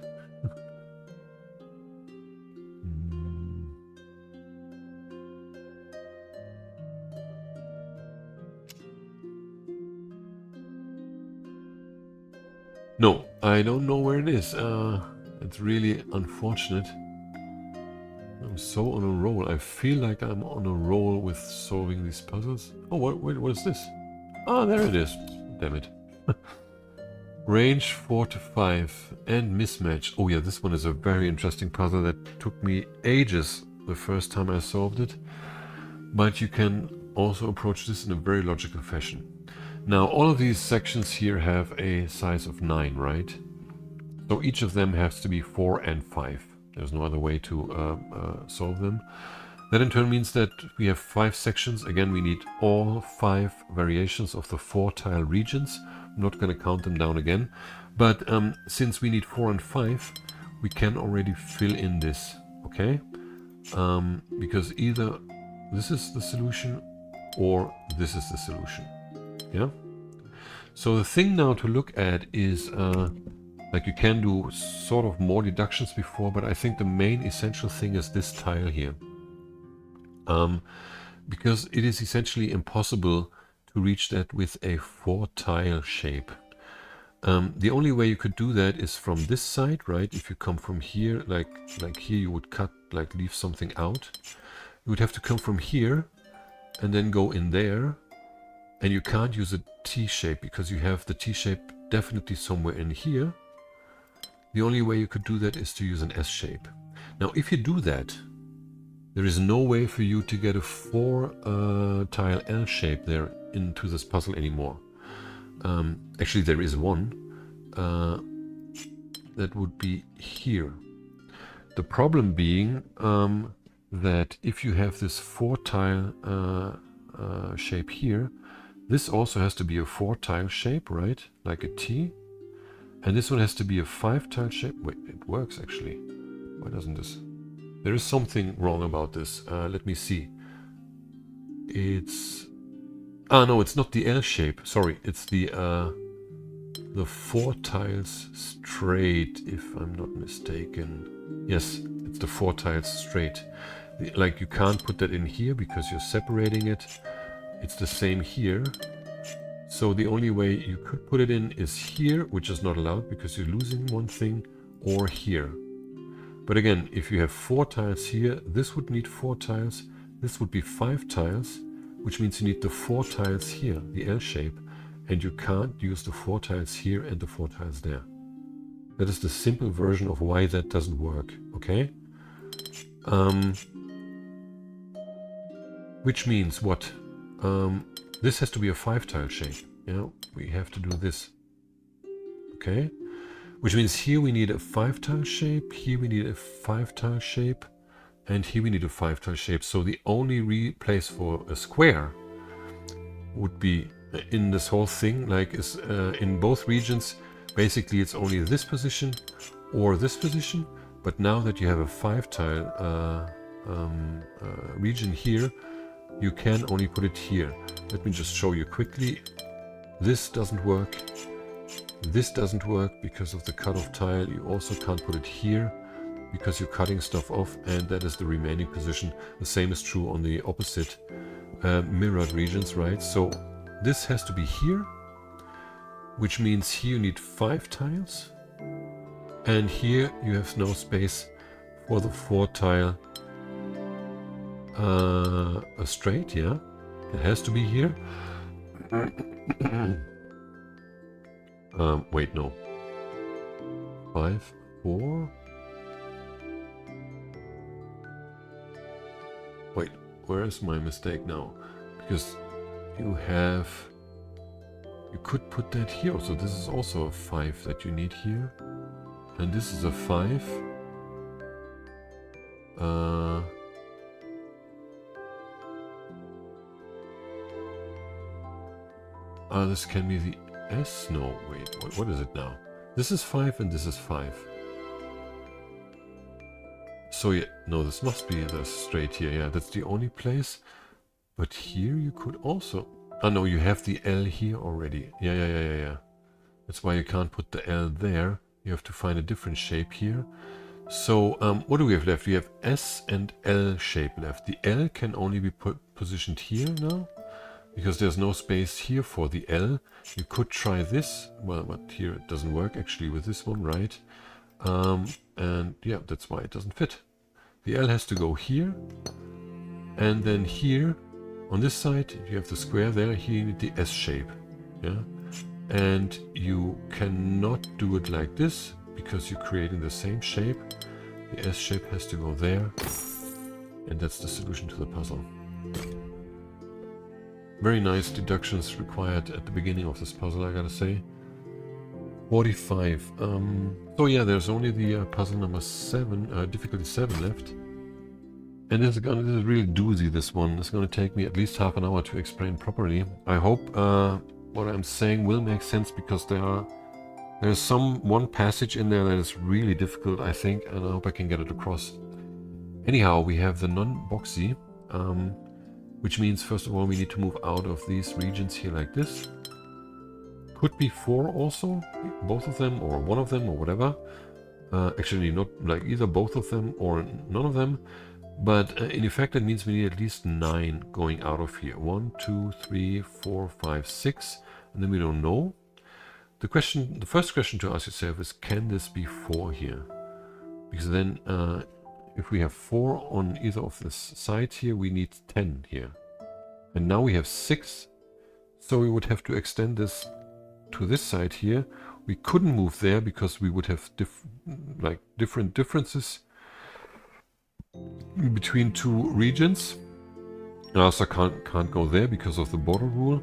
No, I don't know where it is. It's really unfortunate. I'm so on a roll. I feel like I'm on a roll with solving these puzzles. Oh, wait, what is this? Ah, there it is. Damn it. Range 4 to 5 and mismatch. Oh yeah, this one is a very interesting puzzle that took me ages the first time I solved it. But you can also approach this in a very logical fashion. Now, all of these sections here have a size of 9, right? So each of them has to be 4 and 5. There's no other way to solve them. That in turn means that we have 5 sections. Again, we need all 5 variations of the 4 tile regions. I'm not going to count them down again. But since we need 4 and 5, we can already fill in this, okay? Because either this is the solution or this is the solution, yeah? So the thing now to look at is, like you can do sort of more deductions before, but I think the main essential thing is this tile here. Because it is essentially impossible to reach that with a 4 tile shape. The only way you could do that is from this side, right? If you come from here, like here you would cut, like leave something out. You would have to come from here and then go in there. And you can't use a T shape because you have the T shape definitely somewhere in here. The only way you could do that is to use an S shape. Now, if you do that, there is no way for you to get a 4 tile L shape there into this puzzle anymore. Actually, there is one. That would be here. The problem being that if you have this 4 tile shape here, this also has to be a 4 tile shape, right? Like a T. And this one has to be a 5 tile shape. Wait, it works actually. Why doesn't this? There is something wrong about this. Let me see. It's... Ah, no, it's not the L shape. Sorry, it's the 4 tiles straight, if I'm not mistaken. Yes, it's the 4 tiles straight. Like you can't put that in here because you're separating it. It's the same here. So the only way you could put it in is here, which is not allowed because you're losing one thing, or here. But again, if you have 4 tiles here, this would need 4 tiles. This would be 5 tiles, which means you need the 4 tiles here, the L shape, and you can't use the 4 tiles here and the 4 tiles there. That is the simple version of why that doesn't work, okay? Which means what? This has to be a 5 tile shape. Yeah, we have to do this. Okay? Which means here we need a 5 tile shape, here we need a 5 tile shape, and here we need a 5 tile shape. So the only place for a square would be in this whole thing, like is in both regions. Basically it's only this position or this position, but now that you have a 5 tile region here, you can only put it here. Let me just show you quickly. This doesn't work. This doesn't work because of the cut-off tile. You also can't put it here because you're cutting stuff off, and that is the remaining position. The same is true on the opposite mirrored regions, right? So this has to be here, which means here you need 5 tiles. And here you have no space for the 4 tile straight, yeah. It has to be here. Wait, no. 5, 4. Wait, where is my mistake now? Because you could put that here. So this is also a 5 that you need here. And this is a 5. This can be the S? No, wait, what is it now? This is 5 and this is 5. So yeah, no, this must be the straight here. Yeah, that's the only place. But here you could also... Oh no, you have the L here already. Yeah. That's why you can't put the L there. You have to find a different shape here. So what do we have left? We have S and L shape left. The L can only be positioned here now, because there's no space here for the L. You could try this. Well, but here it doesn't work actually with this one, right? And yeah, that's why it doesn't fit. The L has to go here. And then here, on this side, you have the square there. Here you need the S shape. Yeah. And you cannot do it like this, because you're creating the same shape. The S shape has to go there. And that's the solution to the puzzle. Very nice deductions required at the beginning of this puzzle, I gotta say. 45. So yeah, there's only the puzzle number 7, difficulty 7 left. And this is really doozy, this one. It's gonna take me at least half an hour to explain properly. I hope what I'm saying will make sense, because there's one passage in there that is really difficult, I think, and I hope I can get it across. Anyhow, we have the non-boxy, which means first of all we need to move out of these regions here like this. Could be 4 also, both of them or one of them or whatever. Actually not like either both of them or none of them. But in effect that means we need at least 9 going out of here. 1, 2, 3, 4, 5, 6, and then we don't know. The first question to ask yourself is, can this be 4 here? Because then if we have 4 on either of the sides here, we need 10 here. And now we have 6, so we would have to extend this to this side here. We couldn't move there because we would have different differences between 2 regions. I also can't go there because of the border rule.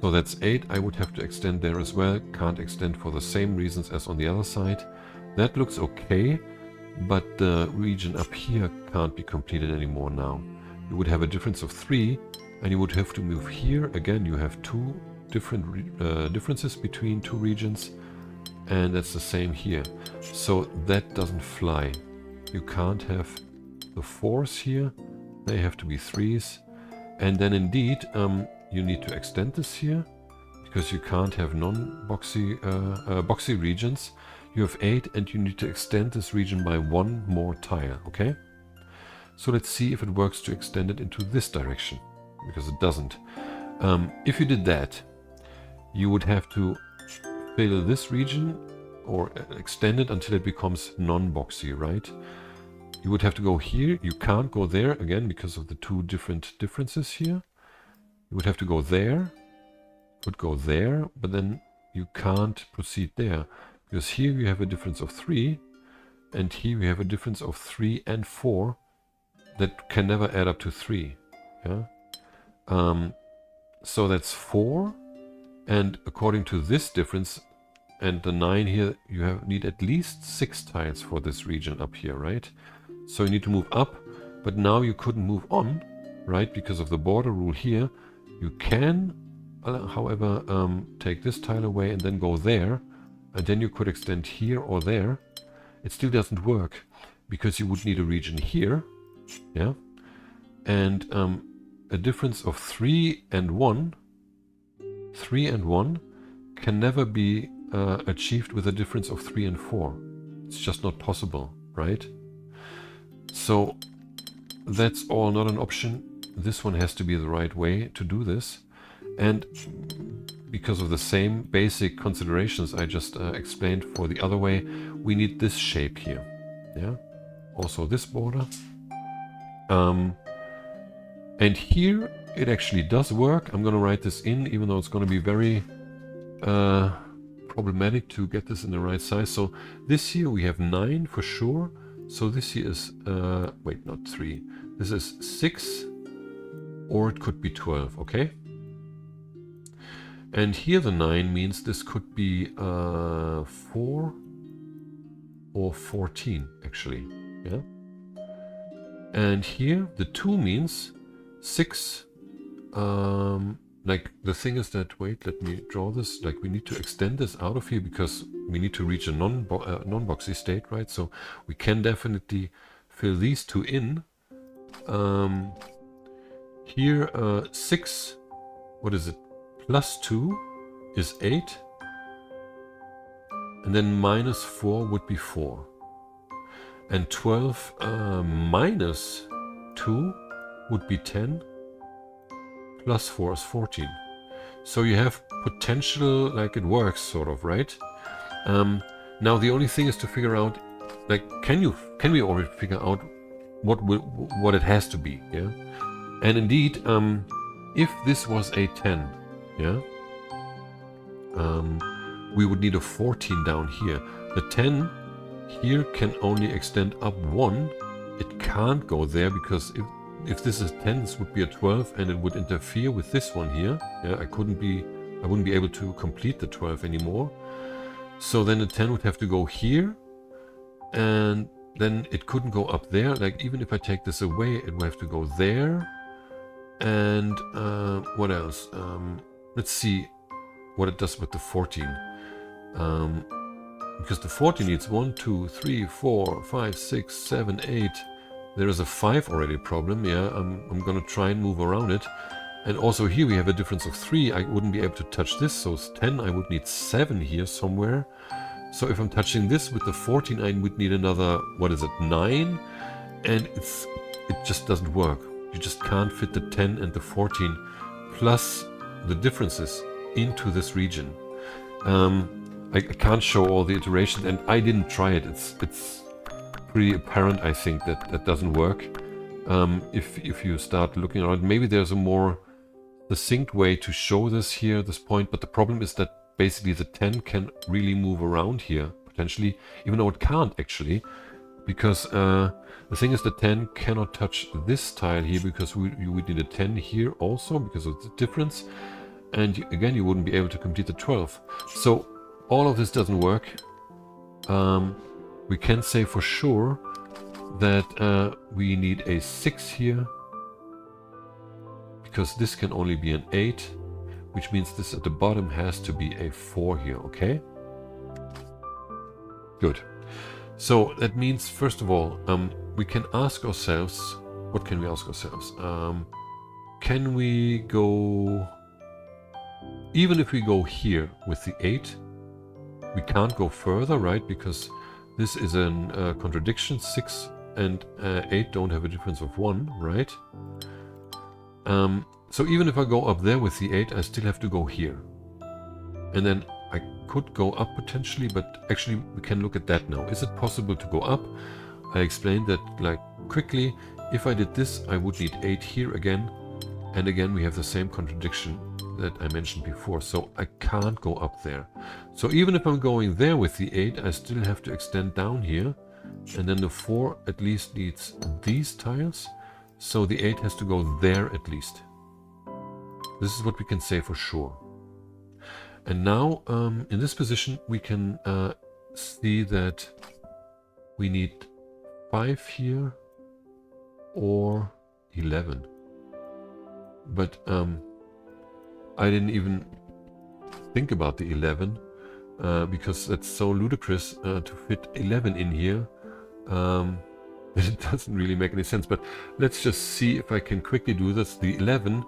So that's 8. I would have to extend there as well. Can't extend for the same reasons as on the other side. That looks okay, but the region up here can't be completed anymore now. You would have a difference of 3, and you would have to move here. Again, you have 2 different differences between 2 regions, and that's the same here. So that doesn't fly. You can't have the 4s here. They have to be 3s. And then indeed, you need to extend this here, because you can't have non-boxy boxy regions. You have 8, and you need to extend this region by 1 more tile, okay? So let's see if it works to extend it into this direction, because it doesn't. If you did that, you would have to fill this region or extend it until it becomes non-boxy, right? You would have to go here. You can't go there, again, because of the 2 different differences here. You would have to go there, could go there, but then you can't proceed there, because here you have a difference of 3, and here we have a difference of 3 and 4 that can never add up to 3. Yeah. So that's 4, and according to this difference and the 9 here, you need at least 6 tiles for this region up here, right? So you need to move up, but now you couldn't move on, right? Because of the border rule here. You can, however, take this tile away and then go there, and then you could extend here or there. It still doesn't work, because you would need a region here, yeah, and a difference of 3 and 1. 3 and 1 can never be achieved with a difference of 3 and 4. It's just not possible, right? So that's all not an option. This one has to be the right way to do this. And because of the same basic considerations I just explained for the other way, we need this shape here. Yeah, also this border. And here it actually does work. I'm going to write this in, even though it's going to be very problematic to get this in the right size. So this here we have 9 for sure. So this here is, wait, not 3. This is 6, or it could be 12, okay? And here the 9 means this could be 4 or 14, actually, yeah? And here the 2 means 6, like the thing is that, wait, let me draw this, like we need to extend this out of here because we need to reach a non-boxy state, right? So we can definitely fill these 2 in. Here 6, what is it, plus 2 is 8, and then minus 4 would be 4. And 12 minus 2 would be 10, plus 4 is 14. So you have potential, like it works, sort of, right? Now the only thing is to figure out, like, can we already figure out what it has to be, yeah? And indeed, if this was a 10, yeah, we would need a 14 down here. The 10 here can only extend up 1. It can't go there because if this is 10, this would be a 12 and it would interfere with this one here. Yeah, I wouldn't be able to complete the 12 anymore. So then the 10 would have to go here, and then it couldn't go up there. Like even if I take this away, it would have to go there. And what else? Let's see what it does with the 14. Because the 14 needs 1, 2, 3, 4, 5, 6, 7, 8. There is a 5 already problem. Yeah, I'm gonna try and move around it. And also here we have a difference of 3. I wouldn't be able to touch this, so it's 10. I would need 7 here somewhere. So if I'm touching this with the 14, I would need another, what is it, 9? And it just doesn't work. You just can't fit the 10 and the 14 plus the differences into this region. I can't show all the iterations, and I didn't try it. It's pretty apparent, I think, that that doesn't work. If you start looking around, maybe there's a more succinct way to show this here, this point, but the problem is that basically the 10 can really move around here, potentially, even though it can't actually, because the thing is the 10 cannot touch this tile here, because you would need a 10 here also, because of the difference, and again, you wouldn't be able to complete the 12. So all of this doesn't work. We can say for sure that we need a 6 here, because this can only be an 8, which means this at the bottom has to be a 4 here, okay? Good. So that means, first of all, we can ask ourselves, what can we ask ourselves? Can we go, even if we go here with the 8, we can't go further, right? Because this is a contradiction. 6 and 8 don't have a difference of 1, right? So even if I go up there with the 8, I still have to go here. And then I could go up potentially, but actually we can look at that now. Is it possible to go up? I explained that like quickly. If I did this, I would need 8 here again. And again, we have the same contradiction that I mentioned before. So I can't go up there. So even if I'm going there with the 8, I still have to extend down here. And then the 4 at least needs these tiles. So the 8 has to go there at least. This is what we can say for sure. And now in this position we can see that we need 5 here or 11. But I didn't even think about the 11 because that's so ludicrous to fit 11 in here. It doesn't really make any sense, but let's just see if I can quickly do this. The 11,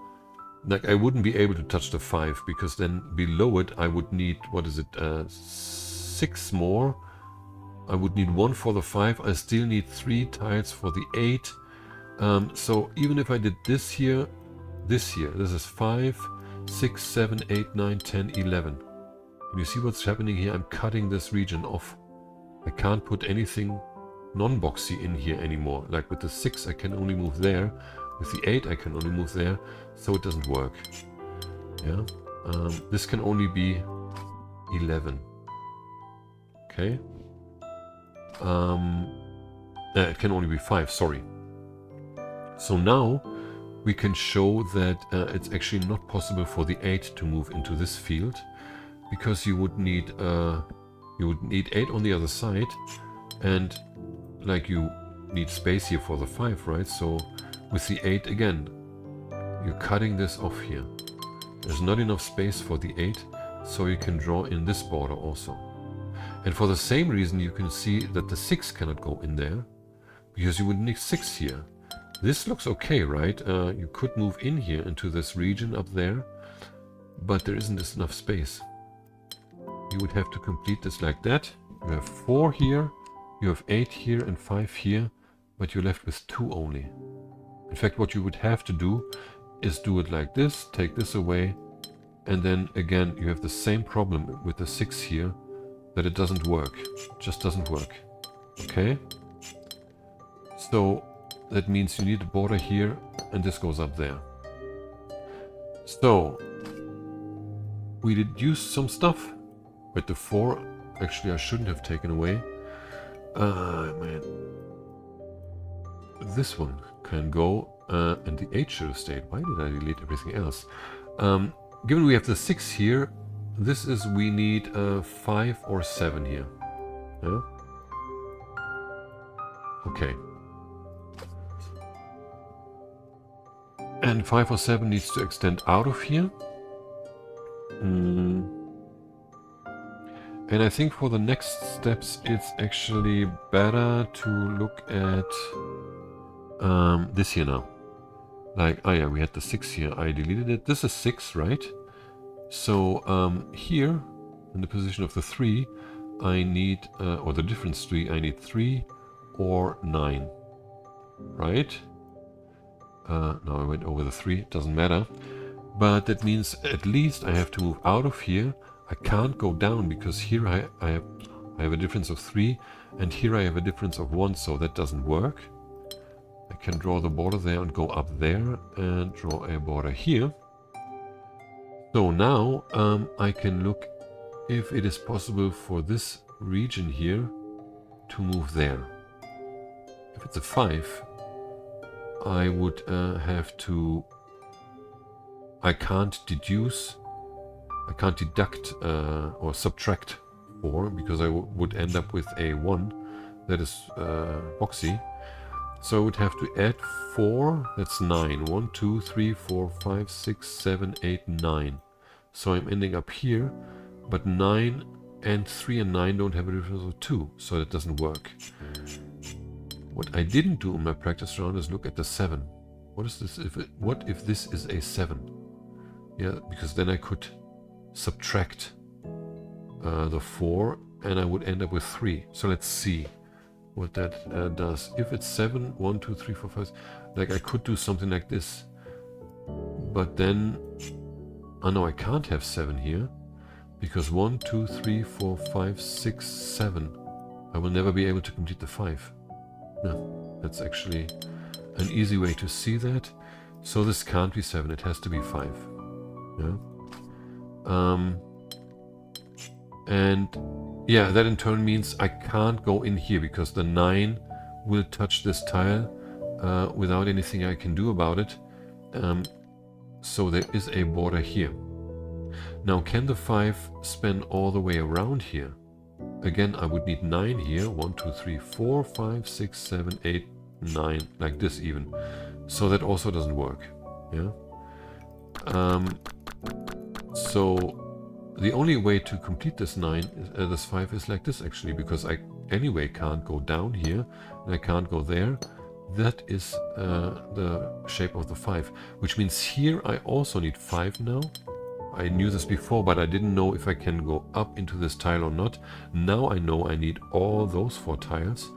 like I wouldn't be able to touch the 5 because then below it I would need, what is it, 6 more. I would need 1 for the 5. I still need 3 tiles for the 8. So even if I did this here, this is 5, 6, 7, 8, 9, 10, 11. And you see what's happening here? I'm cutting this region off. I can't put anything non-boxy in here anymore. Like with the 6 I can only move there. With the 8 I can only move there. So it doesn't work. Yeah. This can only be 11. Okay. It can only be 5, sorry. So now we can show that it's actually not possible for the 8 to move into this field, because you would need 8 on the other side, and like you need space here for the 5, right? So with the 8 again, you're cutting this off here. There's not enough space for the 8, so you can draw in this border also. And for the same reason you can see that the 6 cannot go in there, because you would need 6 here. This looks okay, right? You could move in here into this region up there, but there isn't enough space. You would have to complete this like that. You have 4 here, you have 8 here and 5 here, but you're left with 2 only. In fact, what you would have to do is do it like this, take this away, and then again you have the same problem with the 6 here, that it doesn't work. It just doesn't work. Okay? So that means you need a border here, and this goes up there. So we deduced some stuff. But the 4, actually I shouldn't have taken away. Man. This one can go, and the 8 should have stayed. Why did I delete everything else? Given we have the 6 here, this is, we need 5 or 7 here. Yeah? Okay. And 5 or 7 needs to extend out of here. And I think for the next steps it's actually better to look at this here now. Like, oh yeah, we had the 6 here. I deleted it. This is 6, right? So here, in the position of the 3, I need, or the difference 3, I need 3 or 9. Right? Now I went over the 3, it doesn't matter. But that means at least I have to move out of here. I can't go down because here I have a difference of 3 and here I have a difference of 1, so that doesn't work. I can draw the border there and go up there and draw a border here. So now I can look if it is possible for this region here to move there. If it's a 5, I would have to... I can't deduct or subtract 4, because I would end up with a 1 that is boxy. So I would have to add 4, that's 9. 1, 2, 3, 4, 5, 6, 7, 8, 9. So I'm ending up here, but 9 and 3 and 9 don't have a difference of 2, so that doesn't work. What I didn't do in my practice round is look at the 7. What is this? What if this is a 7? Yeah, because then I could subtract the 4 and I would end up with 3. So let's see what that does. If it's 7, 1, 2, 3, 4, 5, like I could do something like this. But then, oh no, I can't have 7 here, because 1, 2, 3, 4, 5, 6, 7. I will never be able to complete the 5. No, that's actually an easy way to see that. So this can't be 7, it has to be 5. Yeah. And yeah, that in turn means I can't go in here because the 9 will touch this tile without anything I can do about it. So there is a border here. Now, can the 5 span all the way around here? Again, I would need 9 here. 1, 2, 3, 4, 5, 6, 7, 8, 9, like this even. So that also doesn't work. Yeah. So the only way to complete this this 5 is like this actually, because I anyway can't go down here and I can't go there. That is the shape of the 5, which means here I also need 5 now. I knew this before, but I didn't know if I can go up into this tile or not. Now I know I need all those 4 tiles,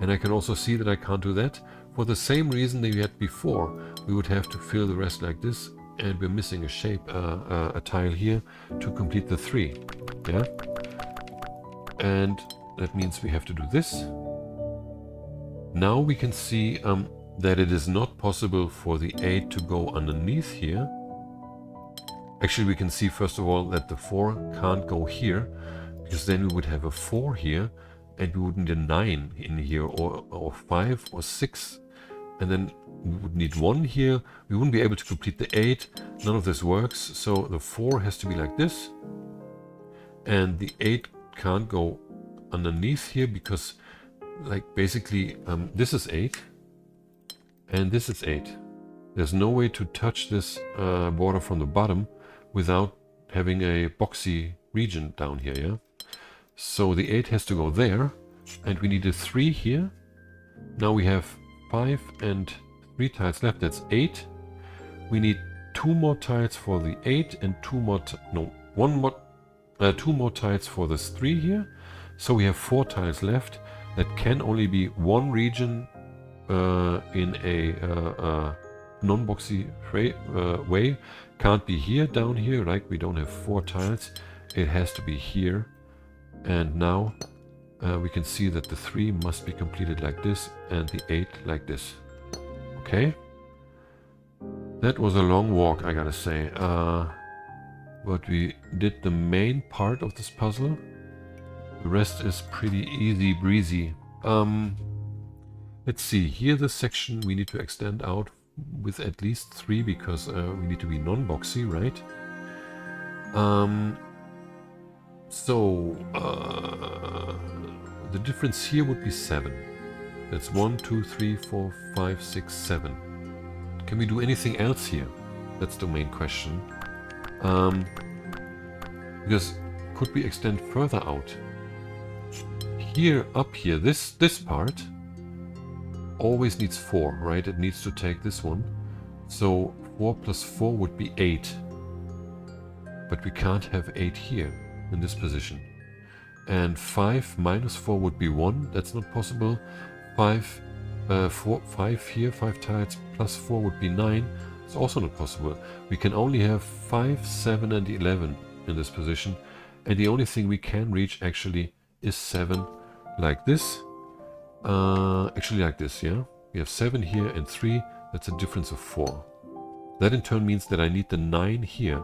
and I can also see that I can't do that. For the same reason that we had before, we would have to fill the rest like this, and we're missing a shape, a tile here to complete the 3. Yeah, and that means we have to do this. Now we can see that it is not possible for the 8 to go underneath here. Actually, we can see first of all that the 4 can't go here, because then we would have a 4 here, and we would need a 9 in here, or 5 or 6, and then we would need 1 here. We wouldn't be able to complete the 8. None of this works, so the 4 has to be like this, and the 8 can't go underneath here because, like, basically this is 8 and this is 8. There's no way to touch this border from the bottom without having a boxy region down here, yeah? So the 8 has to go there, and we need a 3 here. Now we have 5 and 3 tiles left, that's 8. We need 2 more tiles for the 8 and 2 more, two more tiles for this 3 here. So we have 4 tiles left. That can only be one region in a non-boxy way. Can't be here, down here, like we don't have 4 tiles. It has to be here. And now we can see that the 3 must be completed like this and the 8 like this. Okay. That was a long walk, I gotta say. But we did the main part of this puzzle. The rest is pretty easy breezy. Let's see, here this section we need to extend out with at least 3 because we need to be non-boxy, right? The difference here would be 7. That's 1, 2, 3, 4, 5, 6, 7. Can we do anything else here? That's the main question. Because could we extend further out? Here, up here, this part always needs 4, right? It needs to take this one. So 4 plus 4 would be 8. But we can't have 8 here in this position. And 5 minus 4 would be 1. That's not possible. 5 here, 5 tiles plus 4 would be 9. It's also not possible. We can only have 5, 7 and 11 in this position. And the only thing we can reach actually is 7 like this. Actually like this, yeah? We have 7 here and 3. That's a difference of 4. That in turn means that I need the 9 here.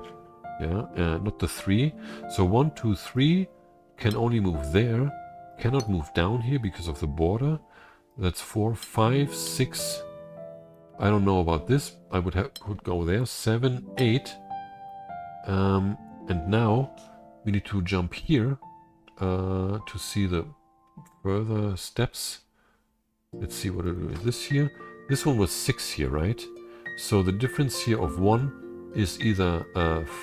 Yeah, not the 3. So 1, 2, 3 can only move there. Cannot move down here because of the border. That's 4, 5, 6. I don't know about this. I could go there. 7, 8. And now we need to jump here to see the further steps. Let's see what it is. This here. This one was 6 here, right? So the difference here of 1 is either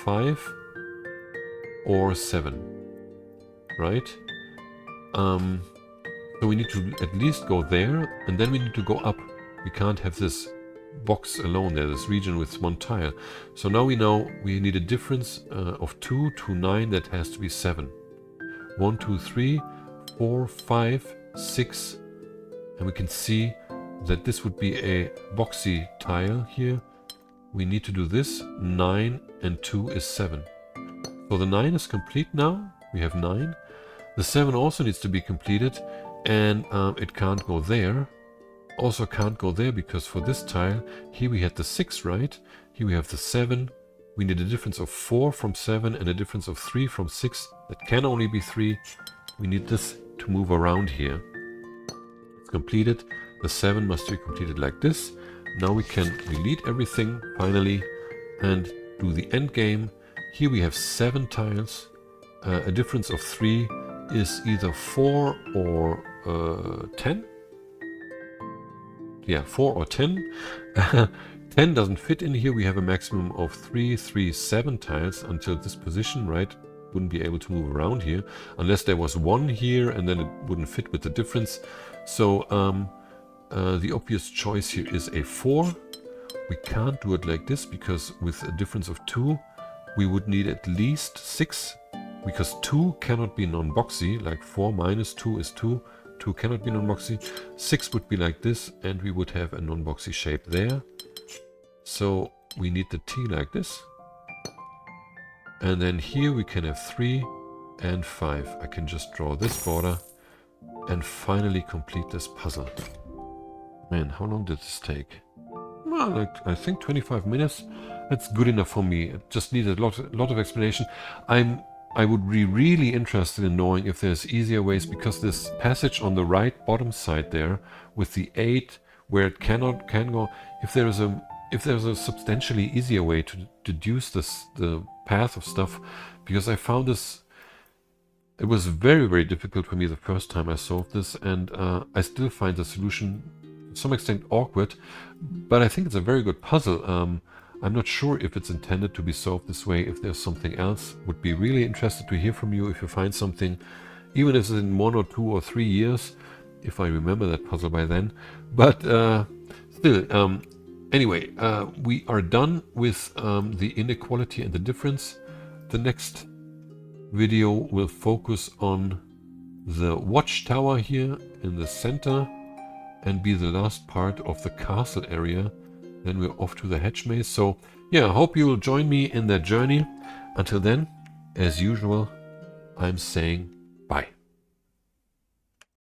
5 or 7, right? So we need to at least go there, and then we need to go up. We can't have this box alone there, this region with 1 tile. So now we know we need a difference of 2 to 9. That has to be 7. 1, 2, 3, 4, 5, 6, and we can see that this would be a boxy tile here. We need to do this. 9 and 2 is 7. So the 9 is complete now. We have 9. The 7 also needs to be completed, and it can't go there. Also can't go there because for this tile, here we had the 6, right? Here we have the 7. We need a difference of 4 from 7 and a difference of 3 from 6. That can only be 3. We need this to move around here. It's completed. The 7 must be completed like this. Now we can delete everything finally and do the end game. Here we have 7 tiles. A difference of 3 is either 4 or 10. Yeah, 4 or 10. 10 doesn't fit in here. We have a maximum of 3, 3, 7 tiles until this position, right? Wouldn't be able to move around here unless there was 1 here and then it wouldn't fit with the difference. So the obvious choice here is a 4. We can't do it like this because with a difference of 2 we would need at least 6, because 2 cannot be non-boxy, like 4 minus 2 is 2. 2 cannot be non-boxy. 6 would be like this, and we would have a non-boxy shape there. So we need the T like this. And then here we can have 3 and 5. I can just draw this border and finally complete this puzzle. Man, how long did this take? Well, like, I think 25 minutes. That's good enough for me. It just needed a lot of explanation. I would be really interested in knowing if there's easier ways, because this passage on the right bottom side there with the 8 where it can go, if there's a substantially easier way to deduce the path of stuff, because I found this, it was very difficult for me the first time I solved this, and I still find the solution to some extent awkward, but I think it's a very good puzzle. I'm not sure if it's intended to be solved this way, if there's something else. Would be really interested to hear from you if you find something, even if it's in 1 or 2 or 3 years, if I remember that puzzle by then. But still, anyway, we are done with the inequality and the difference. The next video will focus on the watchtower here in the center and be the last part of the castle area. Then we're off to the hedge maze. So yeah, I hope you will join me in that journey. Until then, as usual, I'm saying